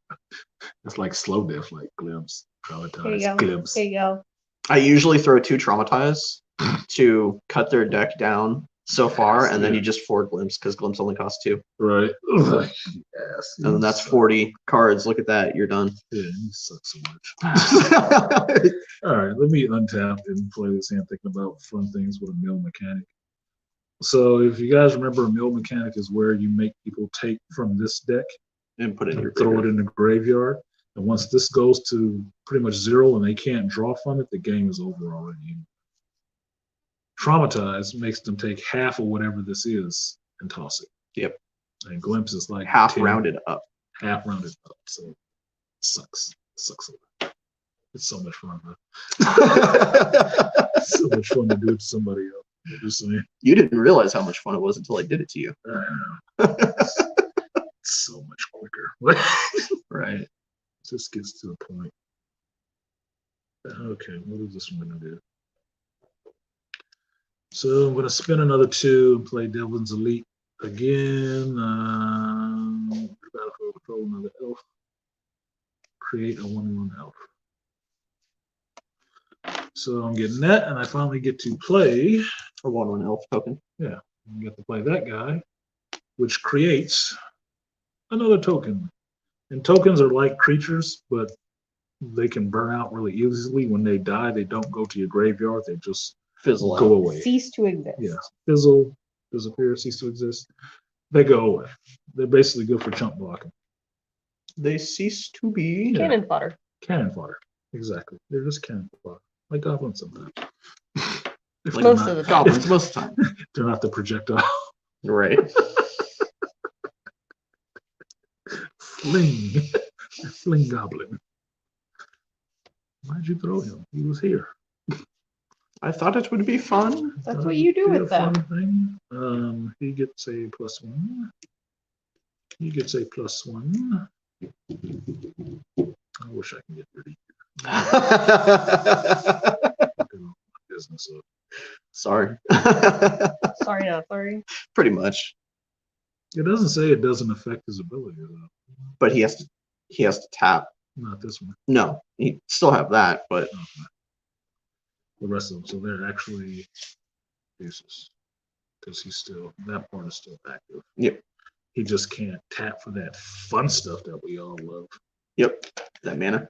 It's like slow death, like glimpse,
Here you
traumatized,
go.
glimpse.
Here you go.
I usually throw 2 traumatize to cut their deck down so far, and then
Yeah.
you just 4 glimpse because glimpse only costs 2.
Right. Ugh, yes.
And then that's 40 cards. Look at that. You're done.
Yeah, you suck so much. All right, let me untap and play this hand thinking about fun things with a mill mechanic. So if you guys remember, a mill mechanic is where you make people take from this deck
And put it in
and
your
throw
graveyard.
it in the graveyard. And once this goes to pretty much 0 and they can't draw from it, the game is over already. Traumatized makes them take half of whatever this is and toss it.
Yep.
And glimpse is like
Half
10,
rounded up.
half rounded up. So it sucks. It sucks a lot. It's so much fun. So much fun to do it to somebody else. Just saying.
You didn't realize how much fun it was until I did it to you.
It's so much quicker.
Right.
Just gets to the point. Okay, what is this one gonna do? So I'm gonna spin another 2 and play Devil's Elite again. Battlefield Patrol, another elf. Create a 1/1 elf. So I'm getting that, and I finally get to play.
A 1/1 elf token.
I get to play that guy, which creates another token. And tokens are like creatures, but they can burn out really easily. When they die, they don't go to your graveyard. They just
Fizzle
go
out.
away.
Cease to exist.
Yeah, fizzle, disappear, cease to exist. They go away. They're basically good for chump blocking.
They cease to be.
Cannon fodder.
Cannon fodder. Exactly. They're just cannon fodder. Like goblins sometimes. If
Like
they're
most
not-
of the time.
Goblins most of the time.
They're not the projectile.
Right.
Fling. Fling goblin. Why'd you throw him? He was here.
I thought it would be fun.
That's what you do
Be a
with them.
fun thing. He gets a +1. He gets a +1. I wish I can get 30 business up.
Sorry.
Sorry, not sorry.
Pretty much.
It doesn't say it doesn't affect his ability though.
But he has to tap.
Not this one.
No, he still have that, but
The rest of them. So they're actually useless because that part is still active.
Yep.
He just can't tap for that fun stuff that we all love.
yep, that mana.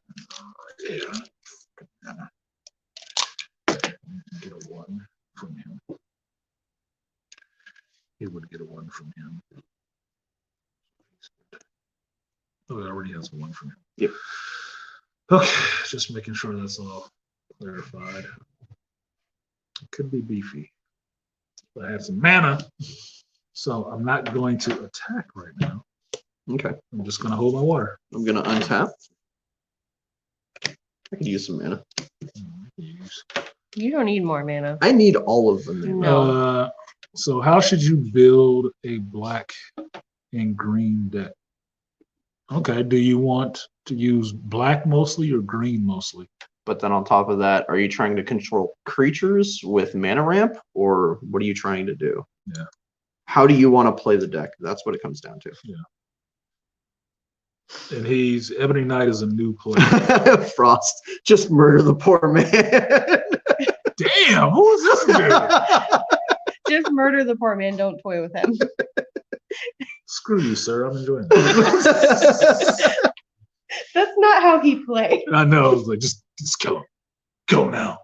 Yeah. Get a 1 from him. He would get a 1 from him. Oh, it already has a 1 from him.
Yep.
Okay, just making sure that's all clarified. It could be beefy. If I had some mana, So I'm not going to attack right now.
Okay.
I'm just going to hold my water.
I'm gonna untap. I could use some mana.
You don't need more mana.
I need all of them.
No.
So how should you build a black and green deck? Okay, do you want to use black mostly or green mostly?
But then on top of that, are you trying to control creatures with mana ramp, or what are you trying to do?
Yeah.
How do you want to play the deck? That's what it comes down to.
Yeah. And Ebony Knight is a new player.
Frost, just murder the poor man.
Damn, who is this dude?
Just murder the poor man. Don't toy with him.
Screw you, sir. I'm enjoying it.
That's not how he played.
I know. I was like, just kill him. Go now.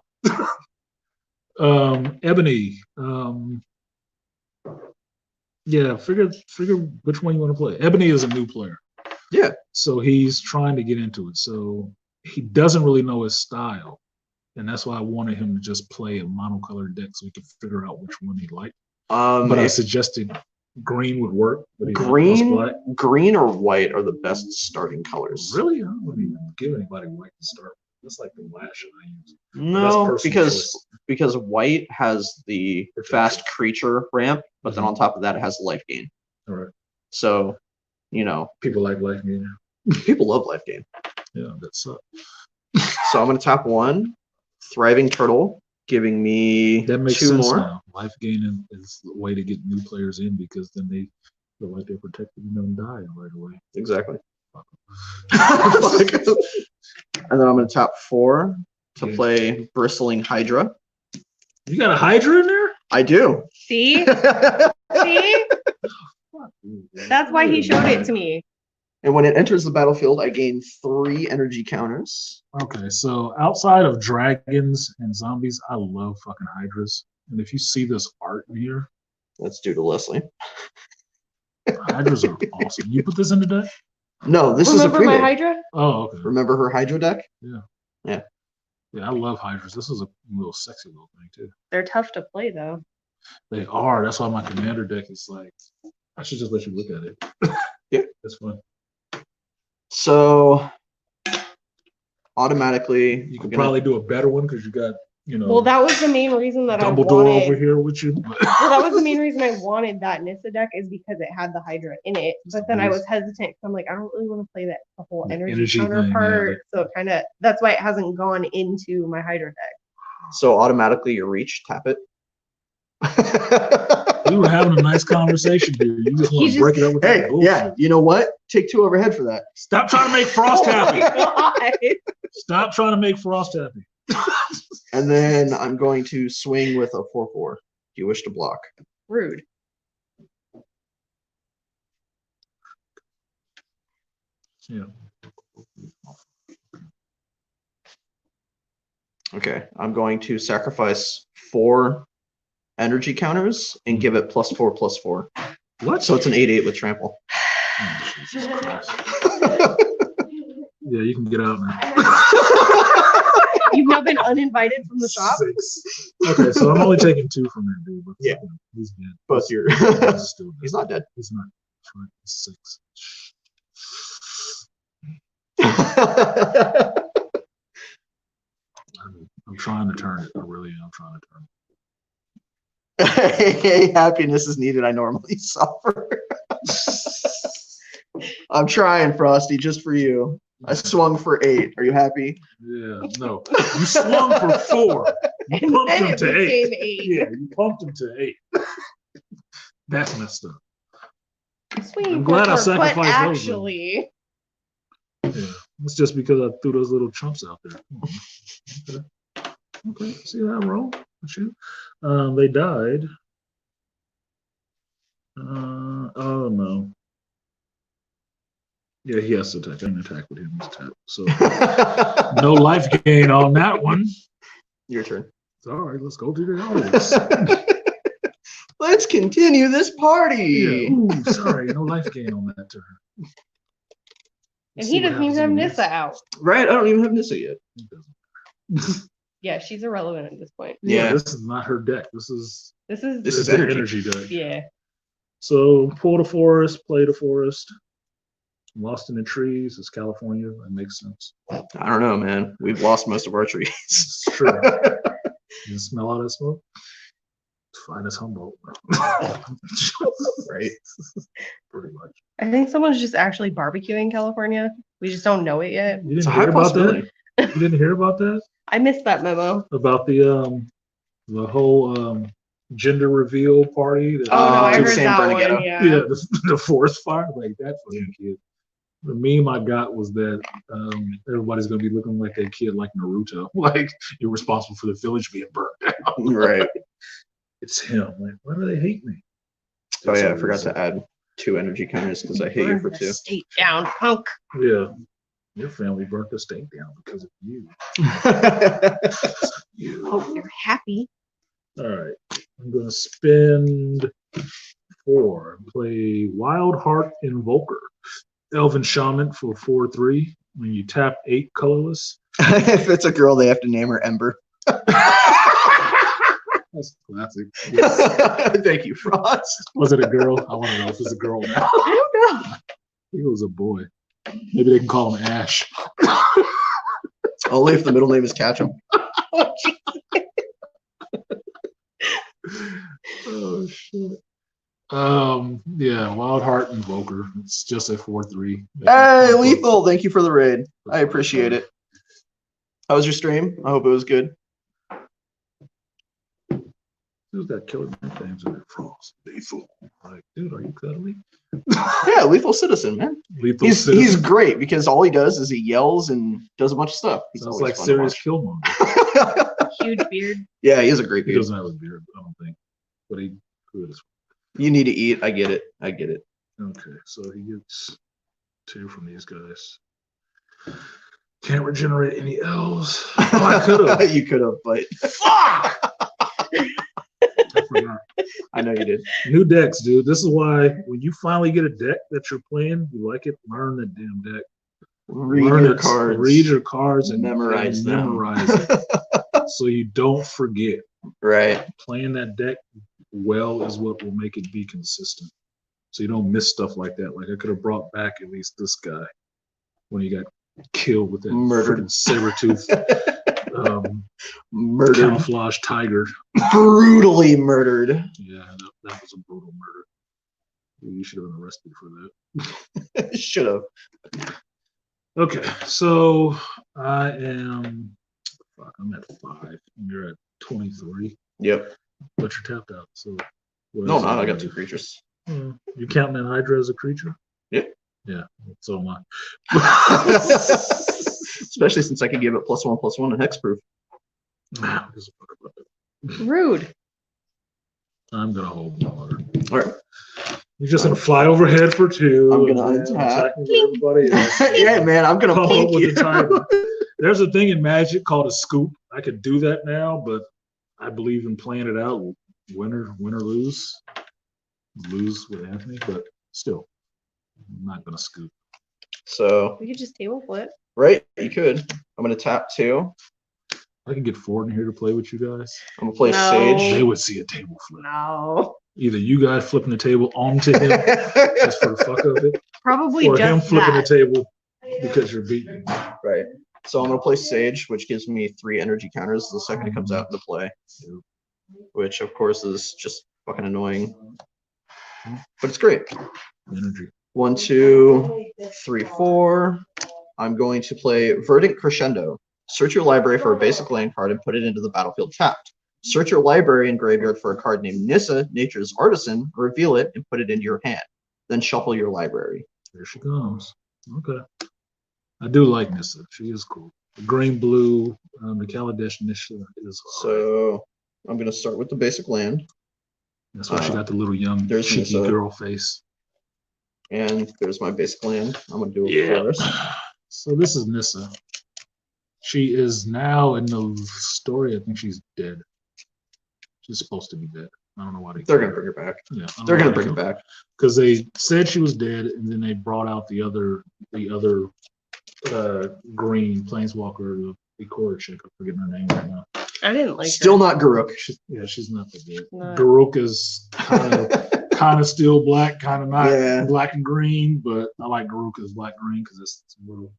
Ebony. Yeah, figure which one you want to play. Ebony is a new player.
Yeah.
So he's trying to get into it. So he doesn't really know his style. And that's why I wanted him to just play a monocolored deck so he could figure out which one he liked. But I suggested green would work. But
green or white are the best starting colors.
Really? I wouldn't even give anybody white to start. That's like the last shit I use.
No, because white has the fast creature ramp, but then on top of that it has life gain.
All right.
So,
people like life gain.
People love life gain.
Yeah, that sucks.
So I'm gonna tap one, Thriving Turtle, giving me
that makes
2
sense
more.
Now. Life gain is the way to get new players in because then they feel like they're protected and don't die right away.
Exactly. And then I'm going to tap 4 to play Bristling Hydra.
You got a Hydra in there?
I do.
See? See? That's why he showed it to me.
And when it enters the battlefield, I gain 3 energy counters.
Okay, so outside of dragons and zombies, I love fucking Hydras. And if you see this art in here,
that's due to Leslie.
Hydras are awesome. You put this in the deck?
No, this
Remember
is a
my
pre-made.
Hydra?
Oh, okay.
Remember her Hydra deck?
Yeah.
Yeah.
Yeah, I love Hydras. This is a little sexy little thing too.
They're tough to play though.
They are. That's why my commander deck is like, I should just let you look at it.
Yeah.
That's fun.
So automatically
you could probably do a better one because you got,
Well, that was the main reason that
Dumbledore
I wanted.
over here with you.
Well, that was the main reason I wanted that Nissa deck is because it had the Hydra in it. But then I was hesitant. I'm like, I don't really want to play that the whole energy counter
thing,
part. So that's why it hasn't gone into my Hydra deck.
So automatically you reach, tap it.
We were having a nice conversation here. You just want to break it up with that bullshit.
Yeah, you know what? Take 2 overhead for that.
Stop trying to make Frost happy.
God.
Stop trying to make Frost happy.
And then I'm going to swing with a 4/4. Do you wish to block?
Rude.
Yeah.
Okay, I'm going to sacrifice 4 energy counters and give it +4/+4.
What?
So it's an 8/8 with trample.
Oh, Jesus Christ. Yeah, you can get out now.
You've now been uninvited from the shop.
6. Okay, so I'm only taking 2 from that dude. But
Yeah.
He's dead.
Both your
He's still dead.
He's not dead.
He's not. That's right. He's 6. I'm trying to turn it. I really am trying to turn it.
Hey, happiness is needed. I normally suffer. I'm trying, Frosty, just for you. I swung for 8. Are you happy?
Yeah, no. You swung for 4. You
And
pumped
then
him
it
to
became
8.
8.
Yeah, you pumped him to 8. That's messed up.
Swinging
I'm glad I
for 4, but
sacrificed those, though.
actually,
Yeah, it's just because I threw those little chumps out there. Okay, see how I roll with you. They died. Oh no. Yeah, he has to attack. I can attack with him. He's tapped. So no life gain on that one.
Your turn.
All right, let's go to the audience.
Let's continue this party.
Yeah. Ooh, sorry, no life gain on that turn.
and
Let's
he
see what
doesn't even
happens
have
in
Nissa out.
Right? I don't even have Nissa yet.
He doesn't.
Yeah, she's irrelevant at this point.
Yeah,
Yeah.
this is not her deck. This is
This is
This is
the
energy.
deck.
yeah.
So pull the forest, play the forest. Lost in the trees. It's California. That makes sense.
I don't know, man. We've lost most of our trees.
It's true. You smell all that smoke? Fine as Humboldt.
Right.
Pretty much.
I think someone's just actually barbecuing in California. We just don't know it yet.
You
It's a
didn't
high
hear about that?
possibility.
You didn't hear about that?
I missed that memo.
About the whole gender reveal party. That
Oh no, I
in
heard
San
that
Bernardino.
one. Yeah.
yeah, the forest fire, like that fucking kid. The meme I got was that everybody's gonna be looking like that kid, like Naruto, like you're responsible for the village being burnt down.
Right.
It's him. Like, why do they hate me?
Oh yeah, I forgot to add 2 energy counters because I hate you for
Burn the
2.
state down, punk.
Yeah, your family burnt the state down because of you. You.
Hope you're happy.
All right, I'm gonna spend 4. Play Wild Heart Invoker, Elven Shaman for 4/3. When you tap 8 colorless.
If it's a girl, they have to name her Ember.
That's classic.
Thank you, Frost.
Was it a girl? I want to know if it's a girl now.
I don't know.
I think it was a boy. Maybe they can call him Ash.
Only if the middle name is Ketchum.
Oh shit. Yeah, Wild Heart Invoker. It's just a 4/3.
Hey, Lethal, thank you for the raid. I appreciate it. How was your stream? I hope it was good.
Who's got killer nicknames in their Frost? Lethal. Like, dude, are you cuddly?
Yeah, Lethal Citizen, man.
Lethal
He's
Citizen.
great because all he does is he yells and does a bunch of stuff. He's
Sounds
always
like
fun to
serious
watch.
Killmonger.
Huge beard.
Yeah, he is a great
He
dude.
doesn't have a beard, I don't think. But he could as
You need to eat. I get it. I get it.
well. Okay, so he gets 2 from these guys. Can't regenerate any elves. Oh, I could have.
You could have, but
I forgot.
I know you did.
New decks, dude. This is why when you finally get a deck that you're playing, you like it, learn the damn deck.
Read
Learn
your
it,
cards.
Read your cards and
Memorize them.
memorize it. So you don't forget.
Right.
Playing that deck well is what will make it be consistent. So you don't miss stuff like that. Like I could have brought back at least this guy when he got killed with that
Murdered.
freaking saber-tooth
Murdered.
camouflage tiger.
Brutally murdered.
Yeah, that was a brutal murder. You should have been arrested for that.
Should have.
Okay, so I am. Fuck, I'm at 5. And you're at 23.
Yep.
But you're tapped out. So. what
No,
else
not.
am
I got
doing?
2 creatures.
You counting that Hydra as a creature?
Yeah.
Yeah, so am I.
Especially since I can give it +1/+1 and hexproof.
Nah, who gives a fuck about that?
Rude.
I'm gonna hold water.
All right.
You're just gonna fly overhead for 2.
I'm gonna
and then
untap.
attack everybody else.
Yeah, man, I'm gonna
Pump
plink
up with
you.
the tiger. There's a thing in Magic called a scoop. I could do that now, but I believe in playing it out. Win or lose. Lose with Anthony, but still, I'm not gonna scoop.
So,
We could just table flip.
right, you could. I'm gonna tap 2.
I can get Ford in here to play with you guys.
I'm gonna play
No.
Sage.
They would see a table flip.
No.
Either you guys flipping the table onto him just for the fuck of it,
Probably
or
just
him flipping
that.
the table because you're beating.
Right. So I'm gonna play Sage, which gives me 3 energy counters the second it comes out into play. Which of course is just fucking annoying. But it's great.
Energy.
1, 2, 3, 4. I'm going to play Verdant Crescendo. Search your library for a basic land card and put it into the battlefield tapped. Search your library and graveyard for a card named Nissa, Nature's Artisan, reveal it, and put it into your hand. Then shuffle your library.
There she comes. Okay. I do like Nissa. She is cool. The green blue, the Kaladesh Nissa is.
So I'm going to start with the basic land.
That's why she got the little young
there's
cheeky
Nissa.
girl face.
And there's my basic land. I'm going to do it
Yeah.
first.
So this is Nissa. She is now in the story. I think she's dead. She's supposed to be dead. I don't know why
They're going to bring her back.
Yeah,
They're going to bring her back.
because they said she was dead, and then they brought out the other green planeswalker, the Ikora chick. I'm forgetting her name right now.
I didn't like
Still
her.
not Garuk.
She's not that good.
No.
Garuk is kind kind of still black, kind of not
Yeah.
black and green, but I like Garuka's black green because it's some little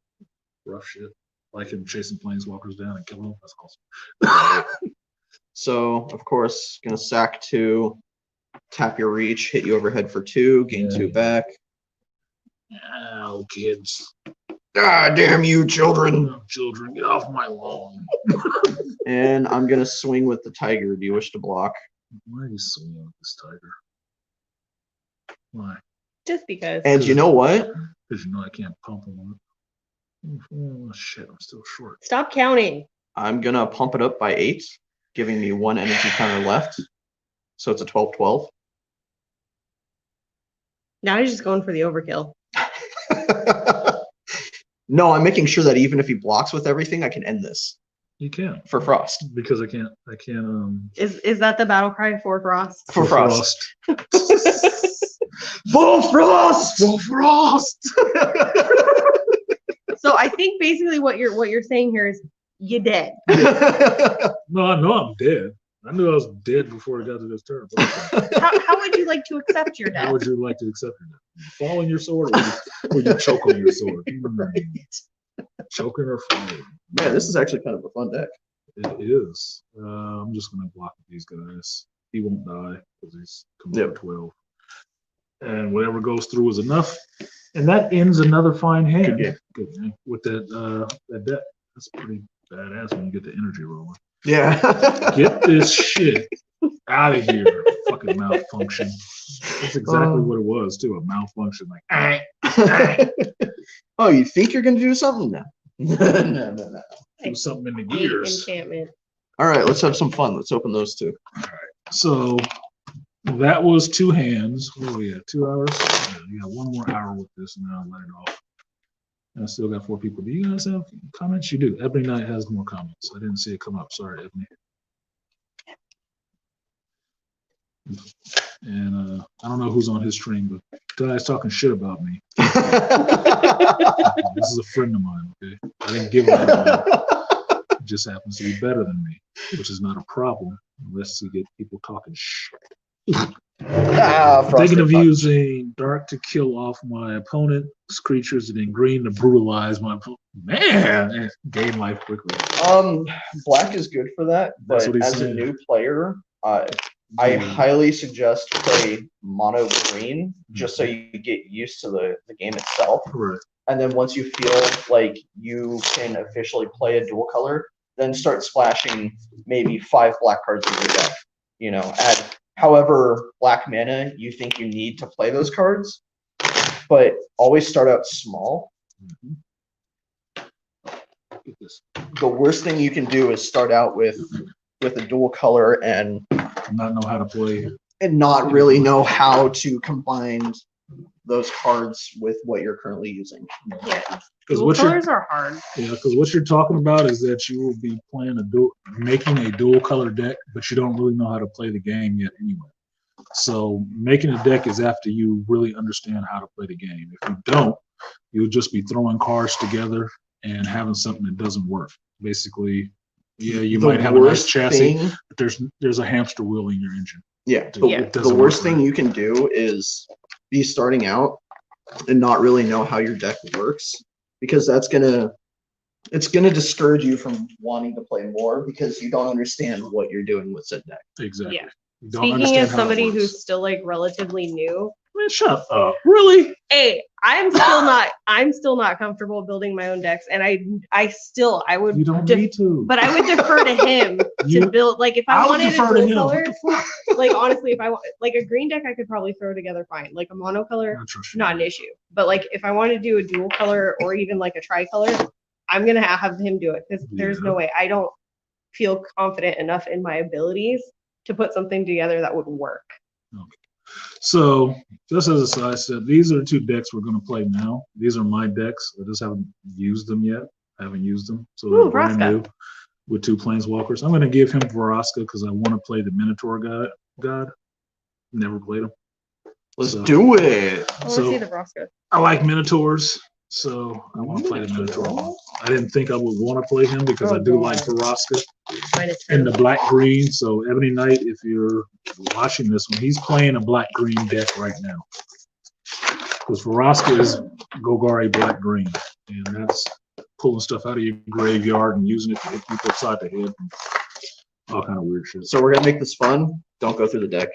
rough shit. Like him chasing planeswalkers down and killing them. That's awesome.
So, of course, gonna sack 2, tap your reach, hit you overhead for 2, gain 2 back.
Ow, kids.
Ah, damn you, children.
Children, get off my lawn.
And I'm gonna swing with the tiger. Do you wish to block?
Why are you swinging with this tiger? Why?
Just because.
And you know what?
Because you know I can't pump him on it. Oh, shit, I'm still short.
Stop counting.
I'm gonna pump it up by 8, giving me 1 energy counter left. So it's a 12/12.
Now you're just going for the overkill.
No, I'm making sure that even if he blocks with everything, I can end this
You can't.
for Frost.
Because I can't
Is that the battle cry for Frost?
For Frost.
Full frost! Full frost!
So I think basically what you're saying here is you dead.
No, I know I'm dead. I knew I was dead before I got to this turn.
How would you like to accept your
How
death?
would you like to accept your death? Fall on your sword or you choke on your sword? Choking or falling?
Man, this is actually kind of a fun deck.
It is. I'm just going to block these guys. He won't die because he's coming
Yep.
to 12. And whatever goes through is enough. And that ends another fine hand.
Good game.
Good game. With that deck. That's pretty badass when you get the energy rolling.
Yeah.
Get this shit out of here. Fucking malfunction. That's exactly what it was, too. A malfunction. Like,
Oh, you think you're gonna do something? No. No.
do something in the
Hate
gears.
enchantment.
All right, let's have some fun. Let's open those 2.
So that was 2 hands. What do we have? 2 hours? Yeah, you got 1 more hour with this, and then I'll let it off. And I still got 4 people. Do you guys have comments? You do. Ebony Knight has more comments. I didn't see it come up. Sorry, Ebony. And I don't know who's on his stream, but guys talking shit about me. This is a friend of mine, okay? I didn't give him that. He just happens to be better than me, which is not a problem unless you get people talking shit. Thinking of using dark to kill off my opponent's creatures and then green to brutalize my opponent. Man, gain life quickly.
Black is good for that,
That's
but
what he's
as
saying.
a new player, I highly suggest play mono green just so you get used to the game itself.
Right.
And then once you feel like you can officially play a dual color, then start splashing maybe 5 black cards in your deck. You know, add however black mana you think you need to play those cards, but always start out small.
Get this.
The worst thing you can do is start out with a dual color and
Not know how to play.
not really know how to combine those cards with what you're currently using.
Yeah.
Because
Dual
what you're
colors are hard.
because what you're talking about is that you will be making a dual color deck, but you don't really know how to play the game yet anyway. So making a deck is after you really understand how to play the game. If you don't, you'll just be throwing cards together and having something that doesn't work. Basically, yeah, you might have a nice chassis, but there's a hamster wheel in your engine.
Yeah,
Yeah.
It
the
doesn't
worst
work
thing you can do is be starting out and not really know how your deck works, because it's gonna discourage you from wanting to play more because you don't understand what you're doing with said deck.
right. Exactly.
Yeah.
You don't
Speaking
understand
as
how it
somebody
works.
who's still like relatively new,
Man, shut up. Really?
hey, I'm still not comfortable building my own decks, and I would
You don't need to.
but I would defer to him
You-
to build, like if I
would
wanted a
defer to
dual
him.
color,
What the fuck?
like honestly, if I want like a green deck, I could probably throw together fine. Like a monocolor,
I trust you.
not an issue. But like if I want to do a dual color or even like a tricolor, I'm gonna have him do it because there's no way. I don't feel confident enough in my abilities to put something together that would work.
So, just as a side step, these are the 2 decks we're going to play now. These are my decks. I just haven't used them yet. I haven't used them. So,
Ooh,
they're brand
Vraska.
new with 2 Planeswalkers. I'm going to give him Vraska because I want to play the Minotaur God. Never played him.
Let's
So-
do it.
I want to
So-
see the Vraska.
I like Minotaurs, so I want to play the Minotaur one. I didn't think I would want to play him because I do like Vraska.
minus
in
10.
the black green. So Ebony Knight, if you're watching this one, he's playing a black green deck right now. Because Vraska is Golgari black green, and that's pulling stuff out of your graveyard and using it to hit people upside the head. And all kind of weird shit.
So we're gonna make this fun. Don't go through the deck.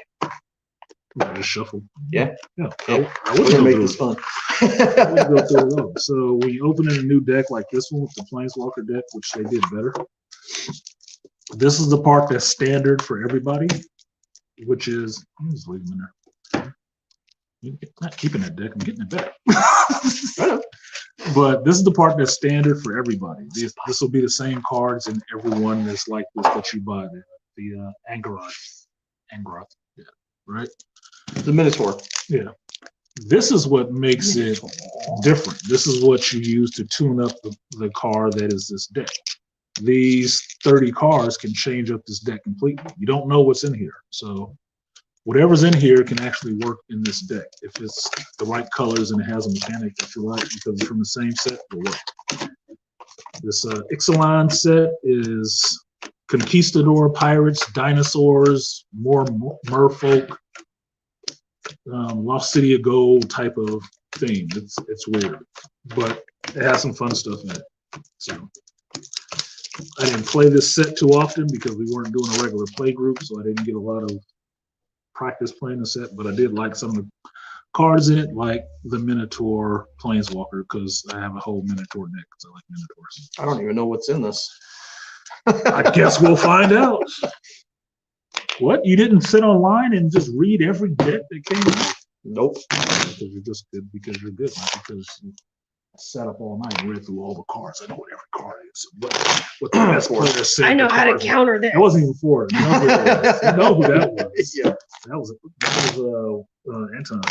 Just shuffle.
Yeah.
Yeah.
Yeah.
I
We're
wouldn't
gonna
go
make
through
this
it.
fun.
I wouldn't go through it at all. So when you open in a new deck like this one with the Planeswalker deck, which they did better, this is the part that's standard for everybody, which is I'm just leaving in there. You're not keeping that deck, I'm getting it back. But this is the part that's standard for everybody. This will be the same cards in every one that's like this that you buy. The Angaroth, yeah, right?
The Minotaur.
Yeah. This is what makes it different. This is what you use to tune up the card that is this deck. These 30 cards can change up this deck completely. You don't know what's in here. So whatever's in here can actually work in this deck. If it's the right colors and it has a mechanic that you like because it's from the same set, it'll work. This Ixalan set is Conquistador, pirates, dinosaurs, more merfolk, Lost City of Gold type of theme. It's weird, but it has some fun stuff in it. So I didn't play this set too often because we weren't doing a regular play group, so I didn't get a lot of practice playing the set, but I did like some of the cards in it, like the Minotaur Planeswalker, because I have a whole Minotaur deck because I like Minotaurs.
I don't even know what's in this.
I guess we'll find out. What? You didn't sit online and just read every deck that came out?
Nope.
Because you're just good, because you're good, not because you sat up all night and read through all the cards. I know what every card is. What the best player said.
I know
the
how to
cards were.
counter this.
That wasn't even for it. You know who that was.
Yeah.
That was Anton.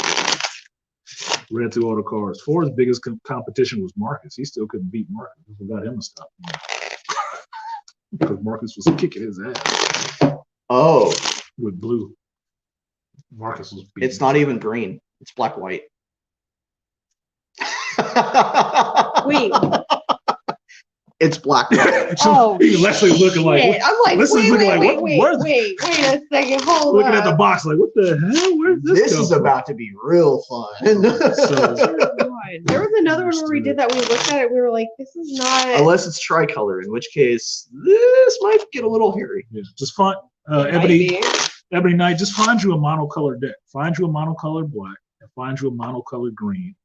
Read through all the cards. Ford's biggest competition was Marcus. He still couldn't beat Marcus. We got him to stop him. Because Marcus was kicking his ass
Oh,
with blue. Marcus was beating
it's not even green. It's black white.
Wait.
It's black white.
Oh,
Leslie looking like,
shit. I'm like,
Leslie's looking like, where's
wait a second, hold
looking
up.
at the box like, what the hell? Where's this?
This
come
is
from?
about to be real fun.
So,
There was another one where we did that. We looked at it. We were like, this is not.
Unless it's tricolor, in which case this might get a little hairy.
yeah, just find
Might
Ebony
be.
Knight. Just find you a monocolored deck. Find you a monocolored black and find you a monocolored green,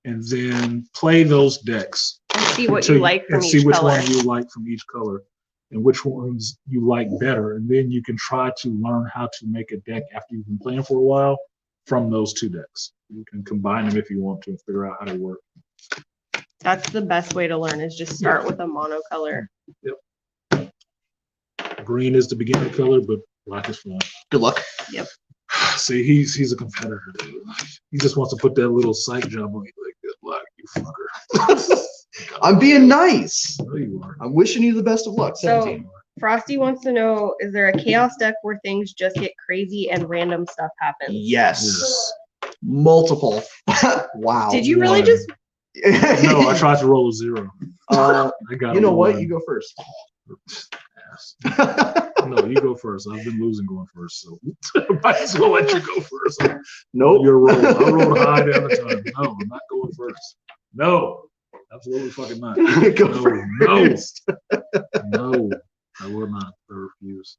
and then play those decks.
And see what
until
you like from
and
each
see which
color.
one you like from each color and which ones you like better, and then you can try to learn how to make a deck after you've been playing for a while from those two decks. You can combine them if you want to and figure out how they work.
That's the best way to learn is just start with a monocolor.
Green is the beginning color, but black is fun.
Good luck.
See, he's a competitor, dude. He just wants to put that little psych job on you, like, good luck, you fucker.
I'm being nice.
No, you are.
I'm wishing you the best of luck.
So-
17.
Frosty wants to know, is there a chaos deck where things just get crazy and random stuff happens?
Yes. Multiple. Wow.
Did you really
one.
just
No, I tried to roll a 0. I got
you
a
know what?
1.
You go first.
Ass. No, you go first. I've been losing going first, so might as well let you go first.
Nope.
Your roll. I rolled high the other time. No, I'm not going first. No, absolutely fucking not.
Go
No,
first.
no, I will not. I refuse.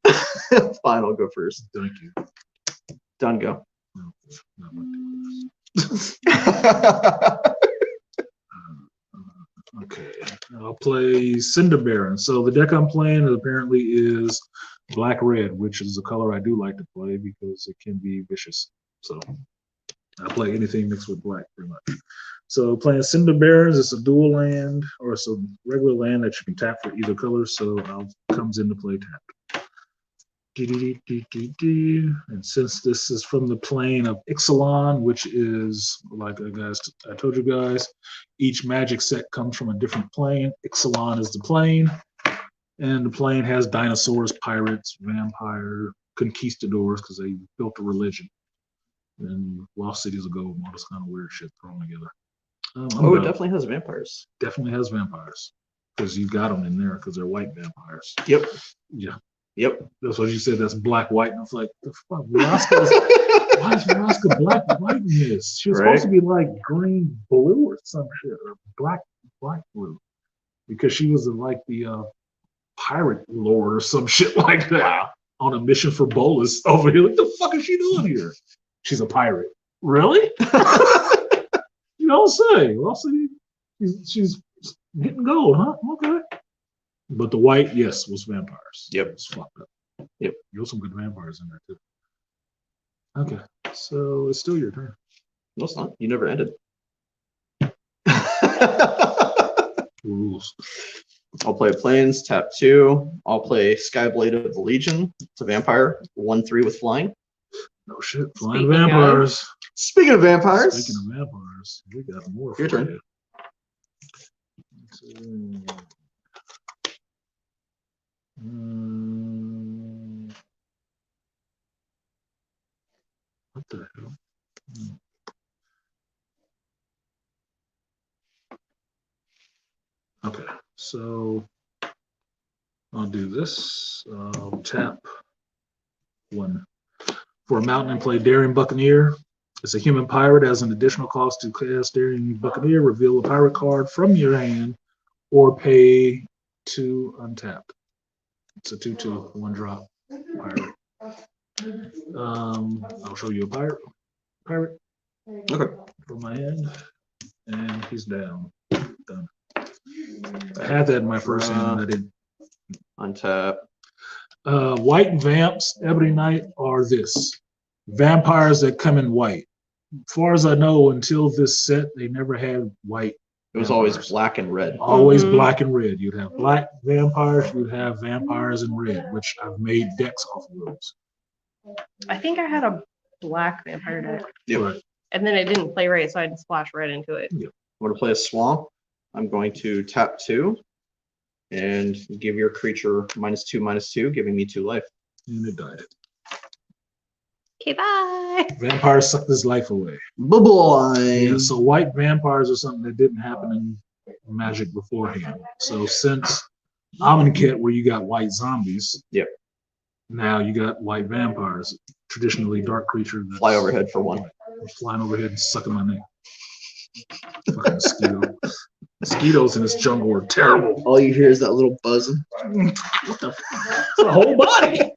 Fine, I'll go first.
Thank you.
Done, go.
No, not like this. Okay, I'll play Cinder Baron. So the deck I'm playing apparently is black-red, which is a color I do like to play because it can be vicious. So I play anything mixed with black pretty much. So playing Cinder Barons, it's a dual land or it's a regular land that you can tap for either color. So comes into play tapped. And since this is from the plane of Ixalan, which is like I told you guys, each magic set comes from a different plane. Ixalan is the plane, and the plane has dinosaurs, pirates, vampire, conquistadors because they built a religion, and lost cities of gold, and all this kind of weird shit thrown together.
Oh, it definitely has vampires.
Definitely has vampires. because you got them in there because they're white vampires.
Yep.
Yeah,
Yep.
that's what you said. That's black, white, and I was like, the fuck, Vraska's, why is Vraska black and white in this? She was supposed to be like green, blue, or some shit, or black, blue, because she was like the pirate lord or some shit like that on a mission for Bolus over here. What the fuck is she doing here? She's a pirate. Really? You don't say. Well, see, she's getting gold, huh? Okay. But the white, yes, was vampires.
Yep.
It's fucked up.
Yep.
There was some good vampires in there too. Okay, so it's still your turn.
No, it's not. You never ended.
Rules.
I'll play Plains, tap 2. I'll play Skyblade of the Legion. It's a vampire, 1/3 with flying.
No shit. Flying
Speaking of-
vampires.
Speaking of vampires,
Speaking of vampires, we got more.
Your
for
turn.
you. What the hell? Okay, so I'll do this. I'll tap 1 for a mountain and play Daring Buccaneer. It's a human pirate. As an additional cost to cast Daring Buccaneer, reveal a pirate card from your hand or pay 2 untapped. It's a 2/2, 1-drop pirate. I'll show you a pirate.
Okay.
From my hand, and he's down. Done. I had that in my first hand. I didn't.
untap.
White vamps, Ebony Knight, are this vampires that come in white. As far as I know, until this set, they never had white.
It was always
vampires.
black and red.
Always
Mhm.
black and red. You'd have black vampires, you'd have vampires in red, which I've made decks off of those.
I think I had a black vampire deck,
Yep.
Right.
and then it didn't play right, so I had to splash red into it.
I'm going to play a swamp. I'm going to tap 2 and give your creature -2/-2, giving me 2 life.
And it died.
Okay, bye.
Vampire sucked his life away.
Bye-bye.
Yeah, so white vampires are something that didn't happen in Magic beforehand. So since Amonkhet, where you got white zombies,
Yep.
now you got white vampires, traditionally dark creature that's
Fly overhead for 1.
flying overhead and sucking my neck. Fucking mosquito. Mosquitoes in this jungle are terrible.
All you hear is that little buzzing.
What the fuck? It's a whole body.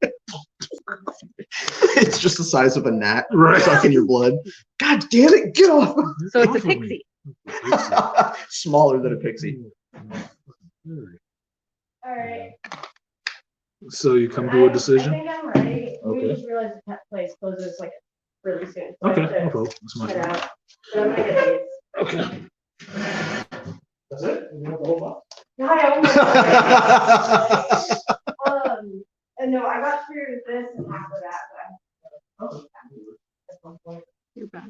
It's just the size of a gnat
Right.
sucking your blood. God damn it, get off!
So it's a
Off of me.
pixie.
Smaller than a pixie.
All right.
So you come to a decision?
I think I'm ready.
Okay.
We just realized the place closes like really soon. so I
Okay,
have to
no problem. That's my
head
turn.
out. But I'm gonna get these.
Okay. That's it? You want the whole box?
Hi, oh my God. And no, I got through this and half of that.
You're bad.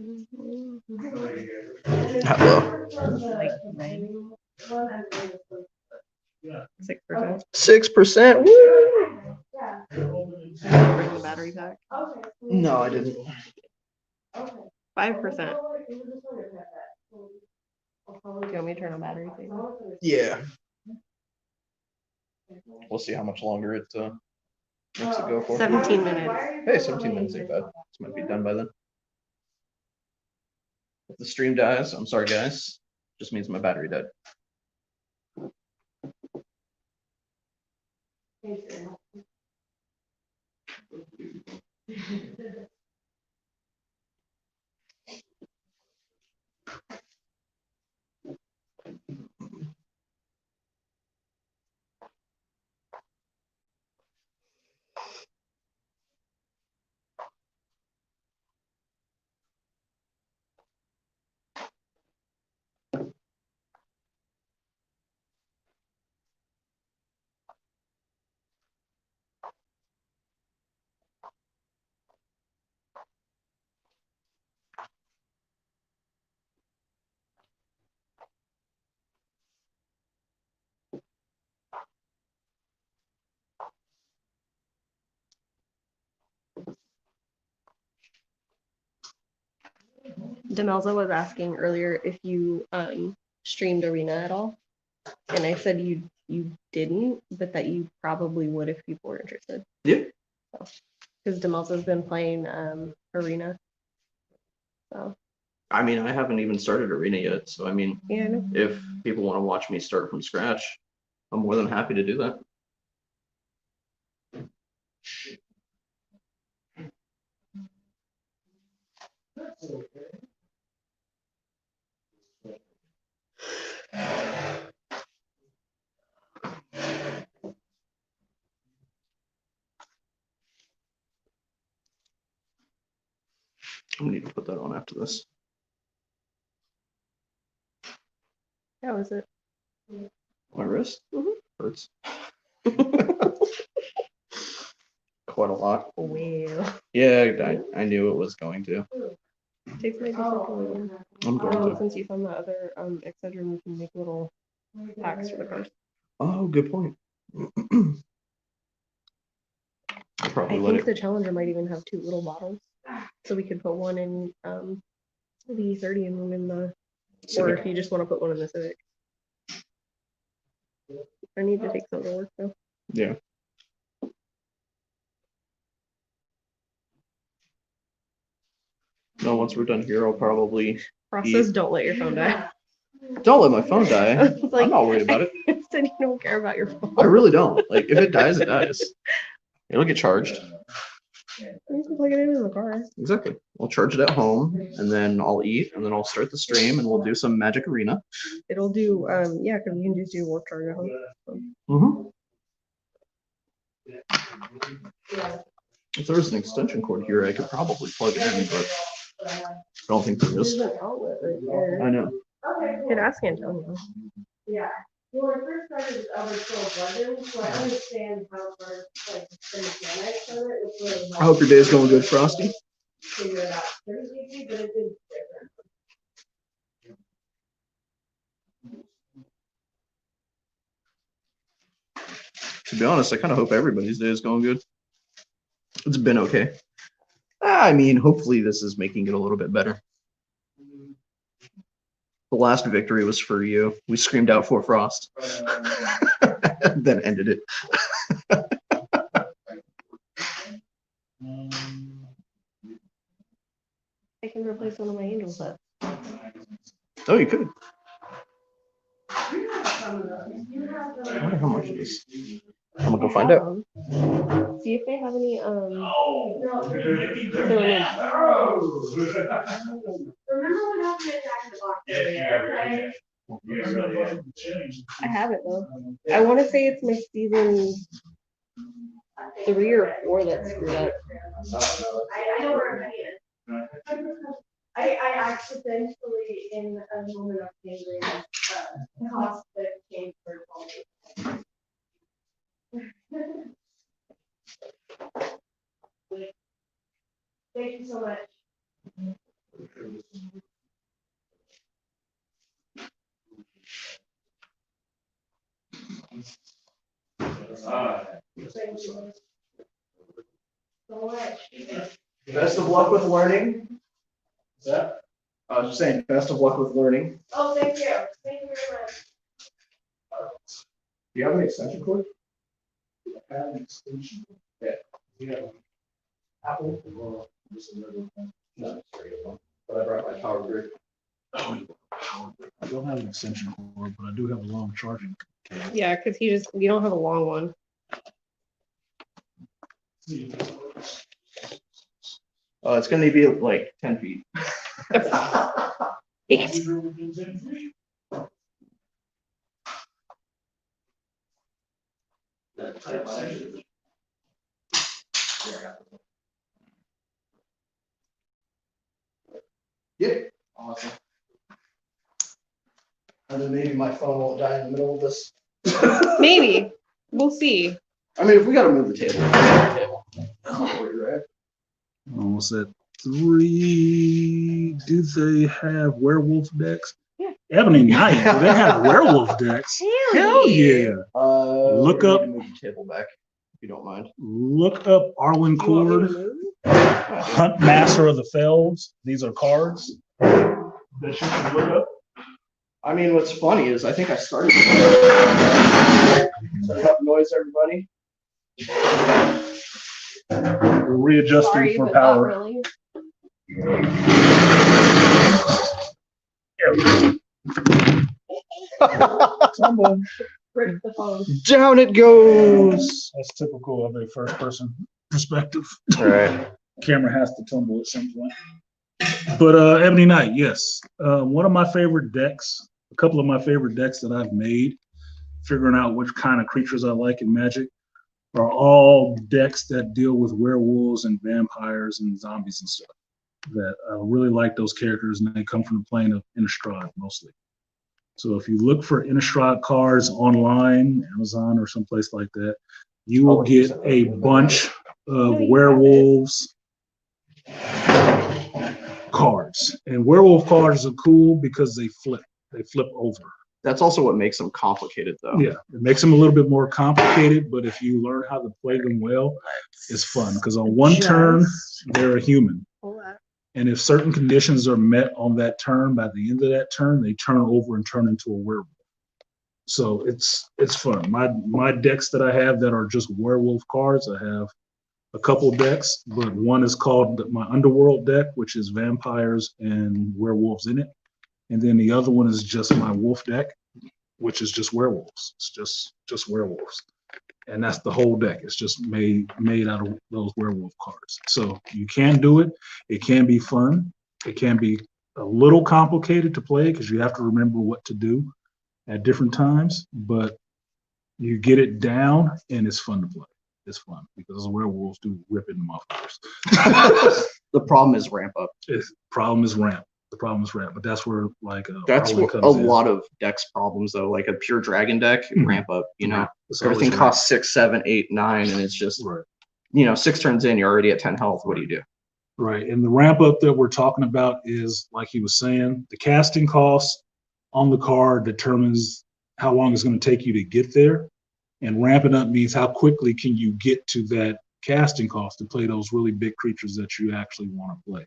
Yeah.
6%.
6%. Woo!
Yeah.
Bring the battery pack.
Okay.
No, I didn't.
Okay.
5%. Do you want me to turn on battery thing?
Yeah. We'll see how much longer it makes it go for.
17 minutes.
Hey, 17 minutes ain't bad. This might be done by then. If the stream dies, I'm sorry, guys. Just means my battery died.
Demelza was asking earlier if you streamed Arena at all, and I said you you didn't, but that you probably would if people were interested.
Yeah.
Because Demelza's been playing Arena. So
I mean, I haven't even started Arena yet, so I mean,
yeah, I know.
if people want to watch me start from scratch, I'm more than happy to do that. I need to put that on after this.
That was it.
My wrist
Mhm.
hurts. Quite a lot.
Well,
Yeah, I knew it was going to.
takes my discipline.
I'm going to.
Since you found the other Excedrin, we can make little packs for the cars.
Oh, good point. I'll
I
probably let
think
it.
the Challenger might even have 2 little bottles, so we could put one in the 30 and one in the, or if you just want to put one in the Civic. I need to take some to work though.
Yeah. No, once we're done here, I'll probably.
Process, don't let your phone die.
Don't let my phone die.
It's like-
I'm not worried about it.
Said you don't care about your phone.
I really don't. Like, if it dies, it dies. It'll get charged.
You can plug it in the car.
Exactly. I'll charge it at home, and then I'll eat, and then I'll start the stream, and we'll do some Magic Arena.
It'll do, yeah, because you can just do warp charge at home.
Mm-hmm. If there was an extension cord here, I could probably plug it in, but I don't think there
There's
is.
an outlet right there.
I know.
You could ask Antonio.
Yeah. Well, when I first started with Elvish Legends, so I understand how far, like, the mechanics of it, it's really
I hope your day is going good, Frosty.
figure it out pretty easy, but it is different.
To be honest, I kind of hope everybody's day is going good. It's been okay. I mean, hopefully this is making it a little bit better. The last victory was for you. We screamed out for Frost. Then ended it.
I can replace one of my angel sets.
Oh, you could.
You have some of those. You have those.
I wonder how much it is. I'm gonna go find out.
See if they have any,
No.
filaments.
Remember what happened in Jack in the Box earlier, right?
I have it though. I want to say it's my season 3 or 4 that screwed up.
I know where everybody is. I accidentally, in a moment of anger, cost the change for me. Thank you so much. Thank you. So much.
Best of luck with learning.
That?
I was just saying, best of luck with learning.
Oh, thank you. Thank you very much.
Do you have an extension cord?
I have an extension. Yeah. Apple. Or just a regular one.
No, it's very good one. But I brought my power grid.
Oh, I don't have an extension cord, but I do have a long charging cable.
Yeah, because you don't have a long one.
It's gonna be like 10 feet. Yeah. Awesome. And then maybe my phone won't die in the middle of this.
Maybe. We'll see.
I mean, if we gotta move the table, we'll move the table. Right?
Almost at 3. Do they have werewolf decks?
Yeah.
Ebony Knight. Do they have werewolf decks? Hell yeah. Look
we need
up-
to move the table back, if you don't mind.
Look up Arwen
You want me to
Cord,
move?
Hunt Master of the Felds. These are cards that you can look up.
I mean, what's funny is I think I started. Cut noise, everybody.
We're readjusting
Sorry,
for
but not
power.
really.
Tumble.
Break the phone.
Down it goes.
That's typical of a first person perspective.
All right.
Camera has to tumble at some point. But Ebony Knight, yes. One of my favorite decks, a couple of my favorite decks that I've made, figuring out which kind of creatures I like in Magic, are all decks that deal with werewolves and vampires and zombies and stuff. That I really like those characters, and they come from the plane of Innistrad mostly. So if you look for Innistrad cards online, Amazon or someplace like that, you will get a bunch of werewolves cards. And werewolf cards are cool because they flip over.
That's also what makes them complicated, though.
Yeah, it makes them a little bit more complicated, but if you learn how to play them well, it's fun. Because on one turn, they're a human. And if certain conditions are met on that turn, by the end of that turn, they turn over and turn into a werewolf. So it's fun. My decks that I have that are just werewolf cards, I have a couple decks, but one is called my Underworld deck, which is vampires and werewolves in it. And then the other one is just my wolf deck, which is just werewolves. It's just werewolves. And that's the whole deck. It's just made out of those werewolf cards. So you can do it. It can be fun. It can be a little complicated to play because you have to remember what to do at different times, but you get it down and it's fun to play. It's fun because the werewolves do rip in the motherfuckers.
The problem is ramp up.
The problem is ramp, but that's where like
That's
Arwen
what
comes in.
lot of decks problems though. Like a pure dragon deck, ramp up. You know,
It's always
everything
ramp.
costs 6, 7, 8, 9, and it's just
Right.
6 turns in, you're already at 10 health. What do you do?
Right. And the ramp up that we're talking about is, like he was saying, the casting cost on the card determines how long it's going to take you to get there. And ramping up means how quickly can you get to that casting cost to play those really big creatures that you actually want to play.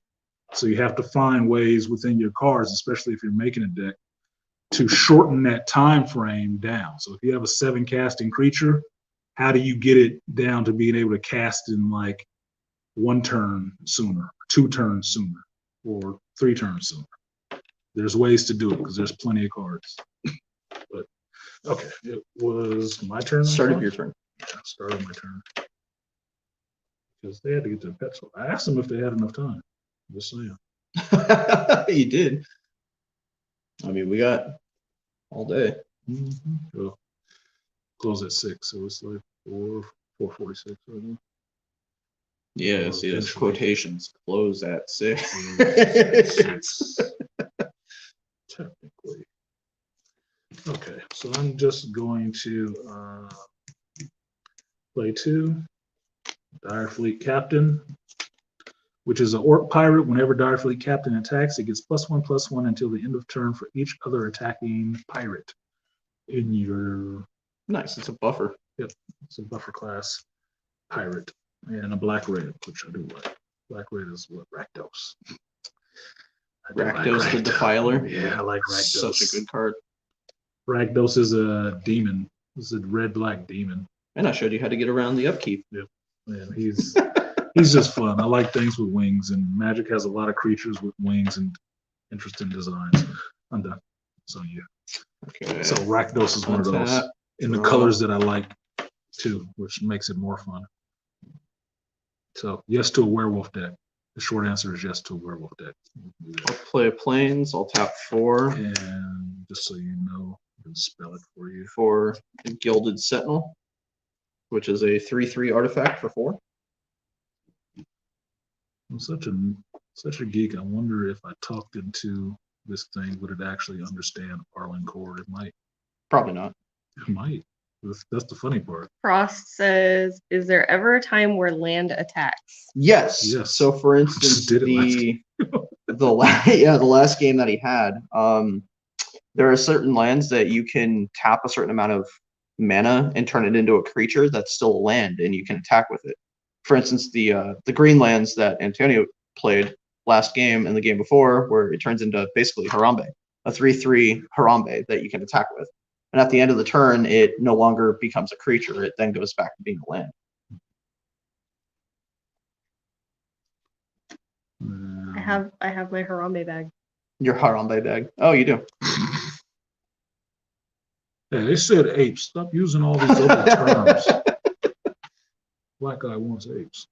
So you have to find ways within your cards, especially if you're making a deck, to shorten that time frame down. So if you have a 7 casting creature, how do you get it down to being able to cast in like 1 turn sooner, 2 turns sooner, or 3 turns sooner? There's ways to do it because there's plenty of cards. But okay, it was my turn.
Start of your turn.
Yeah, start of my turn. Because they had to get to the pet store. I asked them if they had enough time. Just saying.
You did. I mean, we got all day.
Well, close at 6, so it's like 4:46 right now.
Yeah, see, that's
eventually.
quotations. Close at 6.
6. Technically. Okay, so I'm just going to play 2. Dire Fleet Captain, which is an orc pirate. Whenever Dire Fleet Captain attacks, it gets +1/+1 until the end of turn for each other attacking pirate in your.
Nice, it's a buffer.
Yep, it's a buffer class pirate and a black red, which I do like. Black red is what? Rakdos. I do like
Rakdos the Defiler.
Yeah, I like Rakdos.
Such a good card.
Rakdos is a demon. It's a red-black demon.
And I showed you how to get around the upkeep.
And he's just fun. I like things with wings, and Magic has a lot of creatures with wings and interesting designs. I'm done. So yeah.
Okay.
So Rakdos is one of those in the colors that I like too, which makes it more fun. So yes to a werewolf deck. The short answer is yes to a werewolf deck.
I'll play Plains. I'll tap 4
And just so you know, I can spell it for you.
for Gilded Sentinel, which is a 3/3 artifact for 4.
I'm such a geek. I wonder if I talked into this thing, would it actually understand Arlen Core? It might.
Probably not.
It might. That's the funny part.
Frost says, "Is there ever a time where land attacks?"
Yes.
Yes.
So for instance,
did it
the last game that he had, there are certain lands that you can tap a certain amount of mana and turn it into a creature that's still a land, and you can attack with it. For instance, the green lands that Antonio played last game and the game before, where it turns into basically Harambe. a 3/3 Harambe that you can attack with. And at the end of the turn, it no longer becomes a creature. It then goes back to being a land.
I have my Harambe bag.
Your Harambe bag. Oh, you do.
Hey, they said apes. Stop using all these other terms. Black guy wants apes.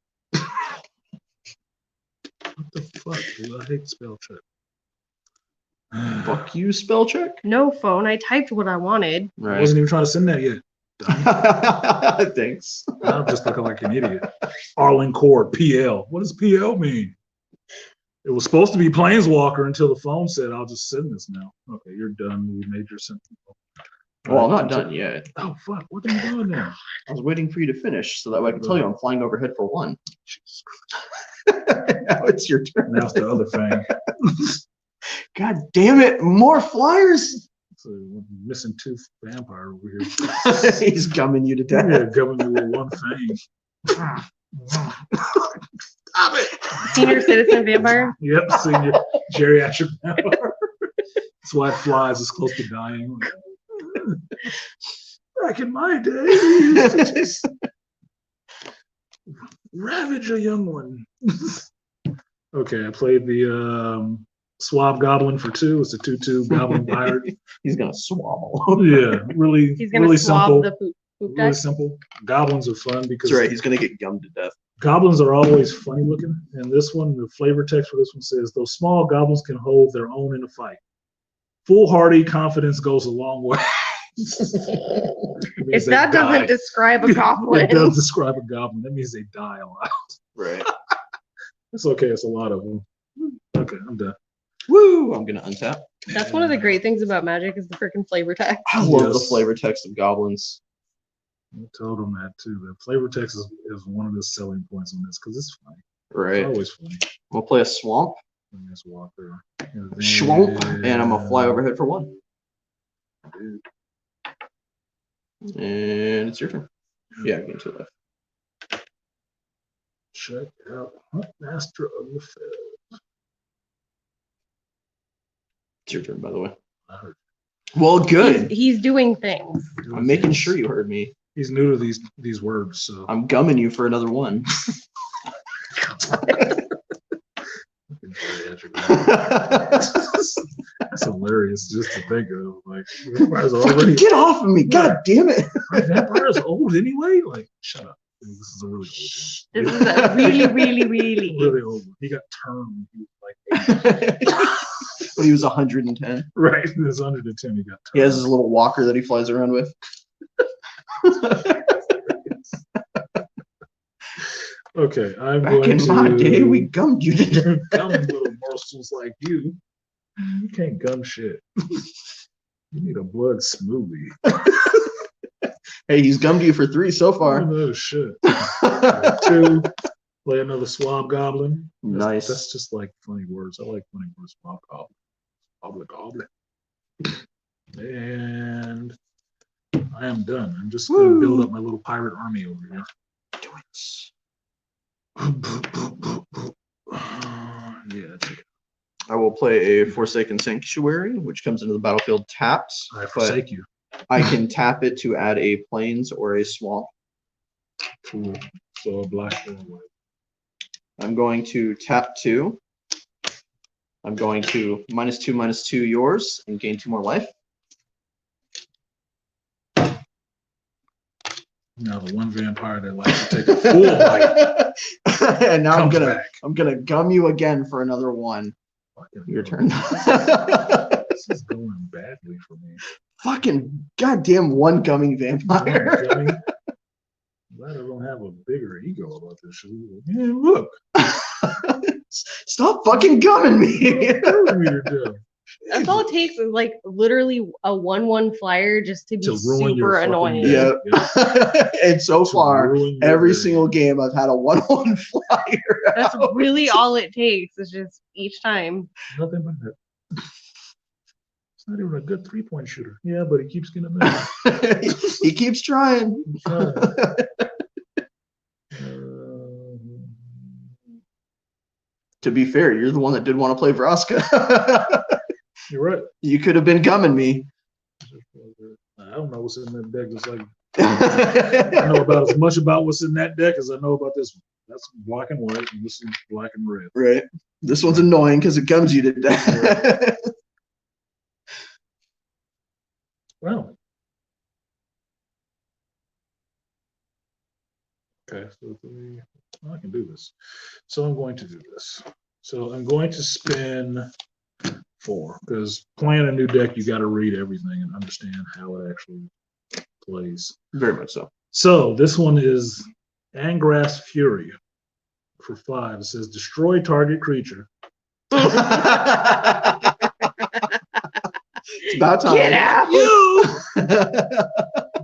What the fuck, dude? I hate spell check.
Fuck you, spell check.
No phone. I typed what I wanted.
I
Right.
wasn't even trying to send that yet.
Thanks.
I'm just looking like an idiot. Arlen Cord, PL. What does PL mean? It was supposed to be Planeswalker until the phone said, I'll just send this now. Okay, you're done. We made your sentence.
Well, I'm not done yet.
Oh, fuck. What are you doing now?
I was waiting for you to finish so that way I can tell you I'm flying overhead for 1.
Jesus
Now it's your turn.
Now it's the other thing.
God damn it. More flyers.
So, missing tooth vampire over here.
He's gumming you to death.
Yeah, government with one thing. Stop it.
Senior citizen vampire.
Yep, senior geriatric vampire. That's why it flies as close to dying. Back in my day, ravage a young one. Okay, I played the Swab Goblin for 2. It's a 2/2 Goblin Pirate.
He's gonna swallow.
Yeah, really,
He's gonna
really
swab
simple.
the poop
Really
deck.
simple. Goblins are fun because
That's right. He's gonna get gummed to death.
goblins are always funny looking. And this one, the flavor text for this one says, "Those small goblins can hold their own in a fight. Foolhardy confidence goes a long way." It means
If
they
that
die.
doesn't describe a
It
goblin,
does describe a goblin. That means they die a lot.
Right.
It's okay. It's a lot of them. Okay, I'm done.
Woo! I'm gonna untap.
that's one of the great things about Magic is the freaking flavor text.
I love the
Yes.
flavor text of goblins.
I told them that too. The flavor text is one of the selling points on this because it's funny.
Right.
It's always funny.
We'll play a swamp.
Let me just walk through.
Swamp. And I'm gonna fly overhead for 1. And it's your turn. Yeah, game 2 left.
Check out Master of the Fed.
It's your turn, by the way.
I heard.
Well, good.
He's doing things.
I'm making sure you heard me.
He's new to these words, so
I'm gumming you for another 1.
That's hilarious just to think of. Like vampires are already
Get off of me! God damn it!
vampires old anyway. Like, shut up. This is a really old
This is a really, really,
one.
really.
Really old one. He got turned. He was like
When he was 110.
right. He was 110. He got turned.
He has his little walker that he flies around with.
Okay, I'm
Back
going
in
to
my day, we gummed you to death.
gum little morsels like you. You can't gum shit. You need a blood smoothie.
Hey, he's gummed you for 3 so far.
Oh shit. 2. Play another swab goblin.
Nice.
That's just like funny words. I like funny words. Swab goblin. Goblin. And I am done. I'm just going to build up my little pirate army over here. Yeah, check it.
I will play a Forsaken Sanctuary, which comes into the battlefield tapped.
I
but
forsake you.
I can tap it to add a plains or a swamp.
Cool. So a black or a white.
I'm going to tap 2. I'm going to -2/-2 yours and gain 2 more life.
Now the one vampire that likes to take a full bite
And now
comes back.
I'm gonna gum you again for another 1.
Fucking
Your
hell.
turn.
This is going badly for me.
Fucking goddamn 1 gumming vampire.
Dummy. Glad I don't have a bigger ego about this shit. Yeah, look.
Stop fucking gumming me.
What telling me to do?
That's all it takes is like literally a 1/1 flyer just to be
To ruin your
super
fucking
annoying.
day.
Yeah. And so
To
far,
ruin your
every
day.
single game I've had a 1/1 flyer.
That's really all it takes. It's just each time.
Nothing but that. It's not even a good 3-point shooter. Yeah, but he keeps getting them.
He keeps trying. To be fair, you're the one that did want to play Vraska.
You're right.
You could have been gumming me.
I don't know what's in that deck. It's like I know about as much about what's in that deck as I know about this one. That's black and white, and this is black and red.
Right. This one's annoying because it gums you to death.
Well. Okay, so I can do this. So I'm going to do this. So I'm going to spin 4 because playing a new deck, you got to read everything and understand how it actually plays.
Very much so.
So this one is Angrass Fury for 5. It says destroy target creature.
It's about time.
Get out!
You!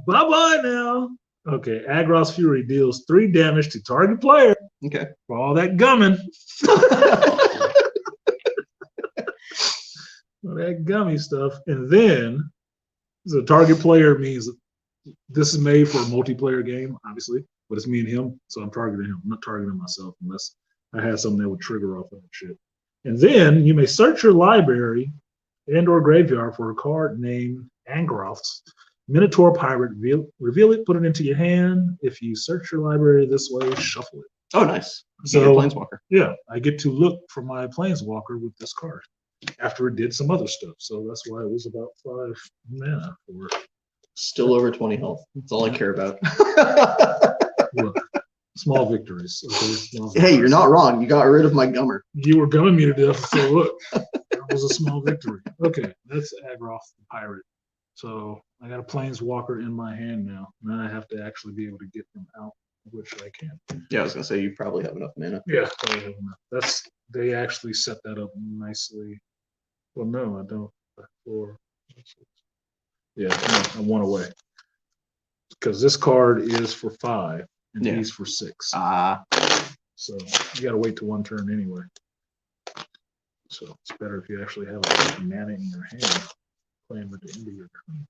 Bye-bye now. Okay, Agros Fury deals 3 damage to target player
Okay.
for all that gumming. All that gummy stuff. And then, so target player means this is made for a multiplayer game, obviously, but it's me and him, so I'm targeting him. I'm not targeting myself unless I had something that would trigger off of that shit. And then you may search your library and or graveyard for a card named Angroth's Minotaur Pirate. Reveal it, put it into your hand. If you search your library this way, shuffle it.
Oh, nice.
So,
So, Planeswalker.
yeah, I get to look for my Planeswalker with this card after it did some other stuff. So that's why it was about 5 mana for
Still over 20 health. That's all I care about.
look, small victories. Okay, small
Hey, you're
victories.
not wrong. You got rid of my gummer.
You were gumming me to death, so look, that was a small victory. Okay, that's Agroth the Pirate. So I got a Planeswalker in my hand now. Now I have to actually be able to get them out, which I can.
Yeah, I was gonna say you probably have enough mana.
Yeah, they actually set that up nicely. Well, no, I don't. 4, 6. Yeah, no, I'm 1 away. Because this card is for 5 and
Yeah.
he's for 6.
Ah,
So you got to wait to 1 turn anyway. So it's better if you actually have a mana in your hand playing at the end of your turn.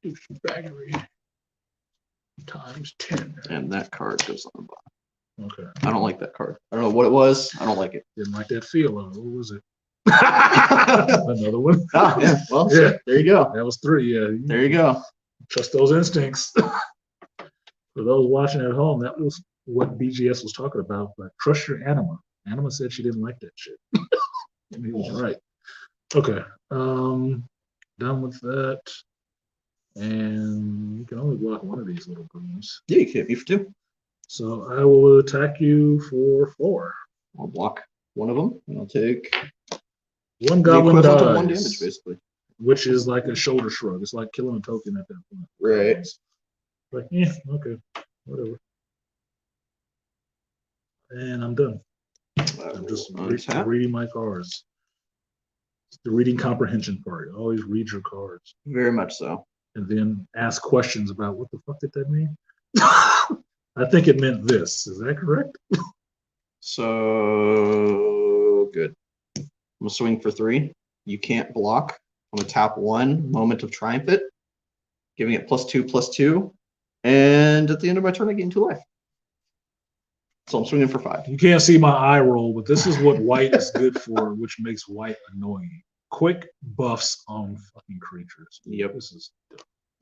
Douchebaggery times 10.
and that card goes on the bottom.
Okay.
I don't like that card. I don't know what it was. I don't like it.
Didn't like that feel of it. What was it? Another one.
Ah, yeah. Well,
Yeah.
there you go.
That was 3. Yeah. You
There you go.
trust those instincts. For those watching at home, that was what BGS was talking about. But trust your anima. Anima said she didn't like that shit. And he was right. Okay. Done with that. And you can only block one of these little greens.
Yeah, you can hit me for 2.
So I will attack you for 4.
I'll block one of them, and I'll take
One
the
goblin
equivalent of 1
dies,
damage, basically.
which is like a shoulder shrug. It's like killing a token at that point.
Right.
Like, yeah, okay, whatever. And I'm done. I'm just
Untap.
reading my cards. It's the reading comprehension part. You always read your cards
Very much so.
and then ask questions about what the fuck did that mean? I think it meant this. Is that correct?
So good. I'm gonna swing for 3. You can't block. I'm gonna tap 1, Moment of Triumphant, giving it +2/+2. And at the end of my turn, I gain 2 life. So I'm swinging for 5.
You can't see my eye roll, but this is what white is good for, which makes white annoying. Quick buffs on fucking creatures.
Yep.
This is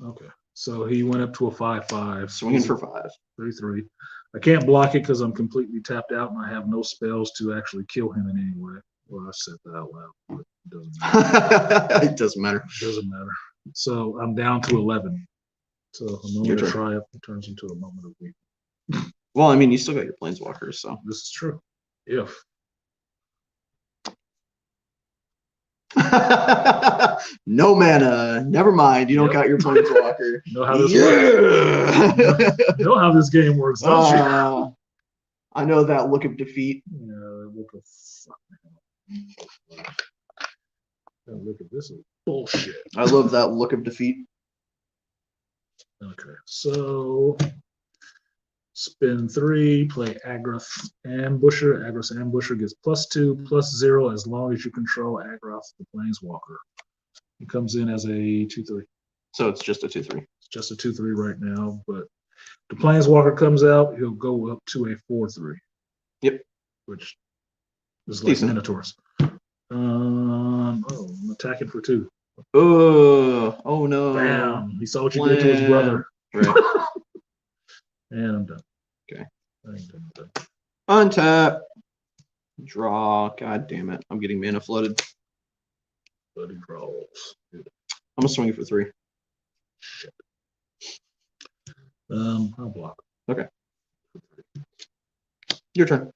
okay. So he went up to a 5/5.
Swinging for 5.
3/3. I can't block it because I'm completely tapped out and I have no spells to actually kill him in any way. Well, I said that out loud, but it doesn't matter.
It doesn't matter.
It doesn't matter. So I'm down to 11. So a
Your
moment of
turn.
triumph turns into a moment of weakness.
Well, I mean, you still got your Planeswalkers, so.
This is true. If
No mana. Never mind. You don't
Yep.
got your Planeswalker.
you know how this works.
Yeah.
You know how this game works, don't you?
I know that look of defeat.
Yeah, look at look at this is bullshit.
I love that look of defeat.
Okay, so spin 3, play Agrath Ambusher. Agrath Ambusher gets +2/+0 as long as you control Agrath the Planeswalker. He comes in as a 2/3.
So it's just a 2/3.
It's just a 2/3 right now, but the Planeswalker comes out, he'll go up to a 4/3.
Yep.
which is like
Decent.
Minotaurs. I'm attacking for 2.
Oh no.
Bam! He saw what you did to his brother.
Right.
And I'm done.
Okay.
I ain't done.
Untap. Draw. God damn it. I'm getting mana flooded.
Bloody draws.
I'm gonna swing for 3.
Shit. I'll block.
Okay. Your turn.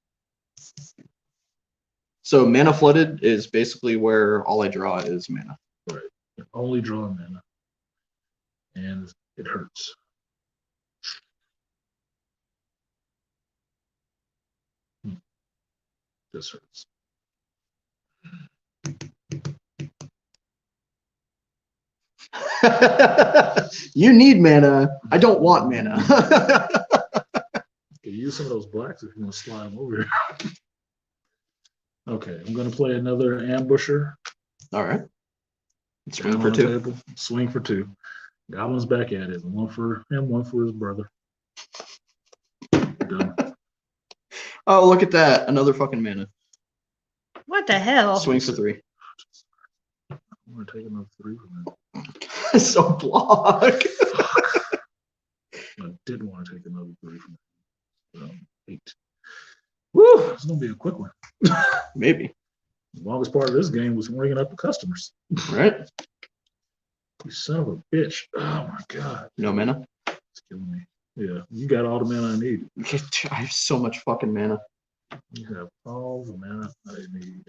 So mana flooded is basically where all I draw is mana.
Right. Only draw mana. And it hurts. This hurts.
You need mana. I don't want mana.
You can use some of those blacks if you want to slide them over here. Okay, I'm going to play another ambusher.
All right. Swing
Down
for
on the
2.
table. Swing for 2. Goblin's back at it. 1 for him, 1 for his brother. Done.
Oh, look at that. Another fucking mana.
What the hell?
Swing for 3.
I'm going to take another 3 from him.
So block.
I did want to take another 3 from him. 8. Woo! It's going to be a quick one.
Maybe.
The longest part of this game was ringing up the customers.
Right?
You son of a bitch. Oh my God.
No mana.
It's killing me. Yeah, you got all the mana I need.
I have so much fucking mana.
You have all the mana I need.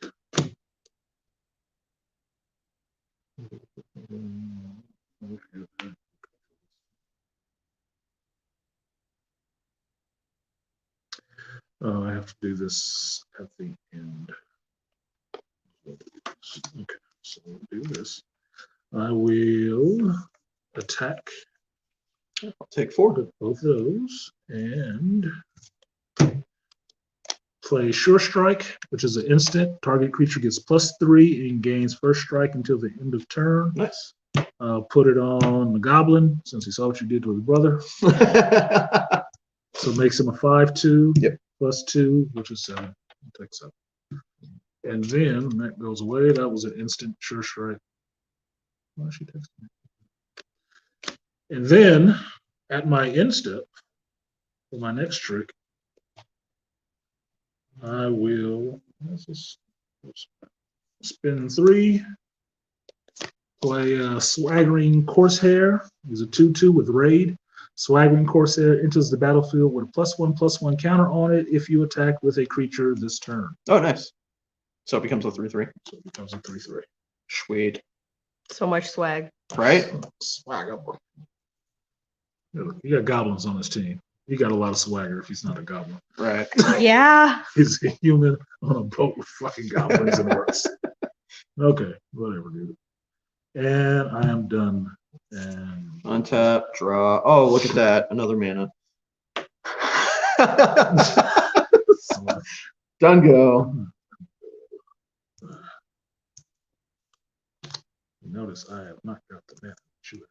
I have to do this at the end. Okay, so we'll do this. I will attack
I'll take 4.
both of those and play Sure Strike, which is an instant. Target creature gets +3 and gains first strike until the end of turn.
Nice.
Put it on the Goblin since he saw what you did to his brother. So it makes him a 5/2.
Yep.
+2, which is 7. I'll take 7. And then that goes away. That was an instant Sure Strike. Why is she texting me? And then at my end step, for my next trick, I will spin 3, play Swaggering Corsair. He's a 2/2 with Raid. Swaggering Corsair enters the battlefield with a +1/+1 counter on it if you attack with a creature this turn.
Oh, nice. So it becomes a 3/3.
So it becomes a 3/3.
Sweet.
So much swag.
Right?
Swag up. You got goblins on his team. He got a lot of swagger if he's not a goblin.
Right.
Yeah.
He's a human on a boat with fucking goblins and orcs. Okay, whatever, dude. And I am done. And
Untap, draw. Oh, look at that. Another mana. Done go.
Notice I have not got the mana shooter,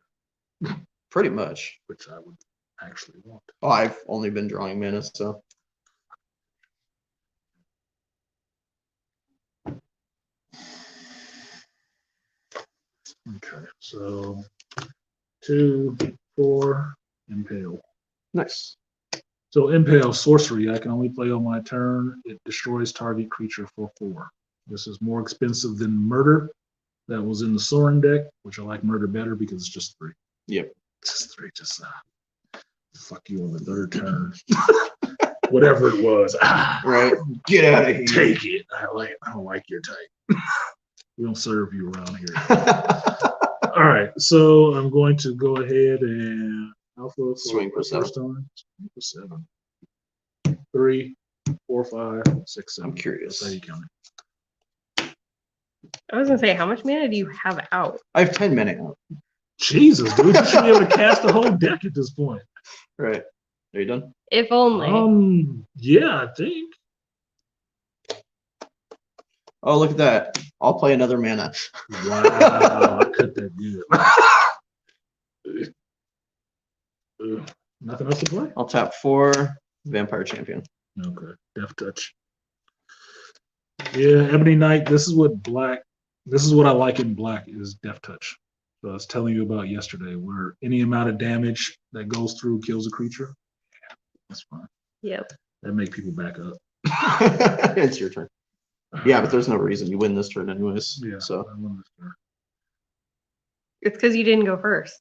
Pretty much.
which I would actually want.
Oh, I've only been drawing mana, so.
Okay, so 2, 4, Impale.
Nice.
So Impale sorcery, I can only play on my turn. It destroys target creature for 4. This is more expensive than Murder that was in the Sorin deck, which I like Murder better because it's just 3.
Yep.
Just 3, just fuck you on the 3rd turn. Whatever it was.
Right. Get out of here.
Take it. I don't like your type. We don't serve you around here. All right, so I'm going to go ahead and alpha
Swing for 7.
first time. Swing for 7. 3, 4, 5, 6, 7.
I'm curious.
That's how you count it.
I was gonna say, how much mana do you have out?
I have 10 mana out.
Jesus, dude, you should be able to cast a whole deck at this point.
Right. Are you done?
If only.
Yeah, I think.
Oh, look at that. I'll play another mana.
Wow, I cut that good. Nothing else to play?
I'll tap 4. Vampire Champion.
Okay, Death Touch. Yeah, Ebony Knight. This is what I like in black is Death Touch. So I was telling you about yesterday, where any amount of damage that goes through kills a creature. That's fine.
Yep.
That make people back up.
It's your turn. Yeah, but there's no reason you win this turn anyways.
Yeah.
So
I won this turn.
It's because you didn't go first.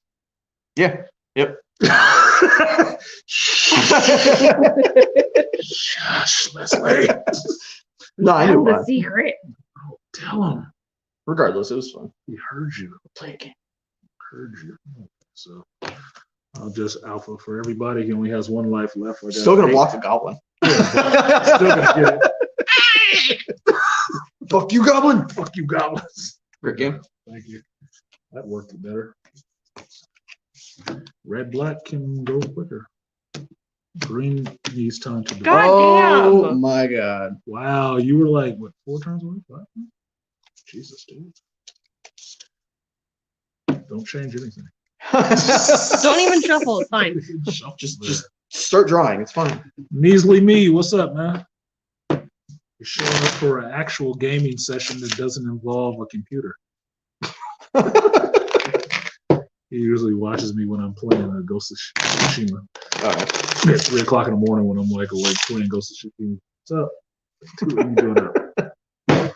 yeah. Yep.
Shush, Leslie.
No, I knew
That's
why.
the secret.
Oh, tell him.
Regardless, it was fun.
He heard you.
Play a game.
Heard you. So I'll just alpha for everybody. He only has one life left. I got
Still gonna
8.
block the goblin.
Still gonna get it.
Fuck you, goblin.
Fuck you, goblins.
Great game.
Thank you. That worked better. Red black can go quicker. Green needs time to.
God
Oh
damn.
my god.
Wow, you were like what 4 turns away? 5? Jesus, dude. Don't change anything.
Don't even shuffle. It's fine.
just start drawing. It's fine.
Measly me, what's up, man? You're showing up for an actual gaming session that doesn't involve a computer. He usually watches me when I'm playing Ghost of Tsushima.
Alright.
At 3 o'clock in the morning when I'm like awake playing Ghost of Tsushima. What's up? What are you doing up? I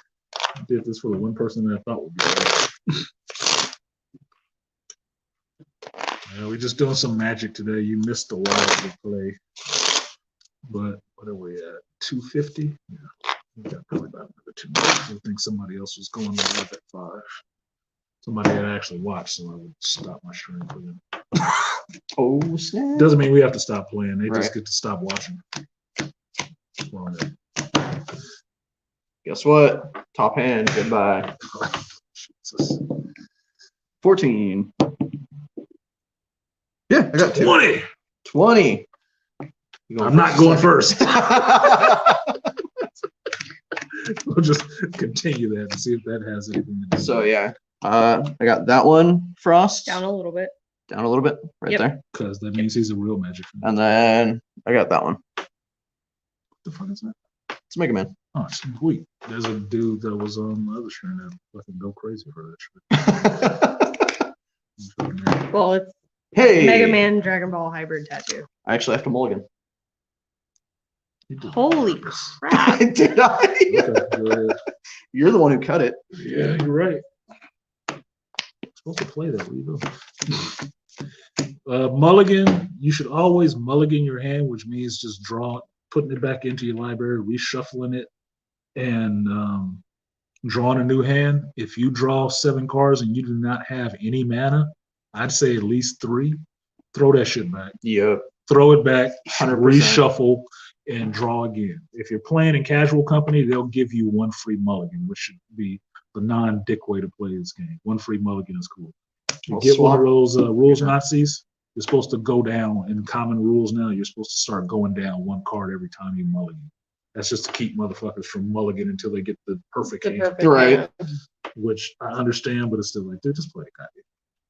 did this for the one person that I thought would be there. Yeah, we're just doing some magic today. You missed a lot of the play. But what are we at? 250? Yeah. We got probably about another 2 minutes. I think somebody else was going live at 5. Somebody had actually watched, so I would stop my stream for them.
Oh snap.
Doesn't mean we have to stop playing. They just
Right.
get to stop watching. Well, yeah.
Guess what? Top hand. Goodbye.
Jesus.
14. Yeah, I got 2.
20.
20. You
I'm not going first.
first.
We'll just continue that and see if that has anything to do.
So yeah, I got that one, Frost,
Down a little bit.
down a little bit, right
Yep.
there,
Because that means he's a real magic fan.
and then I got that one.
What the fuck is that?
It's Mega Man.
Oh, sweet. There's a dude that was on the other stream that fucking go crazy for that shit.
Well, it's
Hey,
Mega Man Dragon Ball hybrid tattoo.
I actually have to mulligan.
You did
Holy
that on purpose.
crap.
Did I?
Okay, go ahead.
You're the one who cut it.
Yeah, you're right. I'm supposed to play that. Where you go? Mulligan, you should always mulligan your hand, which means just putting it back into your library, reshuffling it, and drawing a new hand. If you draw 7 cards and you do not have any mana, I'd say at least 3. Throw that shit back.
Yep.
Throw it back,
100%.
reshuffle, and draw again. If you're playing in casual company, they'll give you 1 free mulligan, which should be the non-dick way to play this game. 1 free mulligan is cool. You
Well,
get one of
swap.
those rules Nazis, you're supposed to go down in common rules now. You're supposed to start going down 1 card every time you mulligan. That's just to keep motherfuckers from mulligan until they get the perfect
The
hand,
perfect
Right.
hand.
which I understand, but it's still like, dude, just play it, goddamn.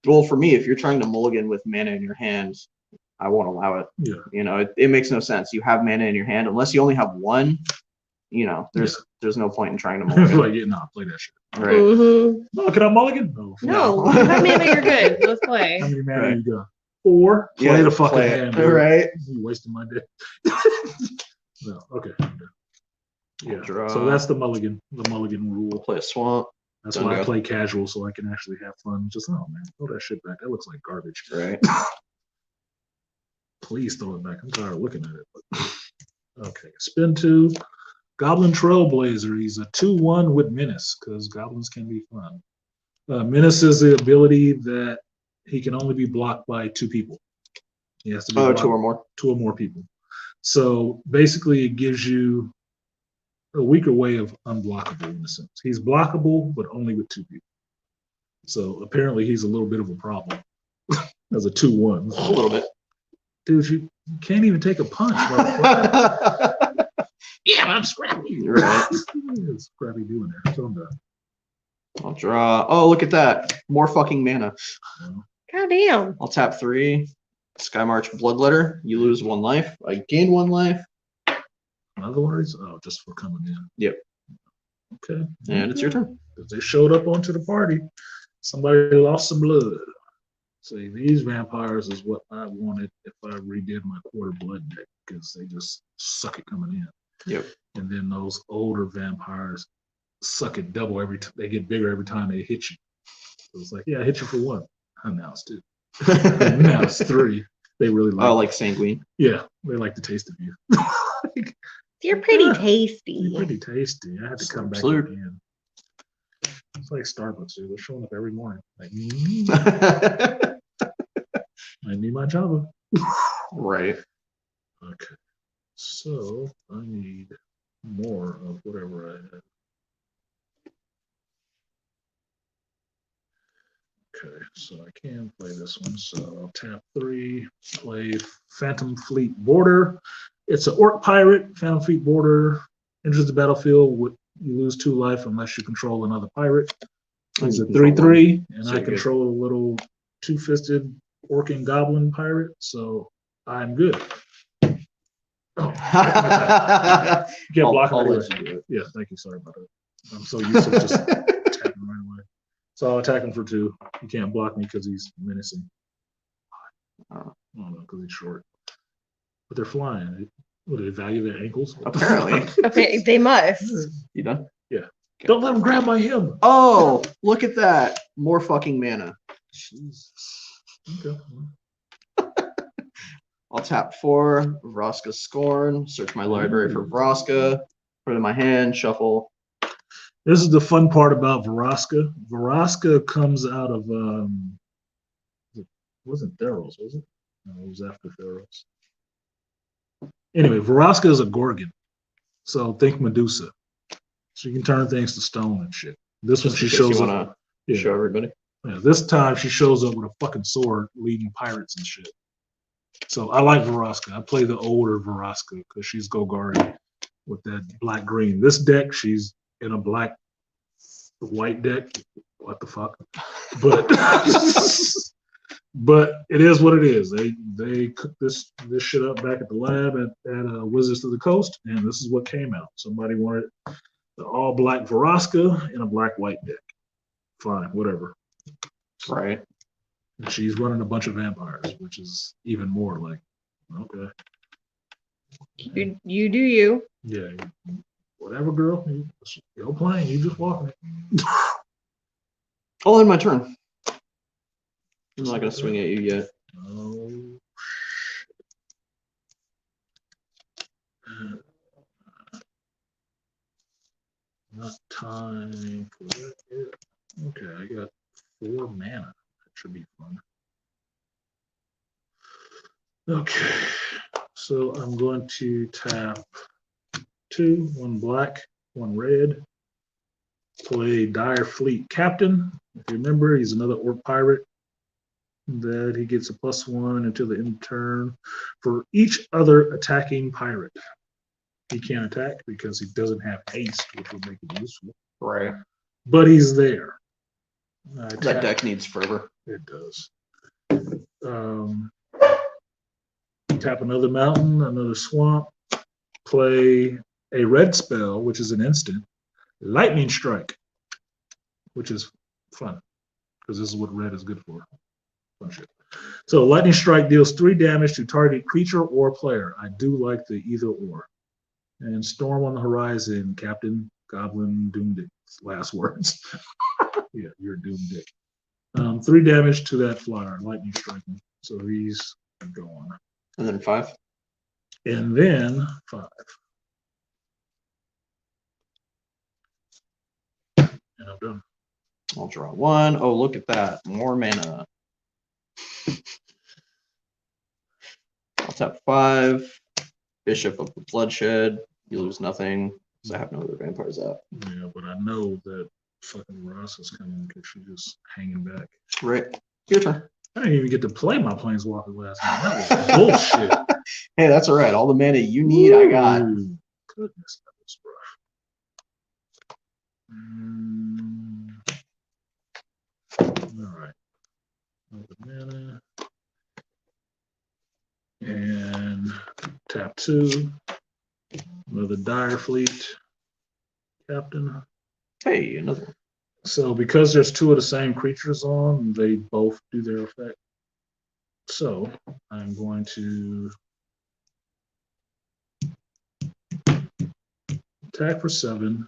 Well, for me, if you're trying to mulligan with mana in your hand, I won't allow it.
Yeah.
You know, it makes no sense. You have mana in your hand unless you only have 1. You know, there's no point in trying to mulligan.
Like, yeah, nah, play that shit.
Right.
Mhm.
No, can I mulligan? No.
No, you have mana, you're good. Let's play.
How many mana
Right.
you got? 4. Play
Yeah,
the fucking
play it.
hand. dude.
Right.
You wasting my day. No, okay. I'm done. Yeah.
Draw.
So that's the mulligan rule.
We'll play a swamp.
That's
Done
why I
go.
play casual so I can actually have fun. Just oh man, throw that shit back. That looks like garbage.
Right.
Please throw it back. I'm tired of looking at it. But okay. Spin 2. Goblin Trailblazer. He's a 2/1 with menace because goblins can be fun. Menace is the ability that he can only be blocked by 2 people. He has to be
Oh,
blocked
2 or more.
2 or more people. So basically, it gives you a weaker way of unblockable in a sense. He's blockable, but only with 2 people. So apparently, he's a little bit of a problem as a 2/1.
A little bit.
Dude, you can't even take a punch. motherfucker. Yeah, but I'm scrappy.
Right.
Yeah, scrappy doing there. So I'm done.
I'll draw. Oh, look at that. More fucking mana.
God damn.
I'll tap 3. Sky March Bloodletter. You lose 1 life. I gain 1 life.
In other words, oh, just for coming in.
Yep.
Okay.
And it's your turn.
'Cause they showed up onto the party. Somebody lost some blood. See, these vampires is what I wanted if I redid my quarter blood deck because they just suck it coming in.
Yep.
And then those older vampires suck it double every time. They get bigger every time they hit you. So it's like, yeah, I hit you for one. And now it's two. And now it's three. They really like.
Oh, like sanguine.
Yeah, they like the taste of you.
You're pretty
You're
tasty.
pretty tasty. I had to come back
Absolute.
at the end. It's like Starbucks, dude. They're showing up every morning. Like, I need my Java.
Right.
Okay. So I need more of whatever I have. Okay, so I can play this one. So I'll tap 3, play Phantom Fleet Border. It's an Orc Pirate. Phantom Fleet Border enters the battlefield. You lose 2 life unless you control another pirate. He's a 3/3, and
So
I
good.
control a little 2-fisted Orc and Goblin pirate, so I'm good. Oh, you can't block him
I'll
anyway.
let you do it.
Yeah, thank you. Sorry about that. I'm so used to just attacking right away. So I'll attack him for 2. You can't block me because he's menacing. I don't know, because he's short. But they're flying. What, do they value their ankles?
Apparently.
Okay, they must.
You done?
Don't let him grab my hem.
Oh, look at that. More fucking mana.
Jesus. Okay.
I'll tap 4, Vraska Scorn, search my library for Vraska, put it in my hand, shuffle.
This is the fun part about Vraska. Vraska comes out of it wasn't Theros, was it? No, it was after Theros. Anyway, Vraska is a Gorgon. So think Medusa. So you can turn things to stone and shit. This one
Just
she
in case
shows
you
up.
wanna
Yeah.
show everybody.
Yeah, this time she shows up with a fucking sword leading pirates and shit. So I like Vraska. I play the older Vraska because she's Golgari with that black green. This deck, she's in a black white deck. What the fuck? But but it is what it is. They cooked this shit up back at the lab at Wizards of the Coast, and this is what came out. Somebody wanted the all black Vraska in a black white deck. Fine, whatever.
Right.
And she's running a bunch of vampires, which is even more like, okay.
You do you.
Yeah, whatever, girl. You're playing. You just walking it.
I'll end my turn. I'm not gonna swing at you yet.
Oh, not time for that yet. Okay, I got 4 mana. That should be fun. Okay, so I'm going to tap 2, 1 black, 1 red. Play Dire Fleet Captain. If you remember, he's another Orc pirate. That he gets a +1 until the end of turn for each other attacking pirate. He can't attack because he doesn't have haste, which would make it useful.
Right.
But he's there.
That deck needs fervor.
It does. Tap another mountain, another swamp. Play a red spell, which is an instant. Lightning Strike, which is fun because this is what red is good for. Fun shit. So Lightning Strike deals 3 damage to target creature or player. I do like the either or. And Storm on the horizon, Captain Goblin Doomdick. Last words. Yeah, you're a Doomdick. 3 damage to that flyer, Lightning Striking. So he's gone.
And then 5.
And then 5. And I'm done.
I'll draw 1. Oh, look at that. More mana. I'll tap 5. Bishop of the Bloodshed. You lose nothing because I have no other vampires out.
Yeah, but I know that fucking Ross is coming because she's just hanging back.
Right. Your turn.
I didn't even get to play my Planeswalker last night. That was bullshit.
Hey, that's all right. All the mana you need, I got.
Ooh, goodness, that was rough. All right. Another mana. And tap 2. Another Dire Fleet Captain.
Hey, another one.
So because there's two of the same creatures on, they both do their effect. So I'm going to attack for 7,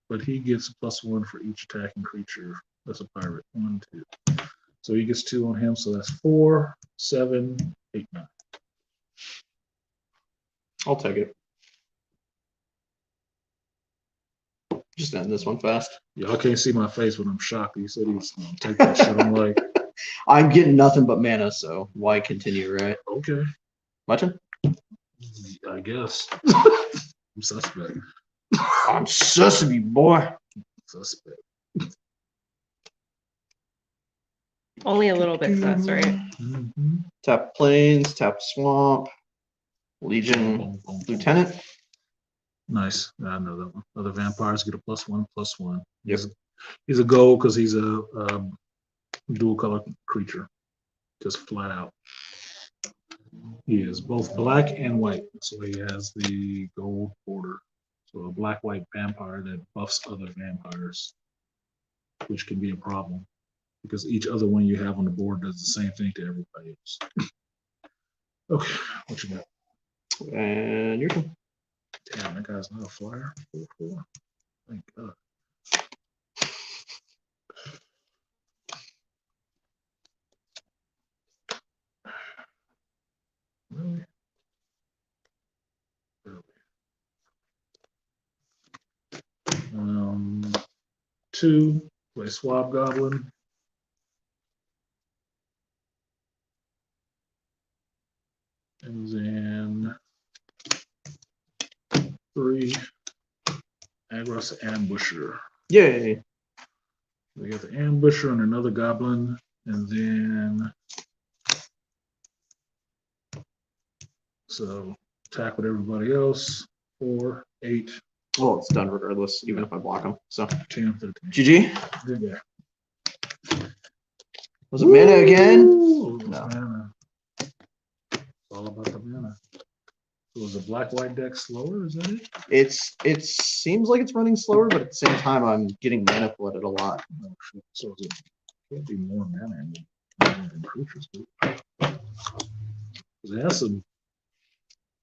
but he gets a +1 for each attacking creature. That's a pirate. 1, 2. So he gets 2 on him. So that's 4, 7, 8, 9.
I'll take it. Just end this one fast.
Y'all can't see my face when I'm shocked. He said he's gonna take that shit. I'm like,
I'm getting nothing but mana, so why continue, right?
okay,
Muchin?
I guess. I'm suspect.
I'm sesame, boy.
Suspect.
Only a little bit sus, right?
Mm-hmm.
Tap plains, tap swamp, Legion
Boom, boom, boom.
Lieutenant.
Nice. I know that one. Other vampires get a +1/+1.
Yep.
He's a gold because he's a dual color creature. Just flat out. He is both black and white. So he has the gold border. So a black-white vampire that buffs other vampires, which can be a problem because each other one you have on the board does the same thing to everybody else. Okay, what you got?
And your turn.
Damn, that guy's not a flyer. 4/4. Thank God. Really? Really? 2, play Swab Goblin. And then 3, Agros Ambusher.
Yay.
We got the Ambusher and another Goblin, and then so attack with everybody else. 4, 8,
Well, it's done regardless, even if I block them. So
10, 13.
GG.
Good guy.
Was it mana again?
Ooh,
No.
Mana. It's all about the mana. So is the black-white deck slower? Is that it?
It seems like it's running slower, but at the same time, I'm getting mana flooded a lot.
Oh, shit. So is it can't be more mana than creatures do. 'Cause it has some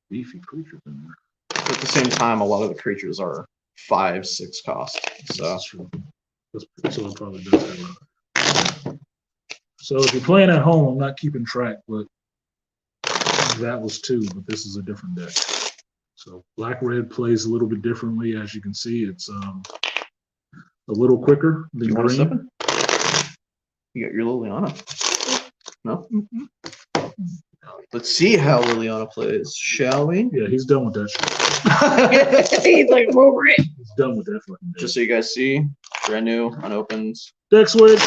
beefy creatures in there.
But at the same time, a lot of the creatures are 5, 6 cost. So
That's true. So it probably does have a. So if you're playing at home, I'm not keeping track, but that was 2, but this is a different deck. So black-red plays a little bit differently. As you can see, it's a little quicker than
you want to step
green.
in? You got your Liliana. No? Let's see how Liliana plays, shall we?
Yeah, he's done with that shit.
He's like, I'm over it.
He's done with that fucking deck.
Just so you guys see, brand new, unopened.
Deck switch.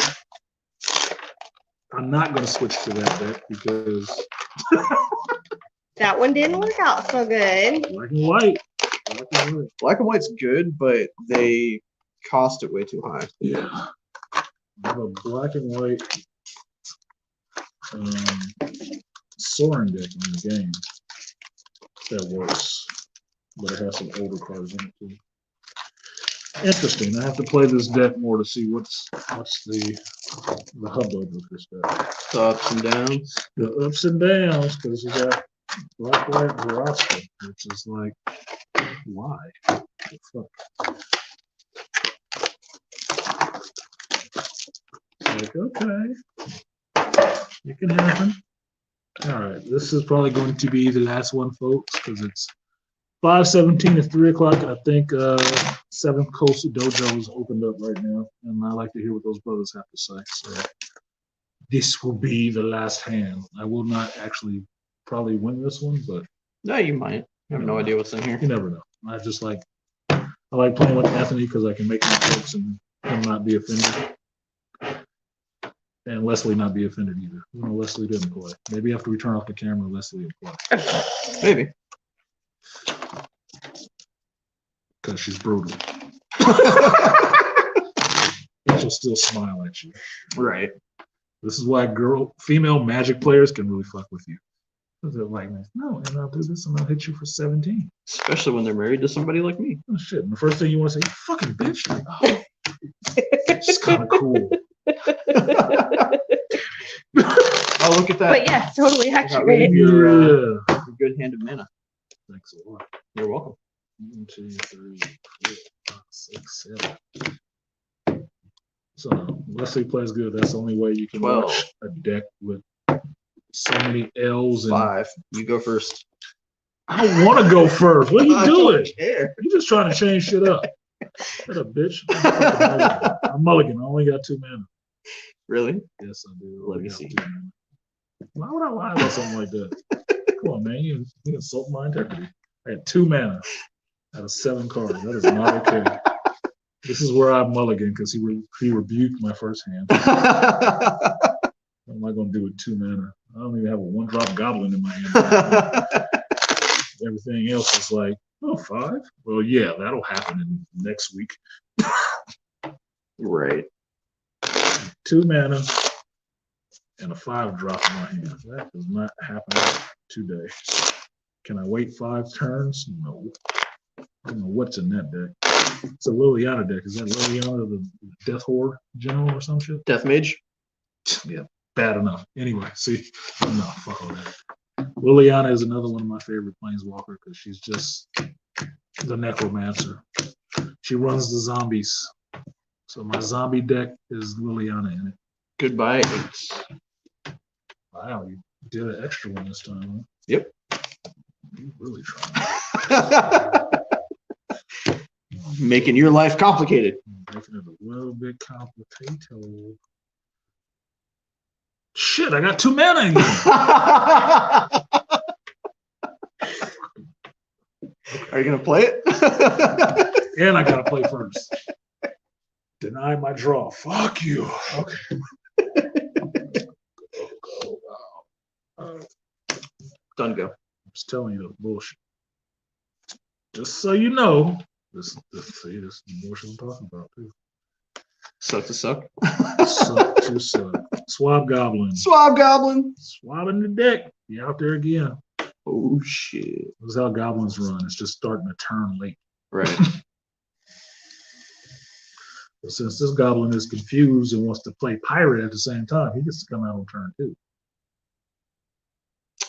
I'm not going to switch to that deck because
That one didn't work out so good.
black and white. Black and white.
Black and white's good, but they cost it way too high.
Yeah. I have a black and white Soren deck in the game that works, but it has some older cards in it too. Interesting. I have to play this deck more to see what's the hubbub with this deck.
The ups and downs.
The ups and downs, because you got black white Verosca, which is like, why? The fuck? Like, okay, it can happen. All right, this is probably going to be the last one, folks, because it's 5:17 to 3 o'clock, and I think Seventh Coast Dojo is opened up right now, and I like to hear what those brothers have to say. So this will be the last hand. I will not actually probably win this one, but
No, you might. I have no idea what's in here.
you never know. I like playing with Anthony because I can make my jokes and him not be offended. And Leslie not be offended either. You know, Leslie didn't play. Maybe after we turn off the camera, Leslie will play.
Maybe.
Because she's brutal. She'll still smile at you.
Right.
This is why female Magic players can really fuck with you. Because they're like, no, and I'll do this and I'll hit you for 17.
Especially when they're married to somebody like me.
Oh shit. And the first thing you want to say, you fucking bitch. Like, oh, It's kind of cool.
Oh, look at that.
But yeah, totally
rid of
accurate.
your,
Yeah.
your good hand of mana.
Thanks a lot.
You're welcome.
1, 2, 3, 4, 5, 6, 7. So Leslie plays good. That's the only way you can
12.
watch a deck with so many L's and
5. You go first.
I don't want to go first. What are you
I
doing?
don't care.
You're just trying to change shit up. Shut up, bitch. I'm mulligan. I only got 2 mana.
Really?
Yes, I do.
Let
I
me
got
see.
2 mana. Why would I lie about something like that? Come on, man. You insult my integrity. I had 2 mana out of 7 cards. That is not okay. This is where I mulligan because he rebuked my first hand. What am I going to do with 2 mana? I don't even have a 1-drop goblin in my hand. Everything else is like, oh, 5? Well, yeah, that'll happen in next week.
Right.
2 mana and a 5-drop in my hand. That does not happen today. Can I wait 5 turns? No. I don't know what's in that deck. It's a Liliana deck. Is that Liliana the Death Horde General or some shit?
Death Mage.
Yeah, bad enough. Anyway, see, no, fuck all that. Liliana is another one of my favorite planeswalker because she's just the necromancer. She runs the zombies. So my zombie deck is Liliana in it.
Goodbye, 8.
Wow, you did an extra one this time, huh?
Yep.
You really trying.
Making your life complicated.
Making it a little bit complicated. Shit, I got 2 mana again.
Are you gonna play it?
And I gotta play first. Deny my draw. Fuck you. Okay.
Done go.
I'm just telling you the bullshit. Just so you know, this is the bullshit I'm talking about too.
Suck to suck.
Suck to suck. Swab Goblin.
Swab Goblin.
Swabbing the deck. Be out there again.
Oh shit.
This is how goblins run. It's just starting to turn late.
Right.
But since this goblin is confused and wants to play pirate at the same time, he gets to come out on turn 2.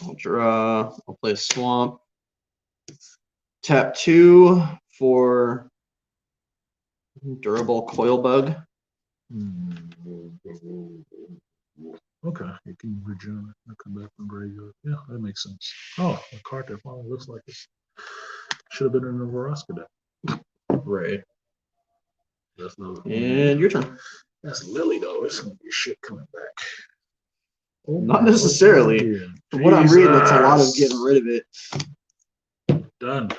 I'll draw. I'll play a swamp. Tap 2 for durable coil bug.
Okay, you can regenerate and come back from graveyard. Yeah, that makes sense. Oh, a card that finally looks like it should have been in the Veraska deck.
Right.
That's Lily.
And your turn.
That's Lily though. It's gonna be shit coming back. Oh,
Not necessarily.
yeah.
From what I'm reading, it's a lot of
Jesus.
getting rid of it.
Done.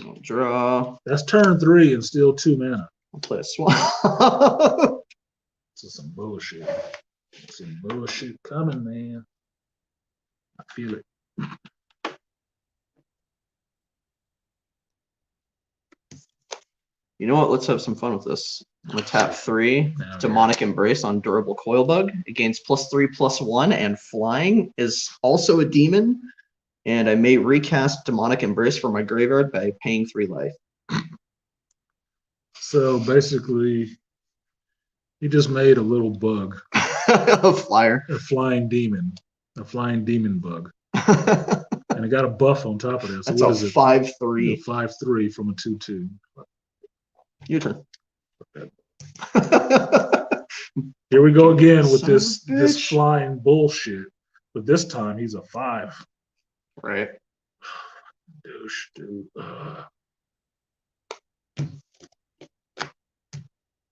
I'll draw.
That's turn 3 and still 2 mana.
I'll play a swamp.
This is some bullshit. Some bullshit coming, man. I feel it.
You know what? Let's have some fun with this. I'm gonna tap 3.
Now,
Demonic Embrace on durable coil bug. It gains +3/+1, and flying is also a demon. And I may recast Demonic Embrace for my graveyard by paying 3 life.
So basically, he just made a little bug,
A flyer.
a flying demon bug, and it got a buff on top of that. So
That's
what
a
is it?
5/3.
5/3 from a 2/2.
Your turn.
Here we go again with
Son of a
this
bitch.
flying bullshit. But this time he's a 5.
Right.
Douche, dude.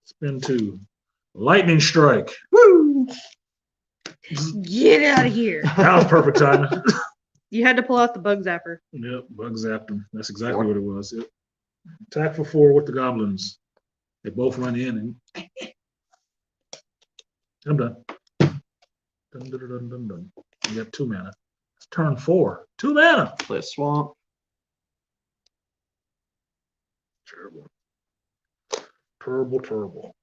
Spin 2. Lightning strike.
Woo!
Get out of here.
That was perfect timing.
You had to pull out the bug zapper.
Yep, bug zapped him. That's exactly
4.
what it was. Yep. Attack for 4 with the goblins. They both run in and I'm done. Dun, dun, dun, dun, dun, dun. You got 2 mana. It's turn 4. 2 mana.
Play a swamp.
Terrible. Terrible, terrible.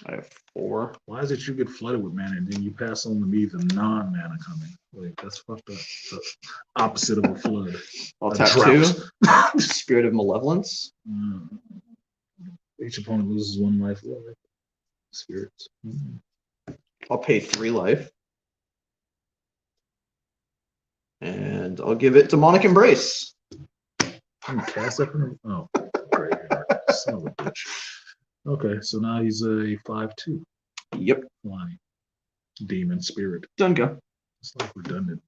I have 4.
Why is it you get flooded with mana and then you pass on to me the non-mana coming? Like, that's fucked up. The opposite of a flood.
I'll
A
tap
drought.
2. Spirit of Malevolence.
Each opponent loses 1 life. Spirits.
I'll pay 3 life. And I'll give it Demonic Embrace.
Cast that from the, oh, graveyard. Son of a bitch. Okay, so now he's a 5/2
Yep.
flying demon spirit.
Done go.
It's like redundant.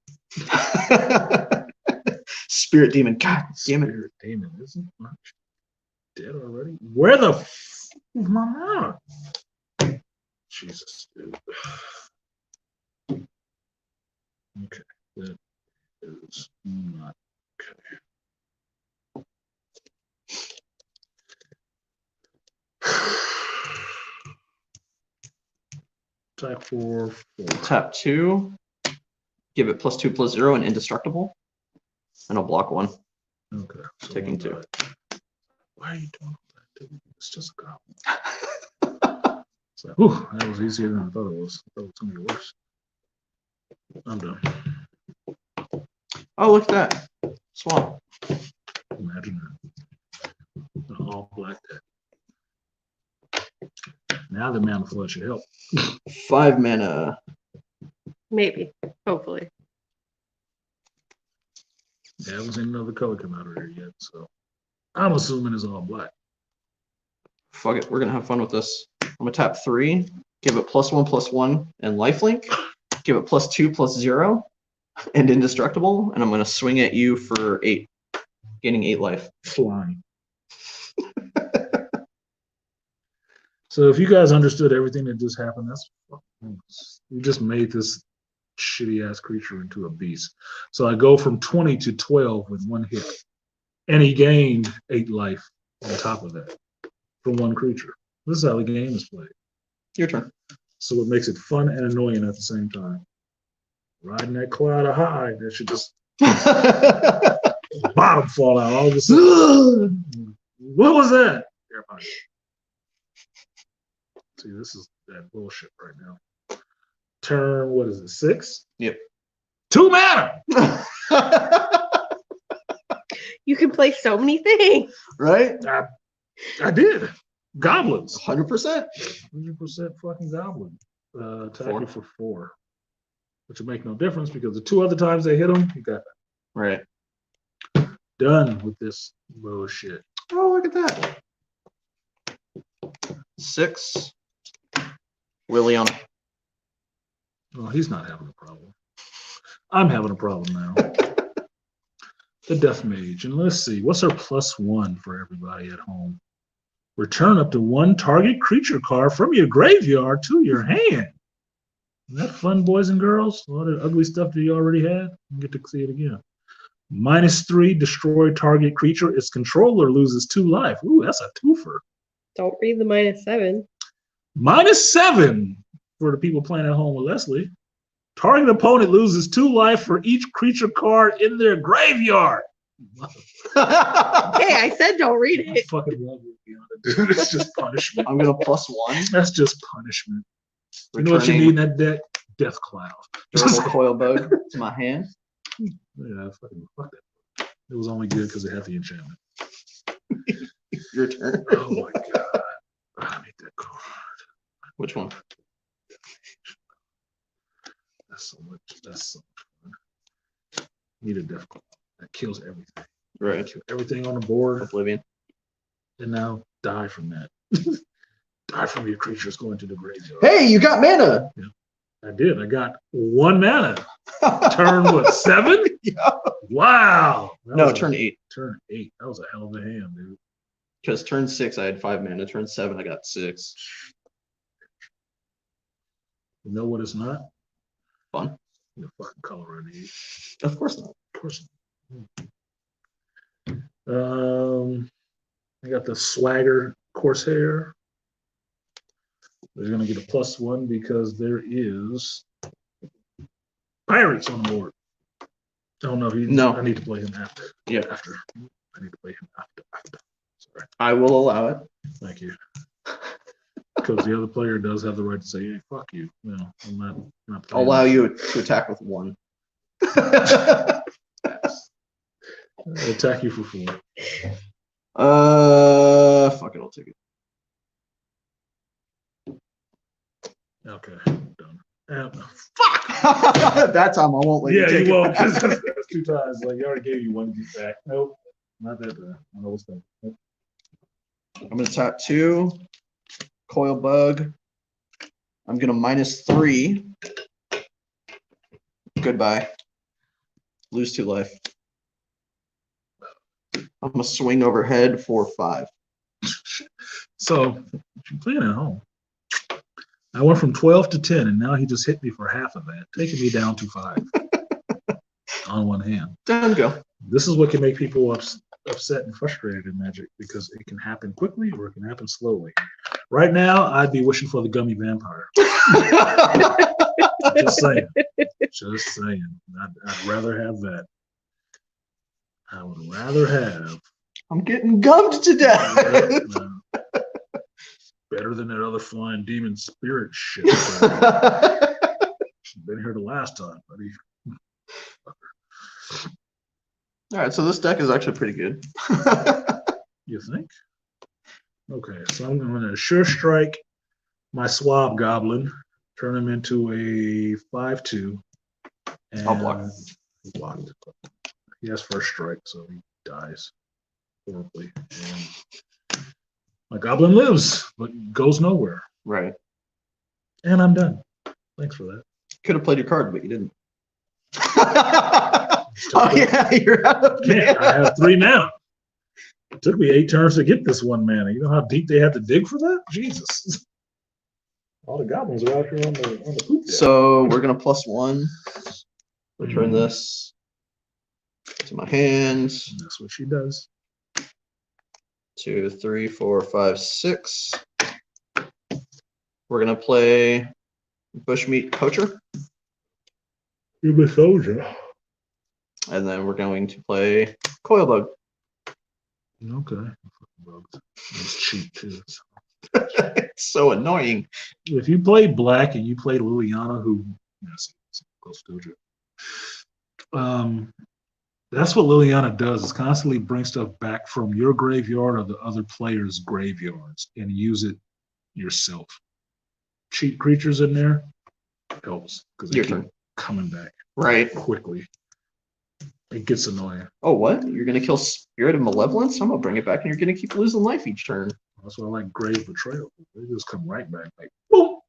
Spirit Demon. God damn it.
Spirit demon isn't much dead already. Where the f is my mana? Jesus, dude. Okay, that is not okay. Attack 4.
Tap 2. Give it +2/+0 and indestructible. And I'll block 1.
Okay. So
Taking
1
2.
die. Why are you doing that, dude? It's just a goblin. So, whew, that was easier than I thought it was. I thought it was going to be worse. I'm done.
Oh, look at that. Swamp.
Imagine that. An all black deck. Now the mana flood should help.
5 mana.
Maybe. Hopefully.
Yeah, I haven't seen another color come out of there yet, so I'm assuming it's all black.
Fuck it. We're going to have fun with this. I'm going to tap 3. Give it +1/+1 and lifelink. Give it +2/+0 and indestructible. And I'm going to swing at you for 8. Gaining 8 life.
Flying. So if you guys understood everything that just happened, that's you just made this shitty ass creature into a beast. So I go from 20 to 12 with 1 hit, and he gained 8 life on top of that from 1 creature. This is how the game is played.
Your turn.
So it makes it fun and annoying at the same time. Riding that cloud of high, that should just bottom fall out all of a sudden. What was that? Everybody. See, this is that bullshit right now. Turn, what is it, 6?
Yep.
2 mana!
You can play so many things.
Right?
I did. Goblins.
100%.
100% fucking goblin. Attack
4.
you for 4. Which will make no difference because the 2 other times they hit him, you got
Right.
done with this bullshit.
Oh, look at that. 6. Williana.
Well, he's not having a problem. I'm having a problem now. The Death Mage. And let's see, what's our +1 for everybody at home? Return up to 1 target creature card from your graveyard to your hand. Isn't that fun, boys and girls? All the ugly stuff that you already had. You get to see it again. -3, destroy target creature. Its controller loses 2 life. Ooh, that's a twofer.
Don't read the -7.
-7 for the people playing at home with Leslie. Target opponent loses 2 life for each creature card in their graveyard.
Hey, I said don't read
I
it.
fucking love it, dude. It's just punishment.
I'm going to +1.
That's just punishment. You know what you need in that deck? Death Cloud.
Durable Coil Bug to my hand.
Yeah, fuck that. It was only good because it had the enchantment.
Your turn.
Oh my god. I need that card.
Which one?
That's so much fun. Need a Death Cloud. That kills everything.
Right.
Kill everything on the board.
Oblivion.
And now die from that. Die from your creatures going to the graveyard.
Hey, you got mana.
I did. I got 1 mana. Turn what, 7?
Yeah.
Wow.
No, turn 8.
Turn 8. That was a hell of a hand, dude.
Because turn 6, I had 5 mana. Turn 7, I got 6.
You know what it's not?
Fun.
The fucking color I need.
Of course not.
Of course not. I got the Swagger Corsair. They're going to get a +1 because there is Pirates on the board. Oh, no, I need to play him after.
Yeah.
After. I need to play him after. Sorry.
I will allow it.
Thank you. Because the other player does have the right to say, "Hey, fuck you." No, I'm not.
I'll
playing
allow
this.
you to attack with 1.
I'll attack you for 4.
Fuck it, I'll take it.
Okay, done.
That time I won't let you
Yeah,
take
you
it.
won't. That's 2 times. Like, you already gave you 1 get back. Nope, not that bad. I know what's done. Nope.
I'm gonna tap 2, coil bug. I'm gonna -3. Goodbye. Lose 2 life. I'm gonna swing overhead for 5.
So, if you're playing at home, I went from 12 to 10, and now he just hit me for half of that, taking me down to 5 on one hand.
Down go.
This is what can make people upset and frustrated in Magic, because it can happen quickly or it can happen slowly. Right now, I'd be wishing for the gummy vampire. Just saying. Just saying. I'd rather have that. I would rather have.
I'm getting gummed to death.
Better than that other flying demon spirit shit. Been here the last time, buddy.
All right, so this deck is actually pretty good.
You think? Okay, so I'm going to sure strike my swab goblin, turn him into a 5/2. And
I'll block.
He blocked. He has first strike, so he dies horribly. And my goblin lives, but goes nowhere.
Right.
And I'm done. Thanks for that.
Could have played your card, but you didn't. Oh yeah, you're out of
Man, I have 3 now. It took me 8 turns to get this 1 mana. You know how deep they had to dig for that? Jesus. All the goblins are out here on the poop deck.
So we're gonna +1. Return this to my hands.
That's what she does.
2, 3, 4, 5, 6. We're gonna play Bushmeat Poacher,
You're a soldier.
and then we're going to play Coil Bug.
Okay. It's cheap too.
It's so annoying.
If you play black and you play Liliana, who close to it. That's what Liliana does, is constantly bring stuff back from your graveyard or the other players' graveyards and use it yourself. Cheap creatures in there helps because they
Your
keep
turn.
coming back
Right.
quickly. It gets annoying.
Oh, what? You're gonna kill Spirit of Malevolence? I'm gonna bring it back, and you're gonna keep losing life each turn.
That's why I like Grave Betrayal. They just come right back, like boom,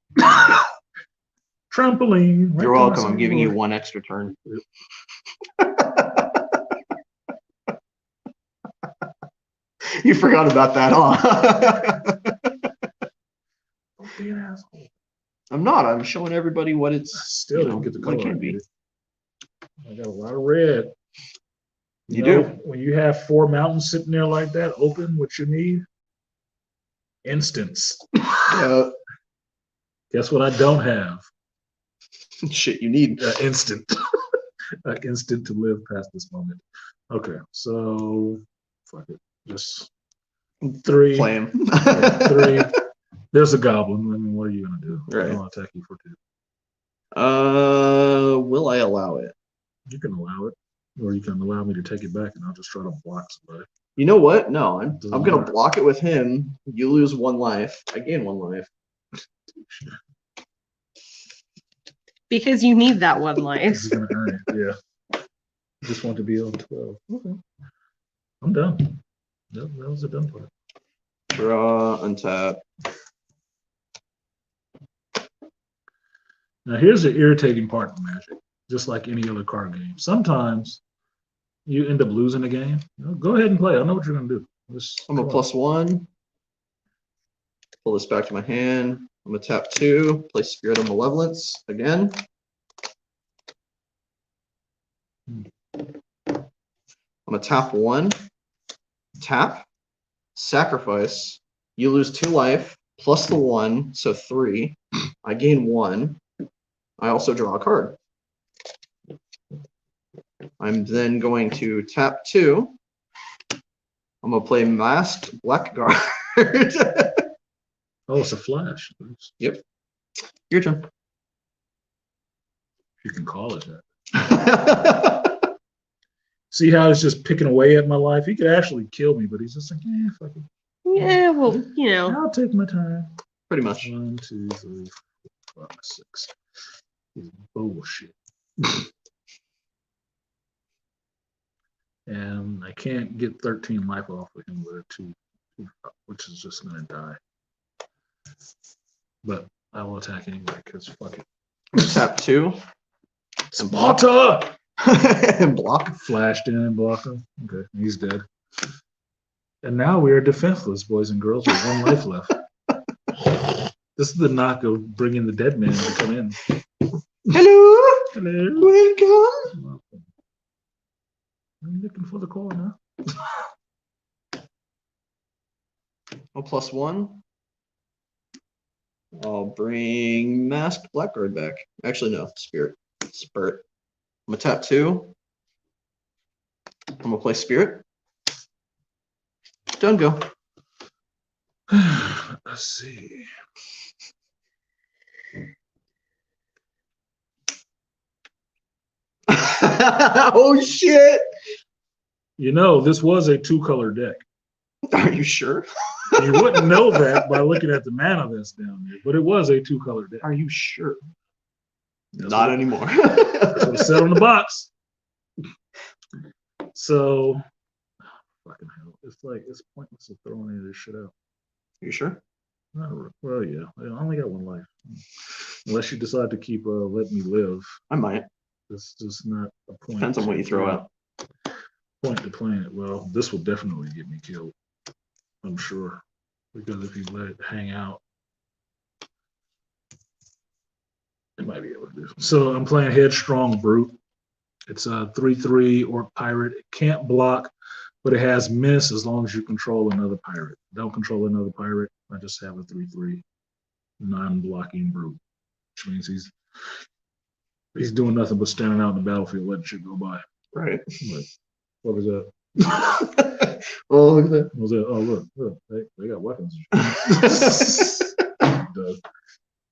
trampoline. Right
You're
to my
welcome. I'm giving you
sideboard.
1 extra turn. You forgot about that, huh?
Don't be an asshole.
I'm not. I'm showing everybody what it's
Still didn't get the
what it
color.
can be.
I got a lot of red.
You
know,
do.
When you have 4 mountains sitting there like that, open, what you need? Instants. Guess what I don't have?
Shit, you need.
Instant. An instant to live past this moment. Okay, so fuck it. Just 3.
Play him.
3. There's a goblin. I mean, what are you gonna do?
Right.
I'll attack you for 2.
Will I allow it?
You can allow it, or you can allow me to take it back, and I'll just try to block somebody.
You know what? No, I'm
Doesn't
gonna
matter.
block it with him. You lose 1 life. I gain 1 life.
Because you need that 1 life.
This is gonna earn it. Yeah. Just want to be on 12. Okay. I'm done. That was a done part.
Draw, untap.
Now here's the irritating part of Magic. Just like any other card game, sometimes you end up losing a game. Go ahead and play. I know what you're gonna do.
I'm gonna +1. Pull this back to my hand. I'm gonna tap 2. Play Spirit of Malevolence again. I'm gonna tap 1. Tap. Sacrifice. You lose 2 life plus the 1, so 3. I gain 1. I also draw a card. I'm then going to tap 2. I'm gonna play Masked Blackguard.
Oh, it's a flash.
Your turn.
You can call it that. See how he's just picking away at my life? He could actually kill me, but he's just like, fuck it.
Yeah, well, you know.
I'll take my time.
Pretty much.
1, 2, 3, 4, 5, 6. He's bullshit. And I can't get 13 life off of him with a 2, which is just gonna die. But I will attack anyway, because fuck it.
Tap 2.
Sparta!
And block.
Flashed in and blocked him. Okay, he's dead. And now we are defenseless, boys and girls, with 1 life left. This is the knock of bringing the dead man to come in.
Hello.
Hello.
Welcome.
I'm looking for the corner.
Oh, +1. I'll bring Masked Blackguard back. Actually, no. Spirit. Spurt. I'm gonna tap 2. I'm gonna play Spirit. Done. Go.
Let's see.
Oh shit!
You know, this was a 2-color deck.
Are you sure?
You wouldn't know that by looking at the mana that's down there, but it was a 2-color deck.
Are you sure?
That's
Not
what-
anymore.
That's what it said on the box. So, fucking hell, it's like it's pointless to throw any of this shit out.
You sure?
Well, yeah, I only got 1 life. Unless you decide to keep let me live,
I might.
it's just not a point.
Depends on what you throw out.
Point to playing it. Well, this will definitely get me killed. I'm sure, because if you let it hang out, it might be able to do. So I'm playing Headstrong Brute. It's a 3/3 Orc Pirate. It can't block, but it has miss as long as you control another pirate. Don't control another pirate. I just have a 3/3 non-blocking Brute, which means he's doing nothing but standing out in the battlefield, letting shit go by.
Right.
But what was that?
Oh, look at that.
What was that? Oh, look, they got weapons. It does.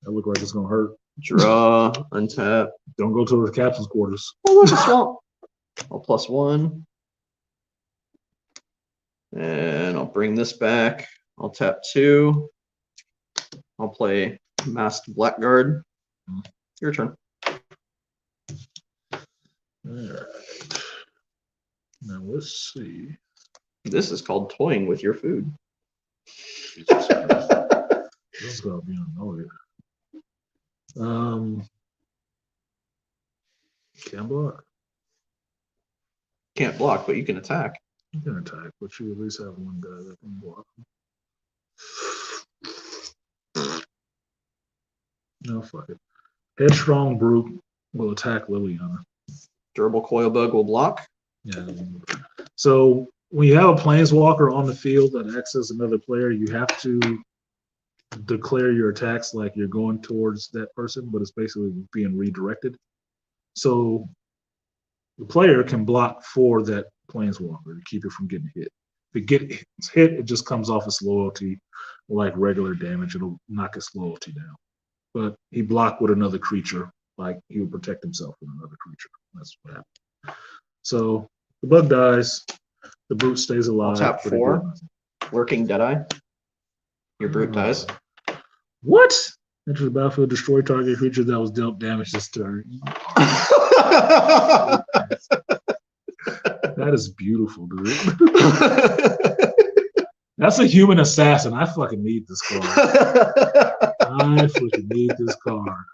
That look like it's gonna hurt.
Draw, untap.
Don't go to the captain's quarters.
Oh, look, a swamp. I'll +1. And I'll bring this back. I'll tap 2. I'll play Masked Blackguard. Your turn.
All right. Now let's see.
This is called toying with your food.
Jesus Christ. This is gonna be annoying. Can't block.
Can't block, but you can attack.
You can attack, but you at least have 1 guy that can block. No, fuck it. Headstrong Brute will attack Liliana.
Durable Coil Bug will block.
Yeah. So when you have a planeswalker on the field that accesses another player, you have to declare your attacks like you're going towards that person, but it's basically being redirected. So the player can block for that planeswalker to keep it from getting hit. If it gets hit, it just comes off its loyalty, like regular damage. It'll knock its loyalty down. But he blocked with another creature, like he would protect himself with another creature. That's what happened. So the bug dies, the brute stays alive.
I'll tap
but it
4.
did nothing.
Lurking Deadeye. Your brute dies.
What? Enter the battlefield, destroy target creature that was dealt damage this turn. That is beautiful, dude. That's a human assassin. I fucking need this card. I fucking need this card.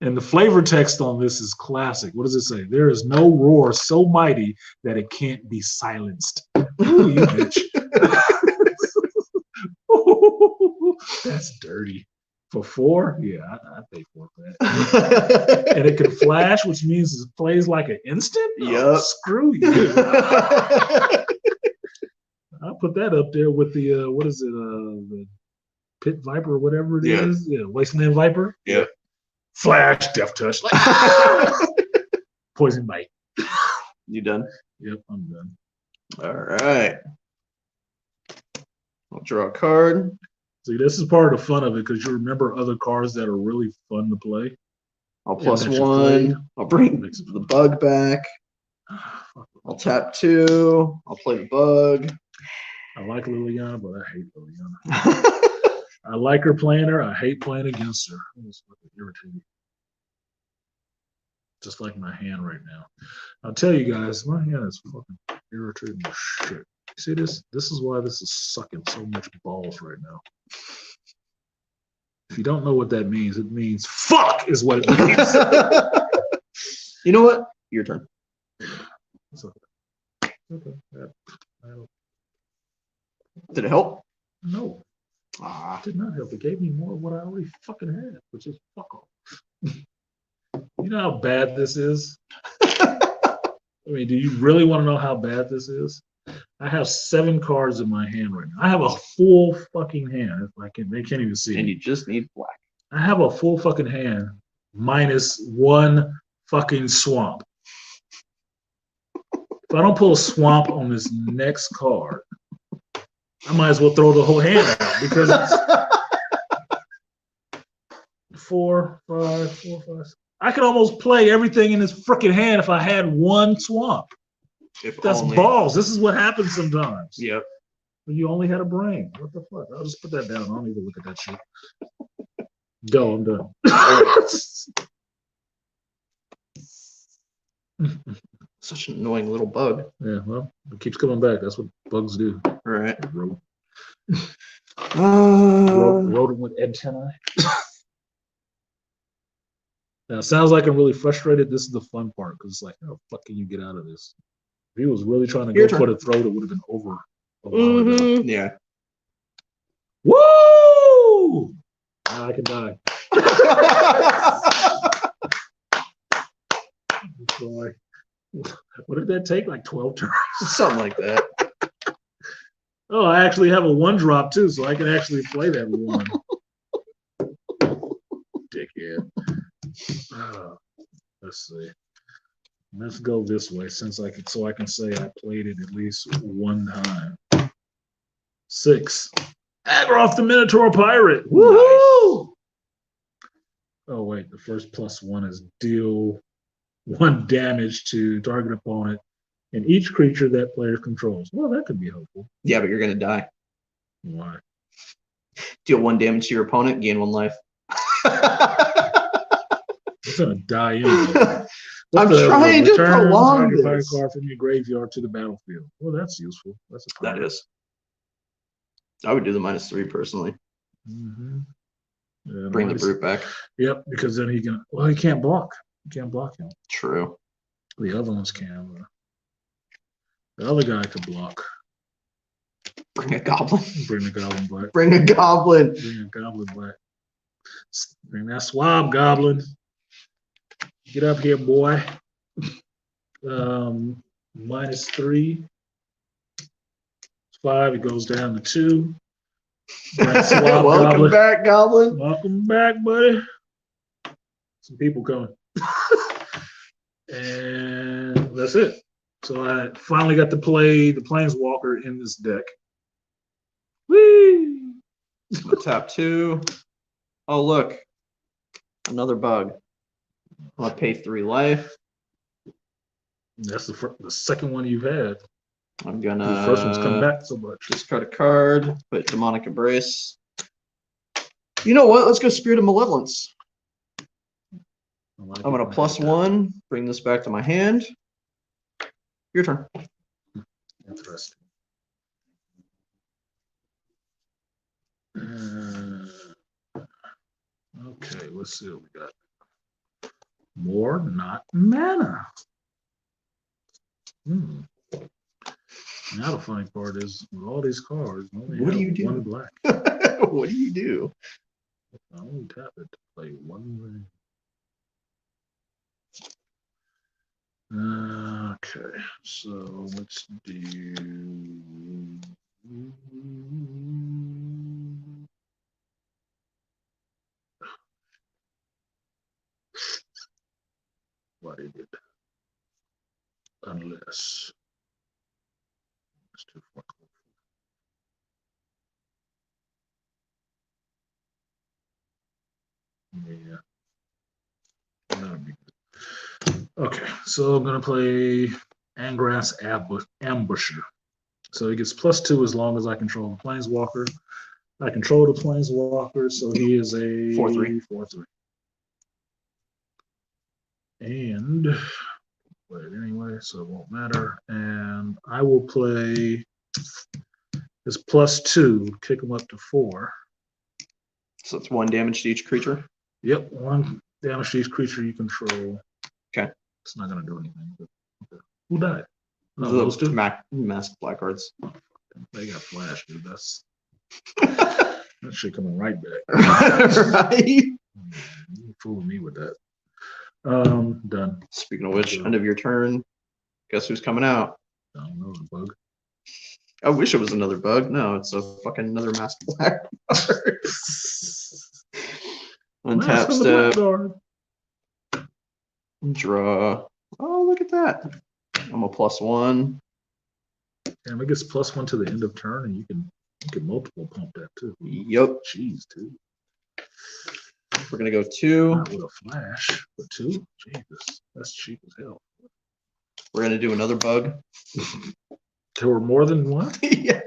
And the flavor text on this is classic. What does it say? There is no roar so mighty that it can't be silenced. Ooh, you bitch. That's dirty. For 4? Yeah, I'd pay 4 for that. And it can flash, which means it plays like an instant? Oh,
Yup.
screw you. I'll put that up there with the, what is it, the Pit Viper or whatever it is. Yeah, Wasteland Viper.
Yeah.
Flash, Death Touch. Like, Poison Bite.
You done?
Yep, I'm done.
All right. I'll draw a card.
See, this is part of the fun of it because you remember other cards that are really fun to play.
I'll
Yeah,
plus
that you played.
one. I'll bring
Makes it
the
fun.
bug back.
Fuck.
I'll tap 2. I'll play the bug.
I like Liliana, but I hate Liliana. I like her playing her. I hate playing against her. It's fucking irritating. Just like my hand right now. I'll tell you guys, my hand is fucking irritating as shit. See this? This is why this is sucking so much balls right now. If you don't know what that means, it means fuck is what it means.
You know what? Your turn.
It's okay. Okay. Yeah. I don't,
Did it help?
no,
Ah,
it did not help. It gave me more of what I already fucking had, which is fuck off. You know how bad this is? I mean, do you really want to know how bad this is? I have 7 cards in my hand right now. I have a full fucking hand. They can't even see
and
me.
you just need black.
I have a full fucking hand minus 1 fucking swamp. If I don't pull a swamp on this next card, I might as well throw the whole hand out because it's 4, 5, 4, 5. I could almost play everything in this freaking hand if I had 1 swamp.
If
That's
only.
balls. This is what happens sometimes.
Yep.
When you only had a brain. What the fuck? I'll just put that down. I don't need to look at that shit. Go, I'm done.
Such an annoying little bug.
Yeah, well, it keeps coming back. That's what bugs do.
Right.
Rodent,
Uh,
rodent with antennae. Now, it sounds like I'm really frustrated. This is the fun part because it's like, how the fuck can you get out of this? If he was really trying to
Your
go
turn.
for the throat, it would have been over a while ago.
Mhm.
yeah.
Woo! Now I can die. Boy. What did that take? Like 12 turns?
Something like that.
Oh, I actually have a 1-drop too, so I can actually play that 1. Dickhead. Let's see. Let's go this way so I can say I played it at least 1 time. 6. Aggro off the Minotaur Pirate. Woohoo! Oh wait, the first +1 is deal 1 damage to target opponent and each creature that player controls. Well, that could be helpful.
Yeah, but you're gonna die.
Why?
Deal 1 damage to your opponent, gain 1 life.
It's gonna die anyway.
I'm trying to
Return
prolong
target fire
this.
card from your graveyard to the battlefield. Well, that's useful. That's a
That
card.
is. I would do the -3 personally.
Mm-hmm. Yeah,
Bring the brute back.
Yep, because then he can. Well, he can't block. You can't block him.
True.
The other ones can. The other guy could block.
Bring a goblin.
Bring the goblin back.
Bring a goblin.
Bring a goblin back. Bring that swab goblin. Get up here, boy. -3. 5. It goes down to 2. That swab
Welcome
goblin.
back, goblin.
Welcome back, buddy. Some people coming. And that's it. So I finally got to play the Planeswalker in this deck. Whee!
Tap 2. Oh, look. Another bug. I'm gonna pay 3 life.
That's the second one you've had.
I'm gonna.
The first one's come back so much.
Discard a card. Put Demonic Embrace. You know what? Let's go Spirit of Malevolence.
I like
I'm
it
gonna
when I
plus
get that.
1. Bring this back to my hand. Your turn.
Interesting. Okay, let's see what we got. More, not mana. Now the funny part is, with all these cards, I only
What do
have
you do?
1 black.
What do you do?
I only tap it to play 1 ring. Okay, so let's do. What is it? Unless. It's too far. Yeah. That'd be good. Okay, so I'm gonna play Angrass Ambusher. So he gets +2 as long as I control the Planeswalker. I control the Planeswalker, so he is a
4/3.
4/3. And play it anyway, so it won't matter. And I will play his +2, kick him up to 4.
So it's 1 damage to each creature.
Yep, 1 damage to each creature you control.
Okay.
It's not gonna do anything. But, okay. Who died? No,
The
those two.
masked blackguards.
They got flash, dude. That's that shit coming right back.
Right?
You fooling me with that. Done.
Speaking of which, end of your turn. Guess who's coming out?
I don't know the bug.
I wish it was another bug. No, it's a fucking another masked black. Untap step. Draw. Oh, look at that. I'm a +1.
And it gets +1 to the end of turn, and you can multiple pump that too.
Yep.
Jeez, dude.
We're gonna go 2.
Not with a flash, but 2. Jesus, that's cheap as hell.
We're gonna do another bug.
There were more than one.
Yeah.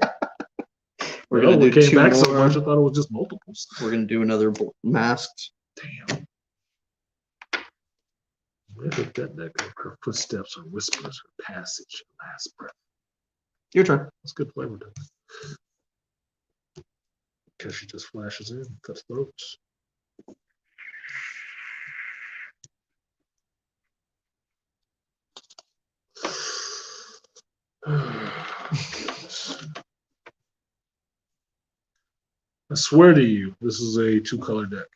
We're
Well,
gonna
we
do
came
2
back
more.
so much, I thought it was just multiples.
We're gonna do another masked.
Damn. Where did that deck go? Her footsteps or whispers or passage, last breath.
Your turn.
That's good flavor to it. Because she just flashes in, cuts throats. I swear to you, this is a 2-color deck.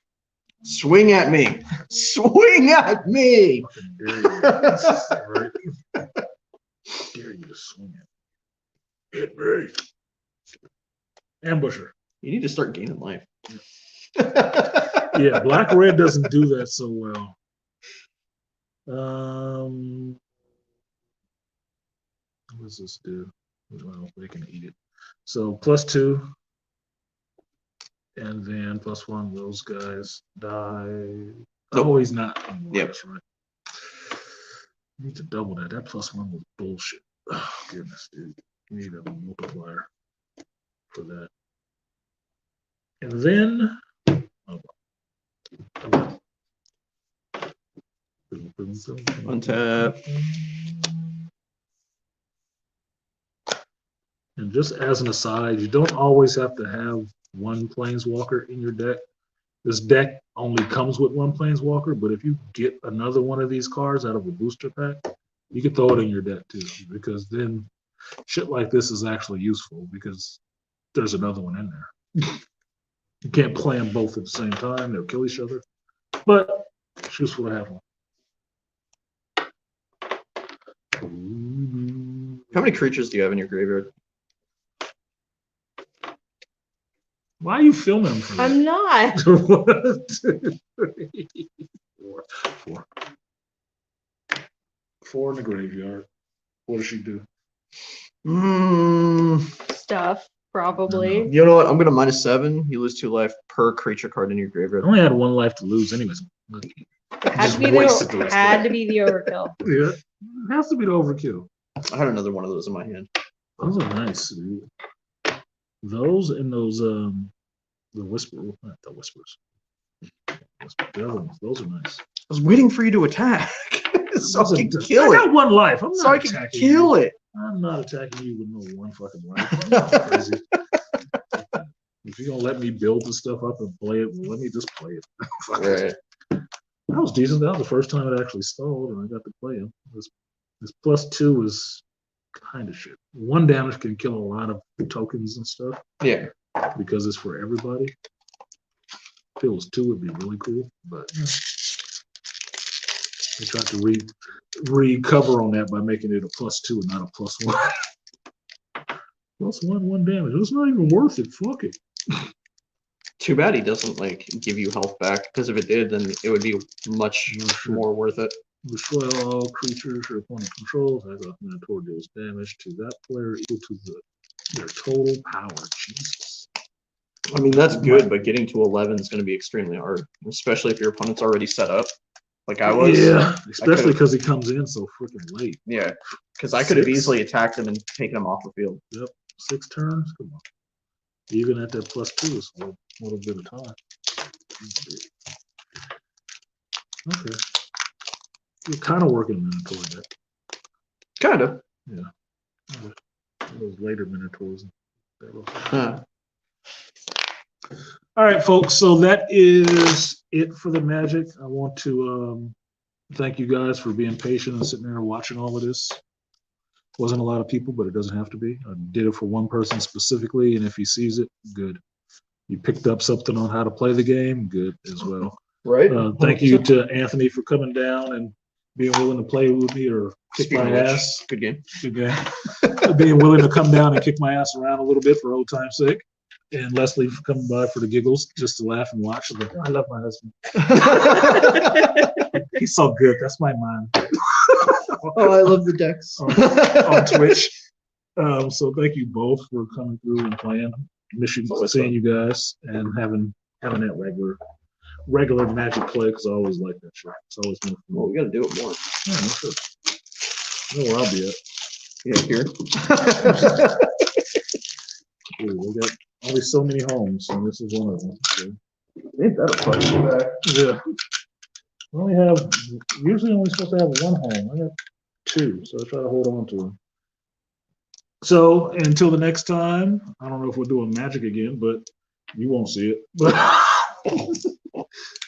Swing at me. Swing at me.
Fucking dare you. Right? Dare you to swing it. Hit me. Ambusher.
You need to start gaining life.
Yeah, black red doesn't do that so well. What does this do? Well, they can eat it. So +2. And then +1, those guys die.
Nope.
Oh, he's not.
Yep.
That's right. You need to double that. That +1 was bullshit. Oh, goodness, dude. You need a multiplier for that. And then.
Untap.
And just as an aside, you don't always have to have one Planeswalker in your deck. This deck only comes with one Planeswalker, but if you get another one of these cards out of a booster pack, you can throw it in your deck too, because then shit like this is actually useful because there's another one in there. You can't play them both at the same time, they'll kill each other, but it's useful to have one.
How many creatures do you have in your graveyard?
Why are you filming for that?
I'm not.
1, 2, 3, 4. 4. 4 in the graveyard. What does she do?
Stuff, probably.
You know what? I'm gonna -7. You lose 2 life per creature card in your
I
graveyard.
only had 1 life to lose, anyways.
It had
Just
to be
wasted the rest of
had
it.
to be the overkill.
Yeah, it has to be the overkill.
I had another one of those in my hand.
Those are nice, dude. Those and those the whispers. The other ones, those are nice.
I was waiting for you to attack, so I can kill
I got
it.
1 life. I'm
So I
not
can
attacking
kill
you.
it.
I'm not attacking you with no 1 fucking life. I'm not crazy. If you're gonna let me build this stuff up and play it, let me just play it. Fuck it.
Right.
That was decent. That was the first time it actually stalled, and I got to play him. This +2 is kind of shit. 1 damage can kill a lot of tokens and stuff
Yeah.
because it's for everybody. If it was 2, it'd be really cool, but they tried to recover on that by making it a +2 and not a +1. +1, 1 damage. It's not even worth it. Fuck it.
Too bad he doesn't like give you health back, because if it did, then it would be much more worth it.
Destroy all creatures your opponent controls. As a Minotaur deals damage to that player equal to their total power. Jesus.
I mean, that's good, but getting to 11 is going to be extremely hard, especially if your opponent's already set up, like I was.
Yeah, especially
could've-
because he comes in so freaking late.
Yeah, because I could have
6.
easily attacked him and taken him off the field.
Yep, 6 turns. Come on. Even at that +2 is a little bit of time. Okay. You're kind of working Minotaur deck.
Kind of.
Those later Minotaurs.
Huh.
All right, folks. So that is it for the Magic. I want to thank you guys for being patient and sitting there watching all of this. Wasn't a lot of people, but it doesn't have to be. I did it for one person specifically, and if he sees it, good. You picked up something on how to play the game, good as well.
Right.
Thank you to Anthony for coming down and being willing to play with me or kick
Speaking
my
of which,
ass.
good game.
Good game. Being willing to come down and kick my ass around a little bit for old time's sake. And Leslie for coming by for the giggles, just to laugh and watch. Like, I love my husband. He's so good. That's my man.
Oh, I love the decks.
On Twitch. So thank you both for coming through and playing. Miss seeing you guys and having that regular Magic play because I always like that shit. It's always more fun.
Well, we got to do it more.
Yeah, no shit. I know where I'll be at.
Yeah, here.
Ooh, we got only so many homes, and this is one of them. So.
Ain't that a fucking back?
Yeah. We usually only supposed to have one home. I got 2, so I try to hold on to them. So until the next time, I don't know if we're doing Magic again, but you won't see it. But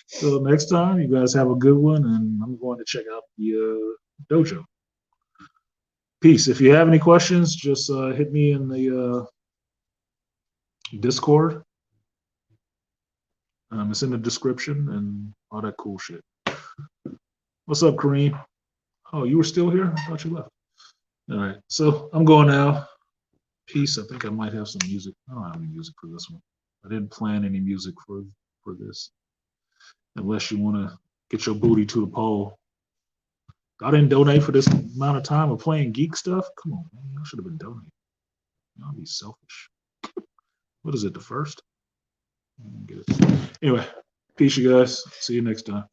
so next time, you guys have a good one, and I'm going to check out the dojo. Peace. If you have any questions, just hit me in the Discord. It's in the description and all that cool shit. What's up, Kareem? Oh, you were still here? I thought you left. All right, so I'm going now. Peace. I think I might have some music. I don't have any music for this one. I didn't plan any music for this. Unless you want to get your booty to the pole. I didn't donate for this amount of time of playing Geek stuff. Come on, man. I should have been donating. I'll be selfish. What is it, the first? I don't get it. Anyway, peace, you guys. See you next time.